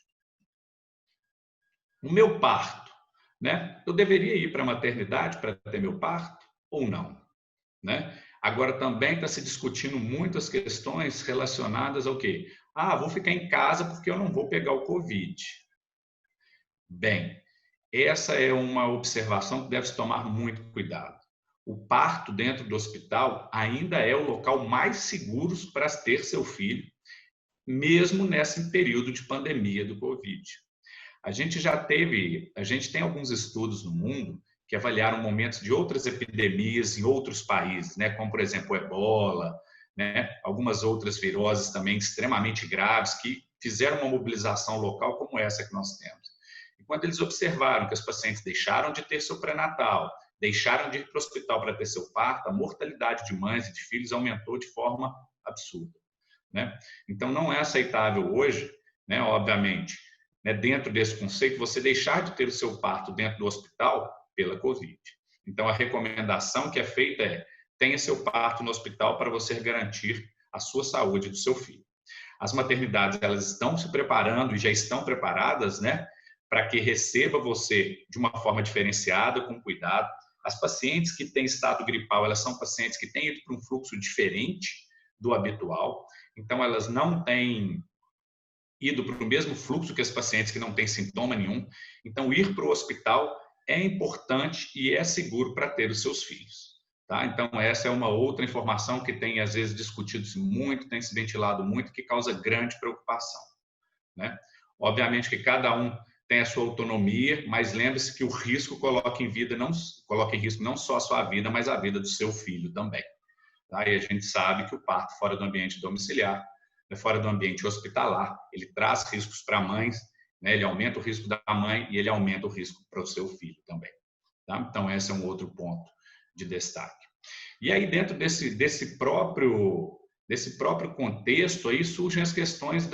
o meu parto, né? Eu deveria ir para a maternidade para ter meu parto ou não, né? Agora também está se discutindo muitas questões relacionadas ao quê? Ah, vou ficar em casa porque eu não vou pegar o Covid. Bem, essa é uma observação que deve-se tomar muito cuidado. O parto dentro do hospital ainda é o local mais seguro para ter seu filho, mesmo nesse período de pandemia do Covid. A gente tem alguns estudos no mundo que avaliaram momentos de outras epidemias em outros países, né, como, por exemplo, o ebola, né, algumas outras viroses também extremamente graves que fizeram uma mobilização local como essa que nós temos. E quando eles observaram que as pacientes deixaram de ter seu pré-natal, deixaram de ir para o hospital para ter seu parto, a mortalidade de mães e de filhos aumentou de forma absurda, né? Então, não é aceitável hoje, né, obviamente, né, dentro desse conceito, você deixar de ter o seu parto dentro do hospital pela Covid. Então, a recomendação que é feita é: tenha seu parto no hospital para você garantir a sua saúde do seu filho. As maternidades, elas estão se preparando e já estão preparadas, né, para que receba você de uma forma diferenciada, com cuidado. As pacientes que têm estado gripal, elas são pacientes que têm ido para um fluxo diferente do habitual, então elas não têm ido para o mesmo fluxo que as pacientes que não têm sintoma nenhum. Então, ir para o hospital é importante e é seguro para ter os seus filhos, tá? Então, essa é uma outra informação que tem, às vezes, discutido-se muito, tem se ventilado muito, que causa grande preocupação, né? Obviamente que cada um tem a sua autonomia, mas lembre-se que o risco coloca em risco não só a sua vida, mas a vida do seu filho também, tá? E a gente sabe que o parto fora do ambiente domiciliar, fora do ambiente hospitalar, ele traz riscos para mães, né? Ele aumenta o risco da mãe e ele aumenta o risco para o seu filho também, tá? Então, esse é um outro ponto de destaque. E aí, dentro desse próprio contexto, aí surgem as questões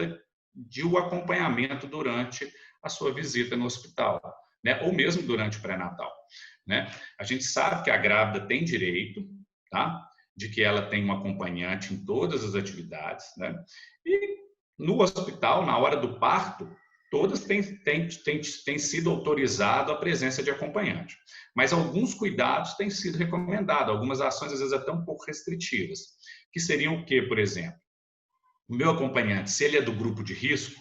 de o acompanhamento durante a sua visita no hospital, né? Ou mesmo durante o pré-natal, né? A gente sabe que a grávida tem direito, tá, de que ela tem um acompanhante em todas as atividades, né? E no hospital, na hora do parto, todas têm sido autorizado a presença de acompanhante. Mas alguns cuidados têm sido recomendados, algumas ações às vezes até um pouco restritivas, que seriam o quê, por exemplo? O meu acompanhante, se ele é do grupo de risco,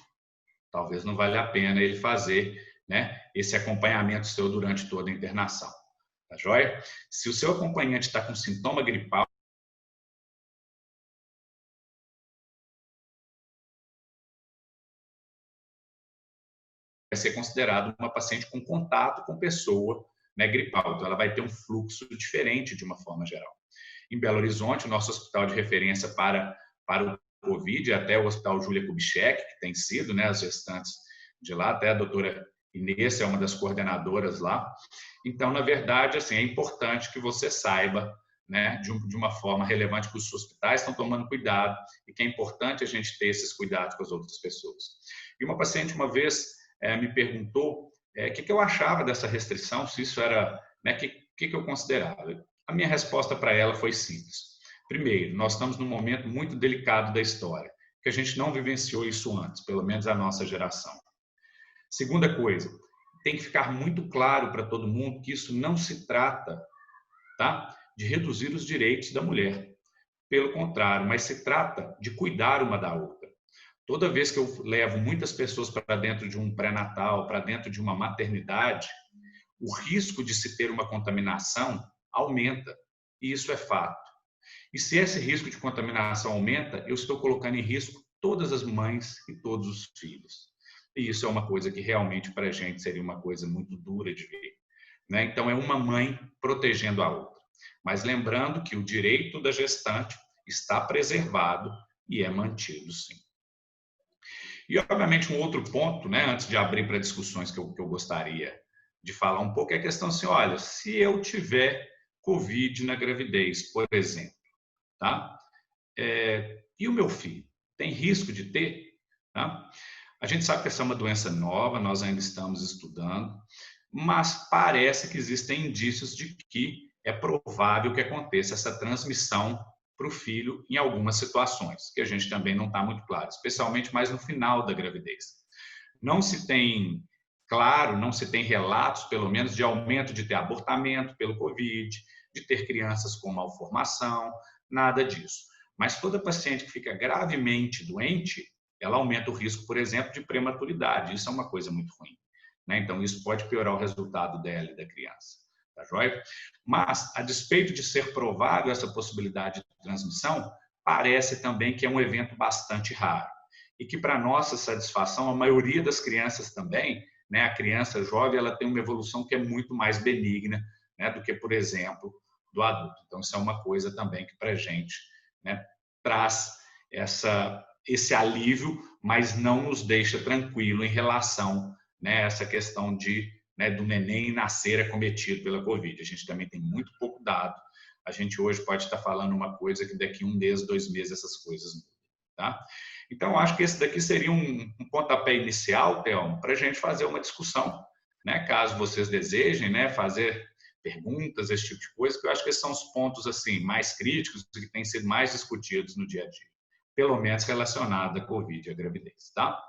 talvez não valha a pena ele fazer, né, esse acompanhamento seu durante toda a internação, tá joia? Se o seu acompanhante está com sintoma gripal, vai ser considerado uma paciente com contato com pessoa, né, gripal. Então, ela vai ter um fluxo diferente de uma forma geral. Em Belo Horizonte, o nosso hospital de referência para o Covid, até o Hospital Júlia Kubitschek, que tem sido, né, as gestantes de lá, até a doutora Inês é uma das coordenadoras lá. Então, na verdade, assim, é importante que você saiba, né, de uma forma relevante, que os hospitais estão tomando cuidado e que é importante a gente ter esses cuidados com as outras pessoas. E uma paciente, uma vez, me perguntou o que eu achava dessa restrição, se isso era, né, que eu considerava. A minha resposta para ela foi simples. Primeiro, nós estamos num momento muito delicado da história, que a gente não vivenciou isso antes, pelo menos a nossa geração. Segunda coisa, tem que ficar muito claro para todo mundo que isso não se trata, tá, de reduzir os direitos da mulher. Pelo contrário, mas se trata de cuidar uma da outra. Toda vez que eu levo muitas pessoas para dentro de um pré-natal, para dentro de uma maternidade, o risco de se ter uma contaminação aumenta. E isso é fato. E se esse risco de contaminação aumenta, eu estou colocando em risco todas as mães e todos os filhos. E isso é uma coisa que realmente para a gente seria uma coisa muito dura de ver, né? Então é uma mãe protegendo a outra. Mas lembrando que o direito da gestante está preservado e é mantido, sim. E, obviamente, um outro ponto, né, antes de abrir para discussões que eu gostaria de falar um pouco, é a questão assim, olha, se eu tiver Covid na gravidez, por exemplo, tá? E o meu filho? Tem risco de ter? Tá? A gente sabe que essa é uma doença nova, nós ainda estamos estudando, mas parece que existem indícios de que é provável que aconteça essa transmissão para o filho em algumas situações, que a gente também não está muito claro, especialmente mais no final da gravidez. Não se tem, claro, não se tem relatos, pelo menos, de aumento de ter abortamento pelo Covid, de ter crianças com malformação, nada disso. Mas toda paciente que fica gravemente doente, ela aumenta o risco, por exemplo, de prematuridade. Isso é uma coisa muito ruim, né? Então, isso pode piorar o resultado dela e da criança. Tá joia? Mas, a despeito de ser provável essa possibilidade de transmissão, parece também que é um evento bastante raro. E que, para nossa satisfação, a maioria das crianças também, né, a criança jovem, ela tem uma evolução que é muito mais benigna, né, do que, por exemplo, do adulto. Então, isso é uma coisa também que, para a gente, né, traz esse alívio, mas não nos deixa tranquilo em relação, né, a essa questão do neném nascer acometido pela Covid. A gente também tem muito pouco dado. A gente hoje pode estar falando uma coisa que daqui 1 mês, 2 meses, essas coisas mudam, tá? Então, acho que esse daqui seria um pontapé inicial, Thelma, para a gente fazer uma discussão, né? Caso vocês desejem, né, fazer perguntas, esse tipo de coisa, que eu acho que esses são os pontos assim, mais críticos e que têm sido mais discutidos no dia a dia, pelo menos relacionado à Covid e à gravidez, tá?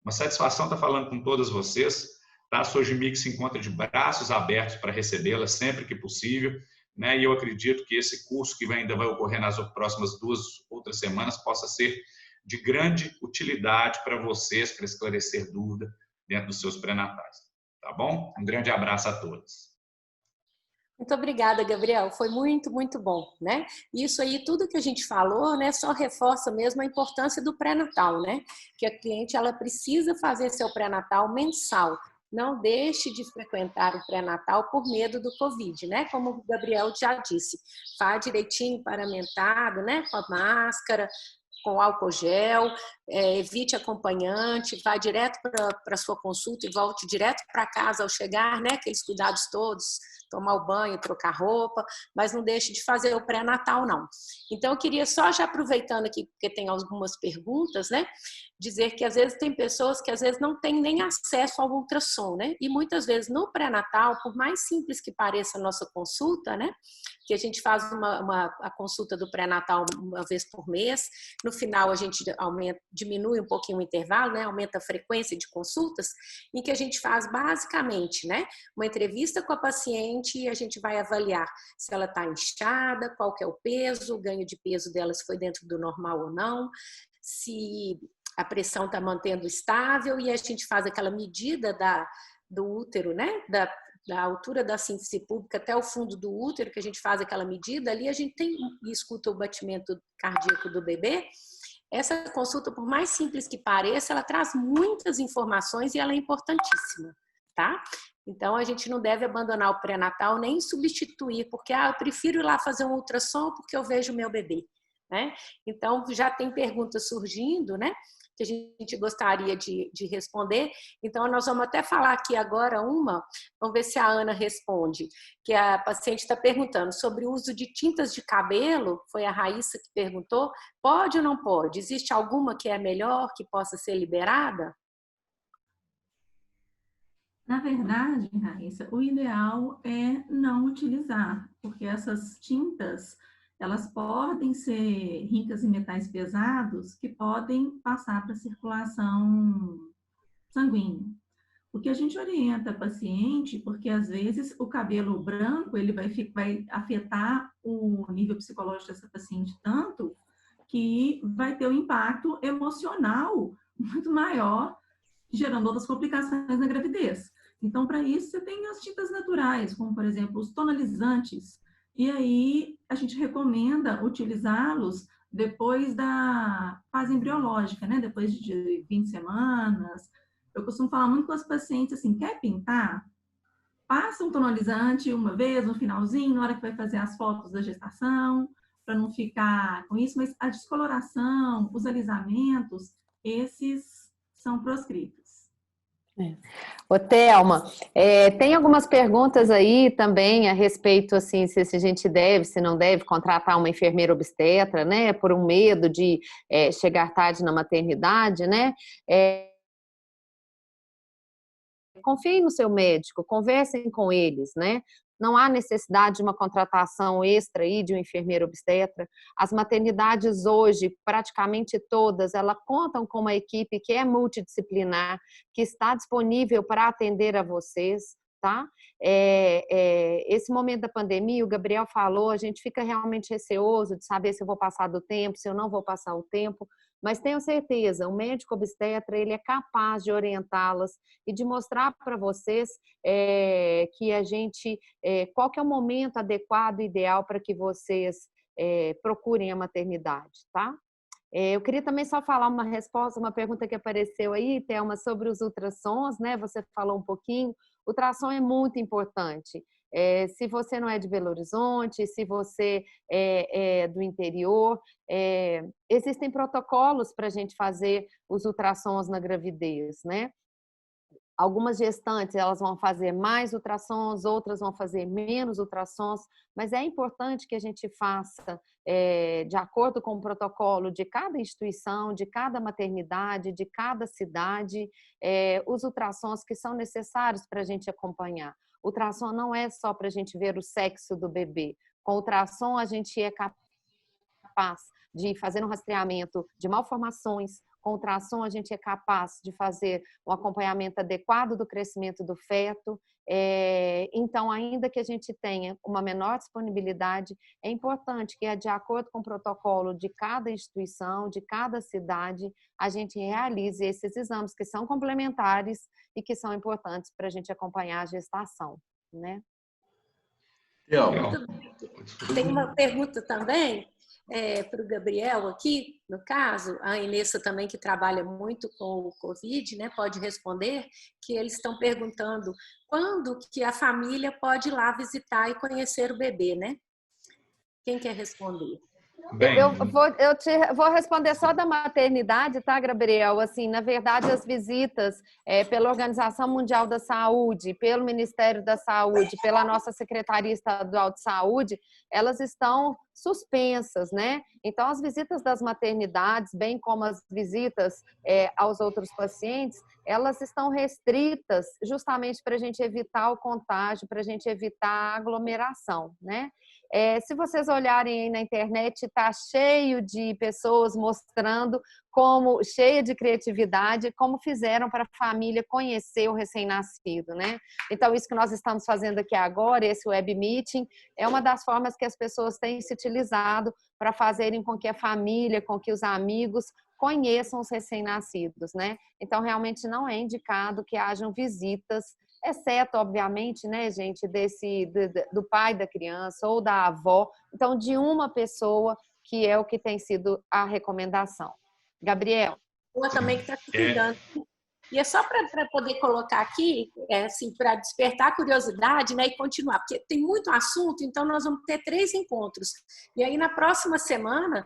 Uma satisfação estar falando com todas vocês. A Sojimic se encontra de braços abertos para recebê-la sempre que possível, né? E eu acredito que esse curso que ainda vai ocorrer nas próximas 2 outras semanas possa ser de grande utilidade para vocês, para esclarecer dúvida dentro dos seus pré-natais. Tá bom? Um grande abraço a todos. Muito obrigada, Gabriel. Foi muito, muito bom, né? Isso aí, tudo que a gente falou, né, só reforça mesmo a importância do pré-natal, né? Que a cliente, ela precisa fazer seu pré-natal mensal. Não deixe de frequentar o pré-natal por medo do Covid, né? Como o Gabriel já disse, vá direitinho paramentado, né? Com a máscara, com álcool gel, evite acompanhante, vá direto para a sua consulta e volte direto para casa ao chegar, né? Aqueles cuidados todos, tomar o banho, trocar roupa, mas não deixe de fazer o pré-natal, não. Então, eu queria só, já aproveitando aqui, porque tem algumas perguntas, né? Dizer que às vezes tem pessoas que às vezes não têm nem acesso ao ultrassom, né? E muitas vezes no pré-natal, por mais simples que pareça a nossa consulta, né? Que a gente faz a consulta do pré-natal uma vez por mês, no final a gente diminui um pouquinho o intervalo, né? Aumenta a frequência de consultas, em que a gente faz basicamente, né? Uma entrevista com a paciente e a gente vai avaliar se ela está inchada, qual que é o peso, o ganho de peso dela, se foi dentro do normal ou não, se a pressão está mantendo estável, e a gente faz aquela medida do útero, né? Da altura da síntese pública até o fundo do útero, que a gente faz aquela medida ali, a gente escuta o batimento cardíaco do bebê. Essa consulta, por mais simples que pareça, ela traz muitas informações e ela é importantíssima, tá? Então, a gente não deve abandonar o pré-natal nem substituir, porque eu prefiro ir lá fazer um ultrassom porque eu vejo o meu bebê, né? Então, já tem perguntas surgindo, né? Que a gente gostaria de responder. Então, nós vamos até falar aqui agora vamos ver se a Ana responde, que a paciente está perguntando sobre o uso de tintas de cabelo, foi a Raíssa que perguntou, pode ou não pode? Existe alguma que é melhor, que possa ser liberada? Na verdade, Raíssa, o ideal é não utilizar, porque essas tintas, elas podem ser ricas em metais pesados que podem passar para a circulação sanguínea. O que a gente orienta a paciente, porque às vezes o cabelo branco ele vai afetar o nível psicológico dessa paciente tanto que vai ter um impacto emocional muito maior, gerando outras complicações na gravidez. Então, para isso, você tem as tintas naturais, como, por exemplo, os tonalizantes. E aí, a gente recomenda utilizá-los depois da fase embriológica, né? Depois de 20 semanas. Eu costumo falar muito com as pacientes assim, quer pintar? Passa um tonalizante uma vez, no finalzinho, na hora que vai fazer as fotos da gestação, para não ficar com isso, mas a descoloração, os alisamentos, esses são proscritos. Ô, Thelma, tem algumas perguntas aí também a respeito, assim, se a gente deve, se não deve contratar uma enfermeira obstetra, né, por um medo de chegar tarde na maternidade, né? Confiem no seu médico, conversem com eles, né? Não há necessidade de uma contratação extra aí de um enfermeiro obstetra. As maternidades hoje, praticamente todas, elas contam com uma equipe que é multidisciplinar, que está disponível para atender a vocês, tá? Esse momento da pandemia, o Gabriel falou, a gente fica realmente receoso de saber se eu vou passar do tempo, se eu não vou passar o tempo, mas tenho certeza, o médico obstetra, ele é capaz de orientá-las e de mostrar para vocês que a gente, qual que é o momento adequado e ideal para que vocês procurem a maternidade, tá? Eu queria também só falar uma resposta, uma pergunta que apareceu aí, Thelma, sobre os ultrassons, né? Você falou um pouquinho. Ultrassom é muito importante. Se você não é de Belo Horizonte, se você é do interior, existem protocolos para a gente fazer os ultrassons na gravidez, né? Algumas gestantes, elas vão fazer mais ultrassons, outras vão fazer menos ultrassons, mas é importante que a gente faça, de acordo com o protocolo de cada instituição, de cada maternidade, de cada cidade, os ultrassons que são necessários para a gente acompanhar. Ultrassom não é só para a gente ver o sexo do bebê. Com ultrassom, a gente é capaz de fazer um rastreamento de malformações. Com ultrassom, a gente é capaz de fazer um acompanhamento adequado do crescimento do feto. Então, ainda que a gente tenha uma menor disponibilidade, é importante que, de acordo com o protocolo de cada instituição, de cada cidade, a gente realize esses exames que são complementares e que são importantes para a gente acompanhar a gestação, né? Tem uma pergunta também para o Gabriel aqui, no caso, a Inessa também, que trabalha muito com o Covid, né, pode responder, que eles estão perguntando quando que a família pode ir lá visitar e conhecer o bebê, né? Quem quer responder? Bem, eu vou responder só da maternidade, tá, Gabriel? Assim, na verdade, as visitas pela Organização Mundial da Saúde, pelo Ministério da Saúde, pela nossa Secretaria Estadual de Saúde, elas estão suspensas, né? Então, as visitas das maternidades, bem como as visitas aos outros pacientes, elas estão restritas justamente para a gente evitar o contágio, para a gente evitar a aglomeração, né? Se vocês olharem aí na internet, está cheio de pessoas mostrando como, cheia de criatividade, como fizeram para a família conhecer o recém-nascido, né? Então, isso que nós estamos fazendo aqui agora, esse web meeting, é uma das formas que as pessoas têm se utilizado para fazerem com que a família, com que os amigos conheçam os recém-nascidos, né? Então, realmente não é indicado que hajam visitas, exceto, obviamente, né, gente, do pai da criança ou da avó, então de uma pessoa, que é o que tem sido a recomendação. Gabriel? Uma também que está cuidando. E é só para poder colocar aqui, assim, para despertar a curiosidade, né, e continuar, porque tem muito assunto, então nós vamos ter 3 encontros. E aí, na próxima semana,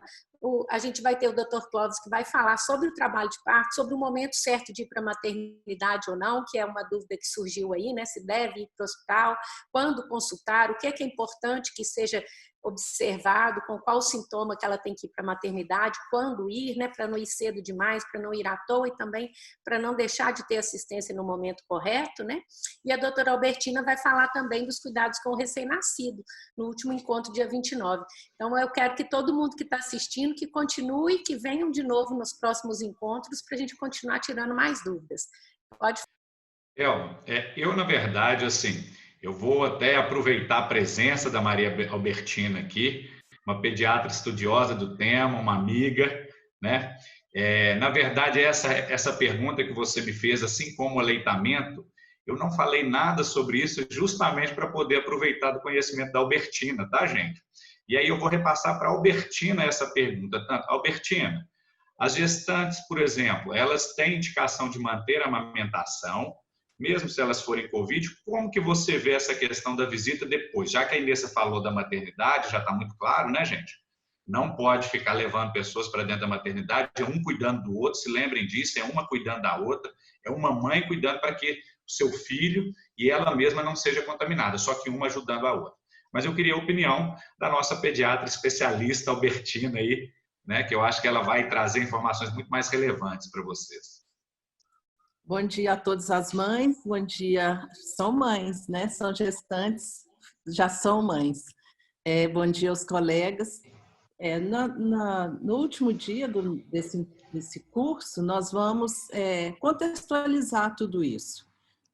a gente vai ter o Dr. Clóvis, que vai falar sobre o trabalho de parto, sobre o momento certo de ir para a maternidade ou não, que é uma dúvida que surgiu aí, né, se deve ir para o hospital, quando consultar, o que é importante que seja observado, com qual sintoma que ela tem que ir para a maternidade, quando ir, né, para não ir cedo demais, para não ir à toa e também para não deixar de ter assistência no momento correto, né? E a doutora Albertina vai falar também dos cuidados com o recém-nascido, no último encontro, dia 29. Então, eu quero que todo mundo que está assistindo, que continue, que venham de novo nos próximos encontros, para a gente continuar tirando mais dúvidas. Pode falar. Eu, na verdade, assim, eu vou até aproveitar a presença da Maria Albertina aqui, uma pediatra estudiosa do tema, uma amiga, né? Na verdade, essa pergunta que você me fez, assim como o aleitamento, eu não falei nada sobre isso justamente para poder aproveitar do conhecimento da Albertina, tá, gente? E aí eu vou repassar para a Albertina essa pergunta. Albertina, as gestantes, por exemplo, elas têm indicação de manter a amamentação, mesmo se elas forem Covid. Como que você vê essa questão da visita depois? Já que a Inessa falou da maternidade, já está muito claro, né, gente? Não pode ficar levando pessoas para dentro da maternidade, é um cuidando do outro, se lembrem disso, é uma cuidando da outra, é uma mãe cuidando para que o seu filho e ela mesma não seja contaminada, só que uma ajudando a outra. Mas eu queria a opinião da nossa pediatra especialista, Albertina, aí, né, que eu acho que ela vai trazer informações muito mais relevantes para vocês. Bom dia a todas as mães, bom dia, são mães, né? São gestantes, já são mães. Bom dia aos colegas. No último dia desse curso, nós vamos contextualizar tudo isso.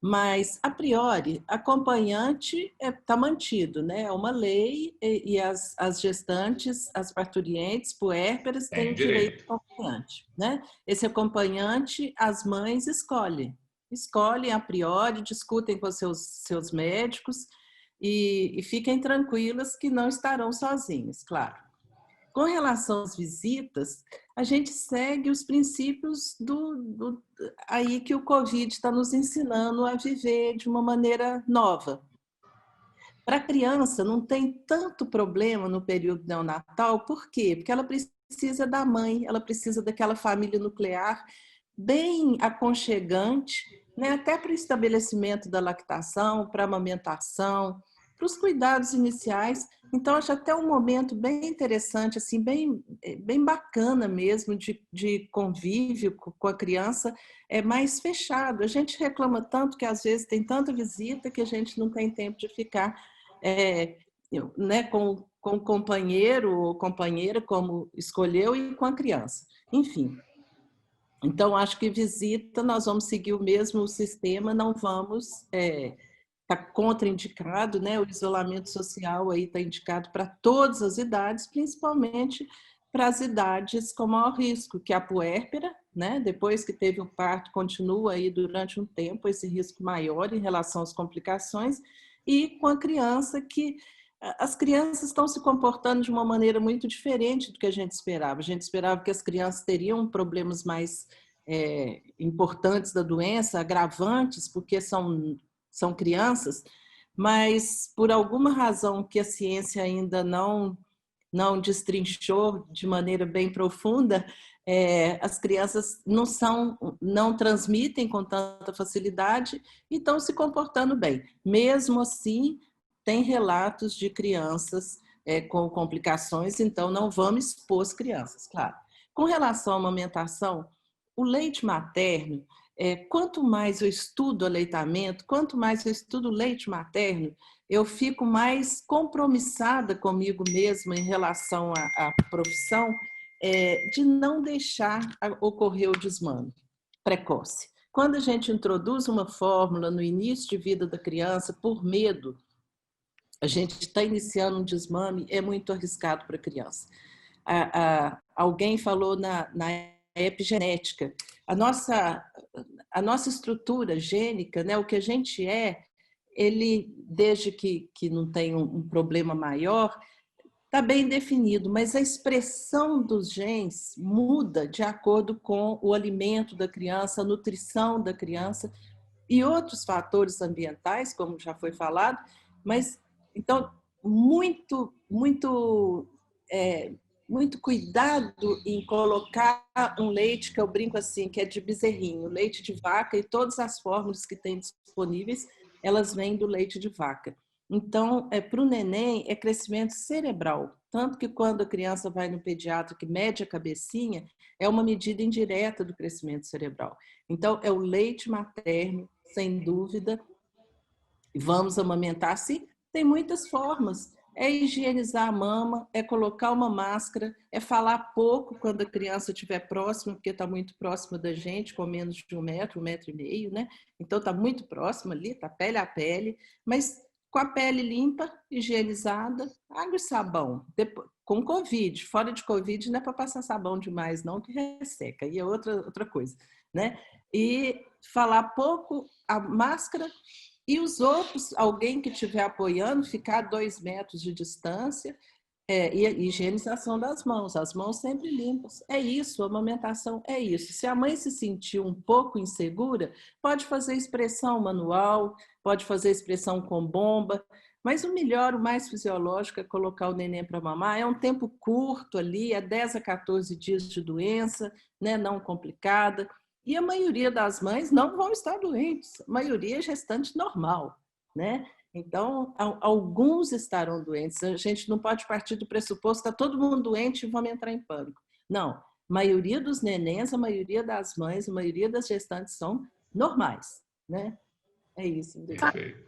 Mas, a priori, acompanhante está mantido, né? É uma lei e as gestantes, as parturientes, puérperas, têm direito ao acompanhante, né? Esse acompanhante, as mães escolhem a priori, discutem com seus médicos e fiquem tranquilas que não estarão sozinhas, claro. Com relação às visitas, a gente segue os princípios aí que o Covid está nos ensinando a viver de uma maneira nova. Para a criança, não tem tanto problema no período neonatal, por quê? Porque ela precisa da mãe, ela precisa daquela família nuclear bem aconchegante, né? Até para o estabelecimento da lactação, para a amamentação, para os cuidados iniciais. Então, acho até um momento bem interessante, assim, bem bacana mesmo, de convívio com a criança, mais fechado. A gente reclama tanto que, às vezes, tem tanta visita que a gente não tem tempo de ficar né, com o companheiro ou companheira, como escolheu, e com a criança. Enfim. Então, acho que visita, nós vamos seguir o mesmo sistema, não vamos... Está contraindicado, né? O isolamento social aí está indicado para todas as idades, principalmente para as idades com maior risco, que é a puérpera, né? Depois que teve o parto, continua aí durante um tempo esse risco maior em relação às complicações, e com a criança, que as crianças estão se comportando de uma maneira muito diferente do que a gente esperava. A gente esperava que as crianças teriam problemas mais importantes da doença, agravantes, porque são crianças, mas por alguma razão que a ciência ainda não destrinchou de maneira bem profunda, as crianças não transmitem com tanta facilidade e estão se comportando bem. Mesmo assim, tem relatos de crianças com complicações, então não vamos expor as crianças, claro. Com relação à amamentação, o leite materno, quanto mais eu estudo aleitamento, quanto mais eu estudo leite materno, eu fico mais compromissada comigo mesma em relação à profissão, de não deixar ocorrer o desmame precoce. Quando a gente introduz uma fórmula no início de vida da criança, por medo, a gente está iniciando um desmame, é muito arriscado para a criança. Alguém falou na epigenética. A nossa estrutura gênica, né, o que a gente ele, desde que não tem um problema maior, está bem definido, mas a expressão dos genes muda de acordo com o alimento da criança, a nutrição da criança e outros fatores ambientais, como já foi falado, mas, então, muito cuidado em colocar um leite, que eu brinco assim, que é de bezerrinho, leite de vaca, e todas as fórmulas que tem disponíveis, elas vêm do leite de vaca. Então, para o neném, é crescimento cerebral. Tanto que quando a criança vai no pediatra que mede a cabecinha, é uma medida indireta do crescimento cerebral. Então, é o leite materno, sem dúvida. Vamos amamentar, sim. Tem muitas formas. É higienizar a mama, é colocar uma máscara, é falar pouco quando a criança estiver próxima, porque está muito próxima da gente, com menos de 1 metro e meio, né? Então está muito próxima ali, está pele a pele, mas com a pele limpa, higienizada, água e sabão. Depois, com Covid, fora de Covid, não é para passar sabão demais, não, que resseca. E é outra coisa, né? E falar pouco, a máscara, e os outros, alguém que estiver apoiando, ficar a 2 metros de distância, e a higienização das mãos, as mãos sempre limpas. É isso, a amamentação é isso. Se a mãe se sentir um pouco insegura, pode fazer expressão manual, pode fazer expressão com bomba, mas o melhor, o mais fisiológico é colocar o neném para mamar. É um tempo curto ali, é 10 a 14 dias de doença, né, não complicada. E a maioria das mães não vão estar doentes, a maioria é gestante normal, né? Então, alguns estarão doentes. A gente não pode partir do pressuposto que está todo mundo doente e vamos entrar em pânico. Não, a maioria dos nenéns, a maioria das mães, a maioria das gestantes são normais, né? É isso.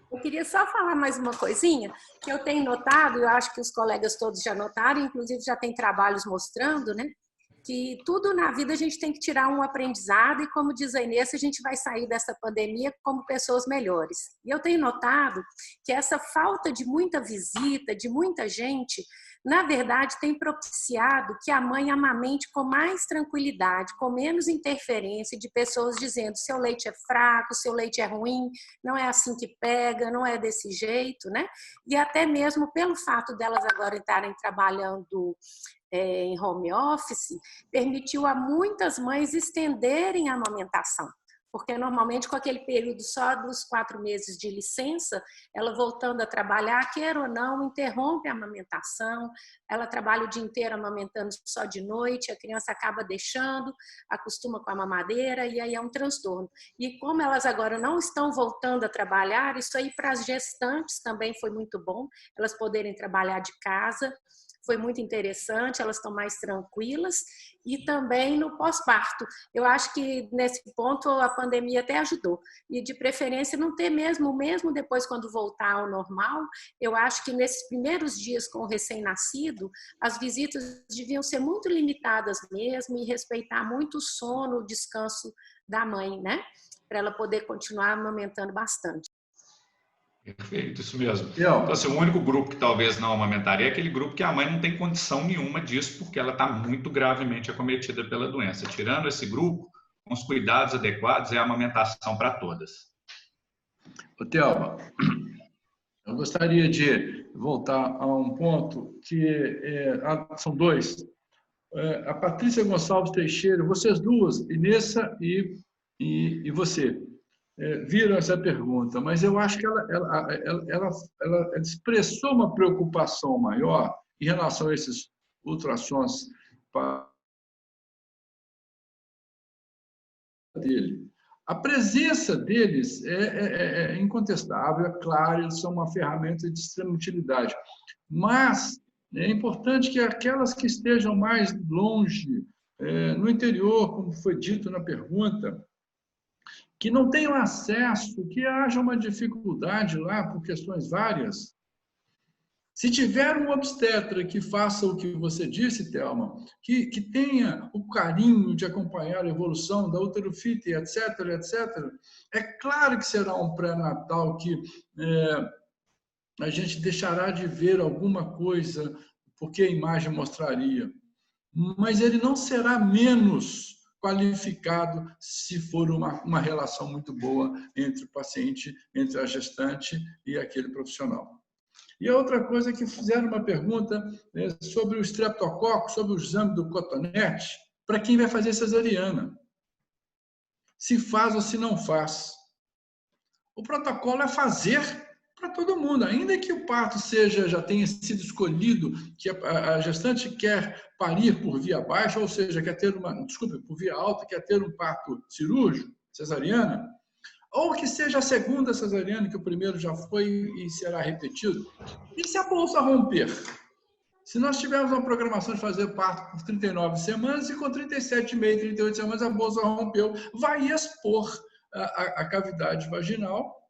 Eu queria só falar mais uma coisinha que eu tenho notado, eu acho que os colegas todos já notaram, inclusive já tem trabalhos mostrando, né? Que tudo na vida a gente tem que tirar um aprendizado e, como diz a Inês, a gente vai sair dessa pandemia como pessoas melhores. E eu tenho notado que essa falta de muita visita, de muita gente, na verdade tem propiciado que a mãe amamente com mais tranquilidade, com menos interferência de pessoas dizendo seu leite é fraco, seu leite é ruim, não é assim que pega, não é desse jeito, né? E até mesmo pelo fato delas agora estarem trabalhando em home office, permitiu a muitas mães estenderem a amamentação, porque normalmente com aquele período só dos 4 meses de licença, ela voltando a trabalhar, quer ou não, interrompe a amamentação, ela trabalha o dia inteiro amamentando só de noite, a criança acaba deixando, acostuma com a mamadeira e aí é um transtorno. E como elas agora não estão voltando a trabalhar, isso aí para as gestantes também foi muito bom, elas poderem trabalhar de casa, foi muito interessante, elas estão mais tranquilas, e também no pós-parto. Eu acho que nesse ponto a pandemia até ajudou. E de preferência não ter mesmo depois quando voltar ao normal, eu acho que nesses primeiros dias com o recém-nascido, as visitas deviam ser muito limitadas mesmo e respeitar muito o sono, o descanso da mãe, né? Para ela poder continuar amamentando bastante. Perfeito, isso mesmo. Então, assim, o único grupo que talvez não amamentaria é aquele grupo que a mãe não tem condição nenhuma disso, porque ela está muito gravemente acometida pela doença. Tirando esse grupo, com os cuidados adequados, é a amamentação para todas. Ô, Thelma, eu gostaria de voltar a um ponto que são 2. A Patrícia Gonçalves Teixeira, vocês duas, Inessa e você, viram essa pergunta, mas eu acho que ela expressou uma preocupação maior em relação a esses ultrassons dele. A presença deles é incontestável, é claro, eles são uma ferramenta de extrema utilidade, mas é importante que aquelas que estejam mais longe, no interior, como foi dito na pergunta, que não tenham acesso, que haja uma dificuldade lá por questões várias. Se tiver um obstetra que faça o que você disse, Thelma, que tenha o carinho de acompanhar a evolução da uterofite, etc., etc., é claro que será um pré-natal que a gente deixará de ver alguma coisa porque a imagem mostraria. Mas ele não será menos qualificado se for uma relação muito boa entre o paciente, entre a gestante e aquele profissional. E a outra coisa que fizeram uma pergunta sobre o estreptococo, sobre o exame do cotonete, para quem vai fazer cesariana. Se faz ou se não faz. O protocolo é fazer para todo mundo, ainda que o parto já tenha sido escolhido, que a gestante quer parir por via baixa, ou seja, quer ter por via alta, quer ter um parto cirúrgico, cesariana, ou que seja a segunda cesariana, que o primeiro já foi e será repetido. E se a bolsa romper? Se nós tivermos uma programação de fazer parto por 39 semanas e com 37,5, 38 semanas a bolsa rompeu, vai expor a cavidade vaginal,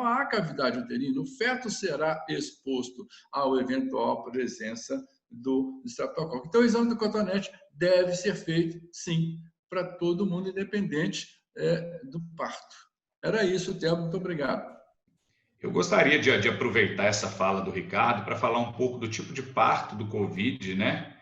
à cavidade uterina. O feto será exposto à eventual presença do estreptococo. Então, o exame do cotonete deve ser feito, sim, para todo mundo, independente do parto. Era isso, Thelma. Muito obrigado. Eu gostaria de aproveitar essa fala do Ricardo para falar um pouco do tipo de parto do COVID, né?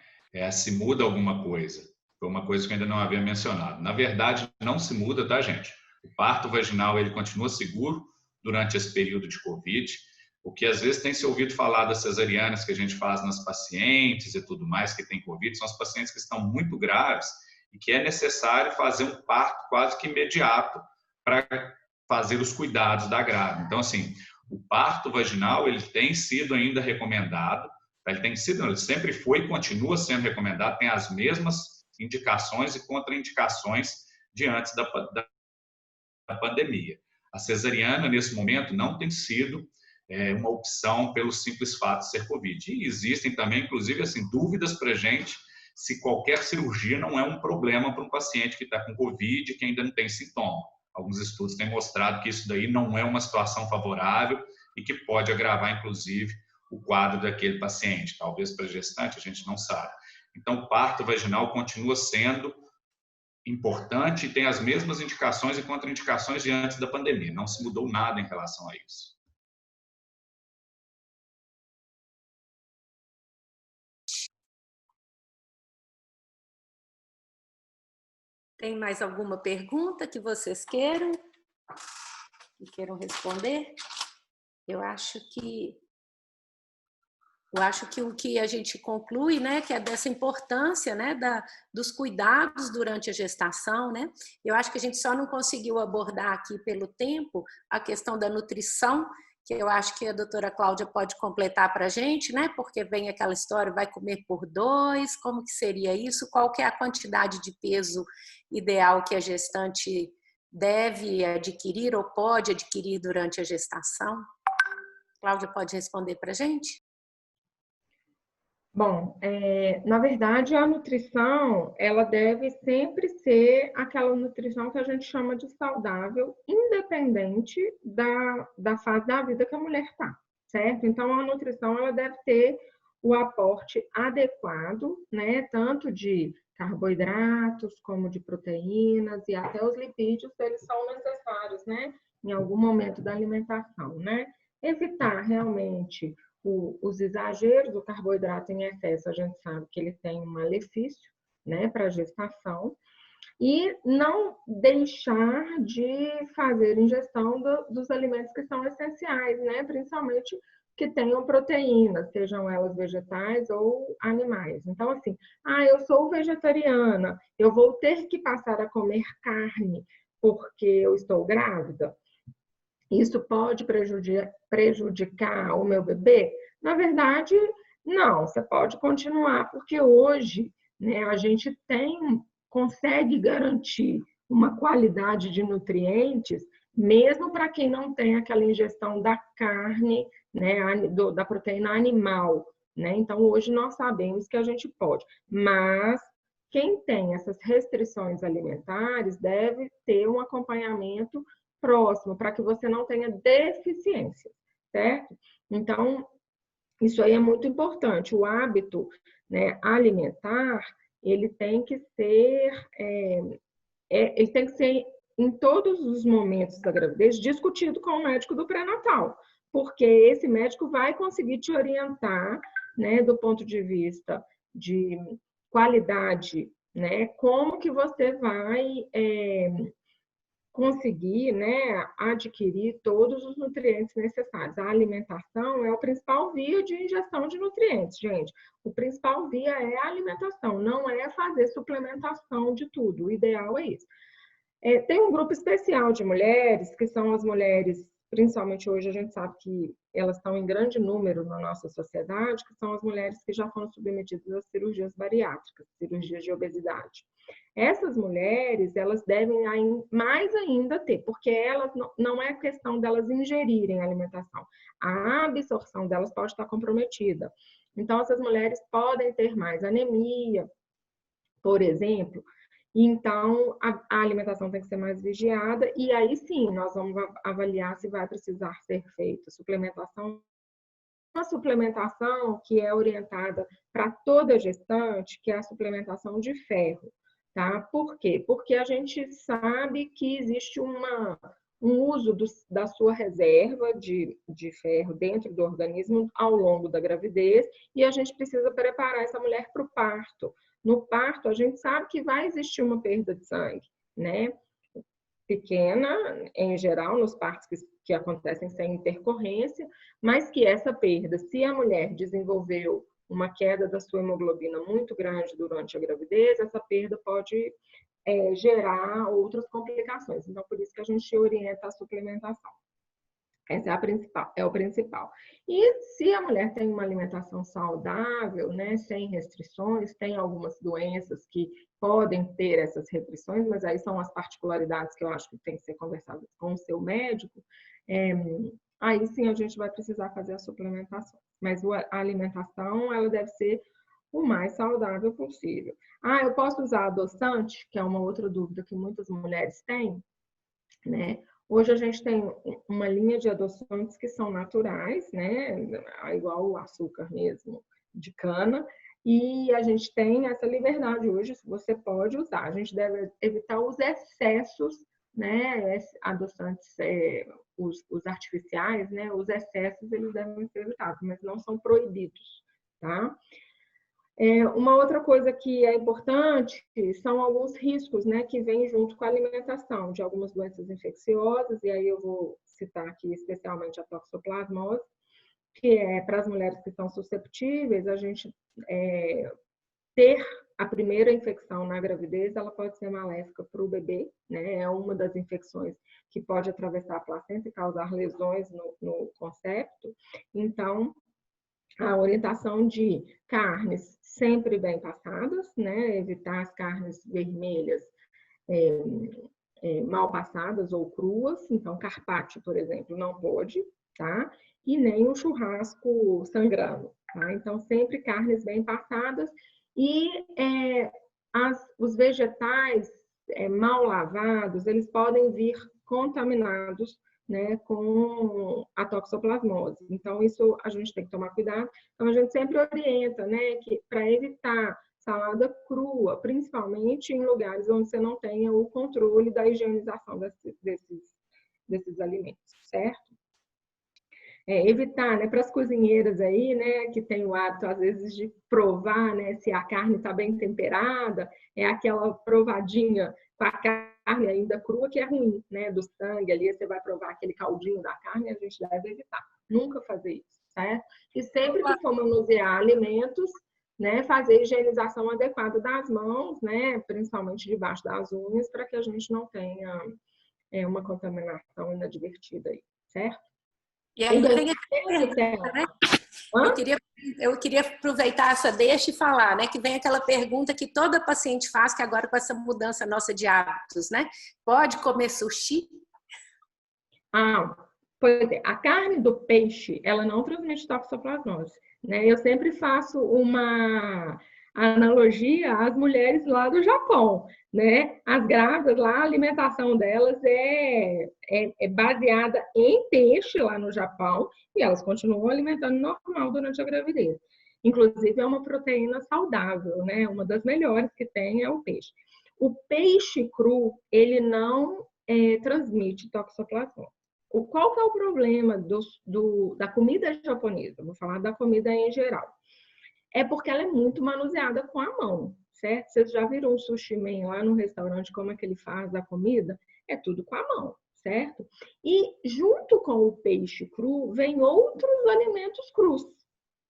Se muda alguma coisa. Foi uma coisa que eu ainda não havia mencionado. Na verdade, não se muda, tá, gente? O parto vaginal, ele continua seguro durante esse período de COVID. O que às vezes tem se ouvido falar das cesarianas que a gente faz nas pacientes e tudo mais que tem COVID, são as pacientes que estão muito graves e que é necessário fazer um parto quase que imediato para fazer os cuidados da grávida. Então, assim, o parto vaginal, ele tem sido ainda recomendado, ele sempre foi e continua sendo recomendado, tem as mesmas indicações e contraindicações de antes da pandemia. A cesariana, nesse momento, não tem sido uma opção pelo simples fato de ser Covid. E existem também, inclusive, assim, dúvidas para a gente se qualquer cirurgia não é um problema para um paciente que está com Covid e que ainda não tem sintoma. Alguns estudos têm mostrado que isso daí não é uma situação favorável e que pode agravar, inclusive, o quadro daquele paciente. Talvez para gestante, a gente não sabe. Então, o parto vaginal continua sendo importante e tem as mesmas indicações e contraindicações de antes da pandemia. Não se mudou nada em relação a isso. Tem mais alguma pergunta que vocês queiram responder? Eu acho que o que a gente conclui, né, que é dessa importância, né, dos cuidados durante a gestação, né? Eu acho que a gente só não conseguiu abordar aqui pelo tempo a questão da nutrição, que eu acho que a doutora Cláudia pode completar para a gente, né? Porque vem aquela história, vai comer por 2, como que seria isso? Qual que é a quantidade de peso ideal que a gestante deve adquirir ou pode adquirir durante a gestação? Cláudia pode responder para a gente? Bom, na verdade, a nutrição, ela deve sempre ser aquela nutrição que a gente chama de saudável, independente da fase da vida que a mulher está, certo? Então, a nutrição, ela deve ter o aporte adequado, né? Tanto de carboidratos, como de proteínas e até os lipídios, eles são necessários, né? Em algum momento da alimentação, né? Evitar realmente os exageros, o carboidrato em excesso, a gente sabe que ele tem um malefício, né, para a gestação, e não deixar de fazer ingestão dos alimentos que são essenciais, né, principalmente que tenham proteínas, sejam elas vegetais ou animais. Então, assim, eu sou vegetariana, eu vou ter que passar a comer carne porque eu estou grávida? Isso pode prejudicar o meu bebê? Na verdade, não, você pode continuar, porque hoje, né, a gente consegue garantir uma qualidade de nutrientes, mesmo para quem não tem aquela ingestão da carne, né, da proteína animal, né? Então, hoje nós sabemos que a gente pode, mas quem tem essas restrições alimentares deve ter um acompanhamento próximo, para que você não tenha deficiência, certo? Então, isso aí é muito importante. O hábito, né, alimentar, ele tem que ser, ele tem que ser em todos os momentos da gravidez discutido com o médico do pré-natal, porque esse médico vai conseguir te orientar, né, do ponto de vista de qualidade, né, como que você vai conseguir, né, adquirir todos os nutrientes necessários. A alimentação é o principal via de ingestão de nutrientes, gente. O principal via é a alimentação, não é fazer suplementação de tudo. O ideal é isso. Tem um grupo especial de mulheres, que são as mulheres, principalmente hoje a gente sabe que elas estão em grande número na nossa sociedade, que são as mulheres que já foram submetidas a cirurgias bariátricas, cirurgias de obesidade. Essas mulheres, elas devem mais ainda ter, porque elas não é questão delas ingerirem alimentação. A absorção delas pode estar comprometida. Então, essas mulheres podem ter mais anemia, por exemplo. Então, a alimentação tem que ser mais vigiada. E aí, sim, nós vamos avaliar se vai precisar ser feita suplementação. Uma suplementação que é orientada para toda gestante, que é a suplementação de ferro. Tá? Por quê? Porque a gente sabe que existe um uso da sua reserva de ferro dentro do organismo ao longo da gravidez, e a gente precisa preparar essa mulher para o parto. No parto, a gente sabe que vai existir uma perda de sangue, né? Pequena, em geral, nos partos que acontecem sem intercorrência, mas que essa perda, se a mulher desenvolveu uma queda da sua hemoglobina muito grande durante a gravidez, essa perda pode gerar outras complicações. Então, por isso que a gente orienta a suplementação. Essa é a principal, é o principal. E se a mulher tem uma alimentação saudável, né, sem restrições, tem algumas doenças que podem ter essas restrições, mas aí são as particularidades que eu acho que tem que ser conversadas com o seu médico, aí sim a gente vai precisar fazer a suplementação. Mas a alimentação, ela deve ser o mais saudável possível. Eu posso usar adoçante, que é uma outra dúvida que muitas mulheres têm, né? Hoje a gente tem uma linha de adoçantes que são naturais, né? Igual o açúcar mesmo, de cana, e a gente tem essa liberdade hoje, você pode usar. A gente deve evitar os excessos, né? Adoçantes, os artificiais, né? Os excessos, eles devem ser evitados, mas não são proibidos, tá? Uma outra coisa que é importante são alguns riscos, né, que vêm junto com a alimentação, de algumas doenças infecciosas, e aí eu vou citar aqui especialmente a toxoplasmose, que é para as mulheres que são susceptíveis, a gente ter a primeira infecção na gravidez, ela pode ser maléfica para o bebê, né, é uma das infecções que pode atravessar a placenta e causar lesões no concepto. Então, a orientação de carnes sempre bem passadas, né? Evitar as carnes vermelhas mal passadas ou cruas. Então, carpaccio, por exemplo, não pode, tá? E nem um churrasco sangrando, tá? Então, sempre carnes bem passadas. E os vegetais mal lavados, eles podem vir contaminados, né, com a toxoplasmose. Então, isso a gente tem que tomar cuidado. Então, a gente sempre orienta, né, que para evitar salada crua, principalmente em lugares onde você não tenha o controle da higienização desses alimentos, certo? Evitar, né, para as cozinheiras aí, né, que tem o hábito, às vezes, de provar, né, se a carne está bem temperada, aquela provadinha com a carne ainda crua que é ruim, né, do sangue ali, você vai provar aquele caldinho da carne, a gente deve evitar. Nunca fazer isso, certo? E sempre que for manusear alimentos, né, fazer a higienização adequada das mãos, né, principalmente debaixo das unhas, para que a gente não tenha uma contaminação inadvertida aí, certo? E aí vem a pergunta, né? Eu queria aproveitar essa deixa e falar, né? Que vem aquela pergunta que toda paciente faz, que agora com essa mudança nossa de hábitos, né? Pode comer sushi? Pois é, a carne do peixe, ela não transmite toxoplasmose, né? Eu sempre faço uma analogia às mulheres lá do Japão, né? As grávidas lá, a alimentação delas é baseada em peixe lá no Japão e elas continuam alimentando normal durante a gravidez. Inclusive, é uma proteína saudável, né? Uma das melhores que tem é o peixe. O peixe cru, ele não transmite toxoplasmose. Qual que é o problema da comida japonesa? Vou falar da comida em geral. É porque ela é muito manuseada com a mão, certo? Vocês já viram um sushi man lá no restaurante, como é que ele faz a comida? É tudo com a mão, certo? E junto com o peixe cru, vem outros alimentos crus,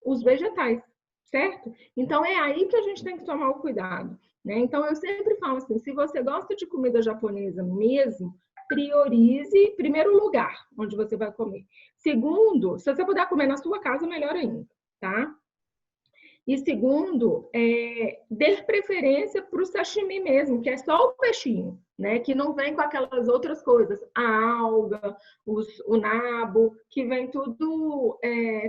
os vegetais, certo? Então, é aí que a gente tem que tomar o cuidado, né? Então, eu sempre falo assim, se você gosta de comida japonesa mesmo, priorize, em primeiro lugar, onde você vai comer. Segundo, se você puder comer na sua casa, melhor ainda, tá? E segundo, dê preferência para o sashimi mesmo, que é só o peixinho, né? Que não vem com aquelas outras coisas, a alga, o nabo, que vem tudo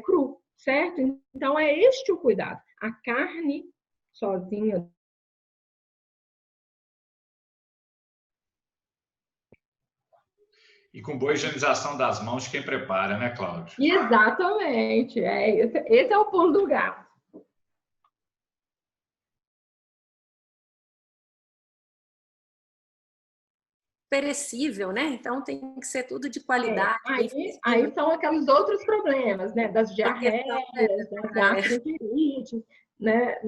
cru, certo? Então, é este o cuidado. A carne sozinha. E com boa higienização das mãos, quem prepara, né, Cláudia? Exatamente. Esse é o pulo do gato. perecível, né? Então tem que ser tudo de qualidade. Aí são aqueles outros problemas, né? Das diarreias, das gastroenterites, né?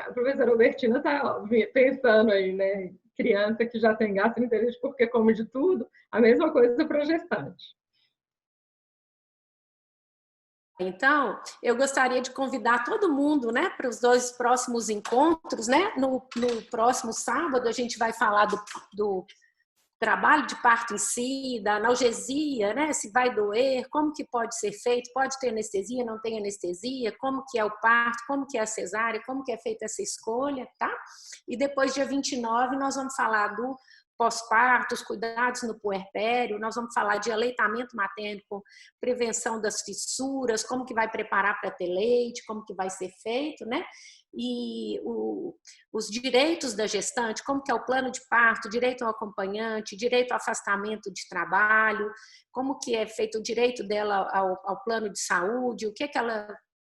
A professora Albertina está pensando aí, né? Criança que já tem gastroenterite porque come de tudo, a mesma coisa para gestante. Então, eu gostaria de convidar todo mundo, né, para os 2 próximos encontros, né? No próximo sábado a gente vai falar do trabalho de parto em si, da analgesia, né? Se vai doer, como que pode ser feito, pode ter anestesia, não tem anestesia, como que é o parto, como que é a cesárea, como que é feita essa escolha, tá? E depois, dia 29, nós vamos falar do pós-parto, os cuidados no puerpério, nós vamos falar de aleitamento materno com prevenção das fissuras, como que vai preparar para ter leite, como que vai ser feito, né? E os direitos da gestante, como que é o plano de parto, direito ao acompanhante, direito ao afastamento de trabalho, como que é feito o direito dela ao plano de saúde, o que ela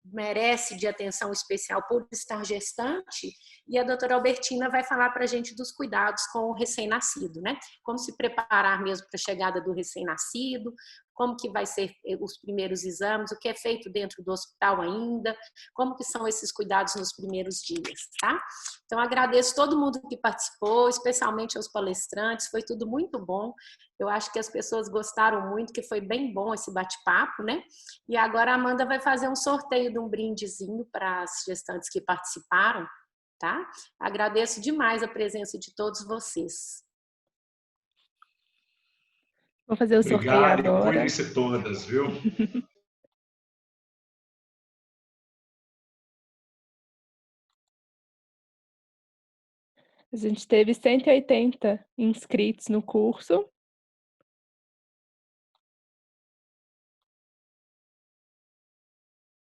merece de atenção especial por estar gestante, e a doutora Albertina vai falar para a gente dos cuidados com o recém-nascido, né? Como se preparar mesmo para a chegada do recém-nascido, como que vai ser os primeiros exames, o que é feito dentro do hospital ainda, como que são esses cuidados nos primeiros dias, tá? Então, agradeço todo mundo que participou, especialmente aos palestrantes, foi tudo muito bom. Eu acho que as pessoas gostaram muito, que foi bem bom esse bate-papo, né? E agora a Amanda vai fazer um sorteio de um brindezinho para as gestantes que participaram, tá? Agradeço demais a presença de todos vocês. Vou fazer o sorteio Obrigado, agora. e cuidem-se todas, viu? A gente teve 180 inscritos no curso.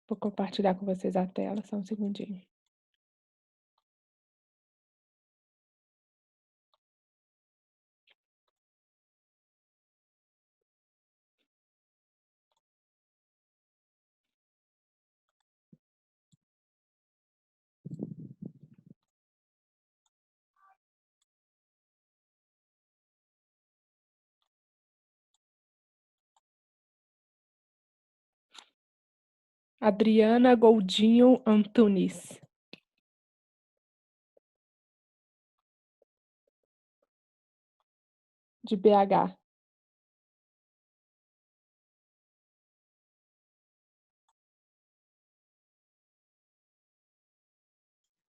Vou compartilhar com vocês a tela, só um segundinho. Adriana Goldinho Antunes. De BH.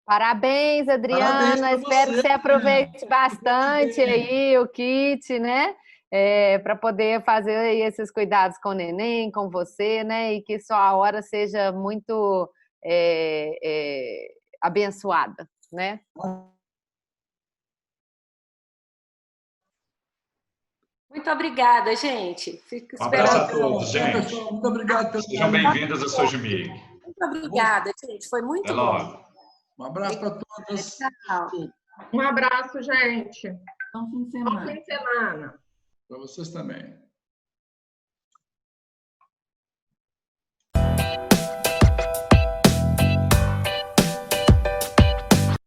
Parabéns, Adriana. Parabéns pra Espero que você aproveite Adriana. bastante aí o kit, né? Para poder fazer aí esses cuidados com o neném, com você, né? E que sua hora seja muito abençoada, né? Muito obrigada, gente. Fico Um abraço a esperando. todos, gente. Pessoal, muito obrigado pelo Sejam bem-vindas a Sojimig. Muito obrigada, gente. Foi muito Até bom. logo. Um abraço para todas. Tchau. Um abraço, gente. Bom fim de Bom semana. fim de semana. Para vocês também.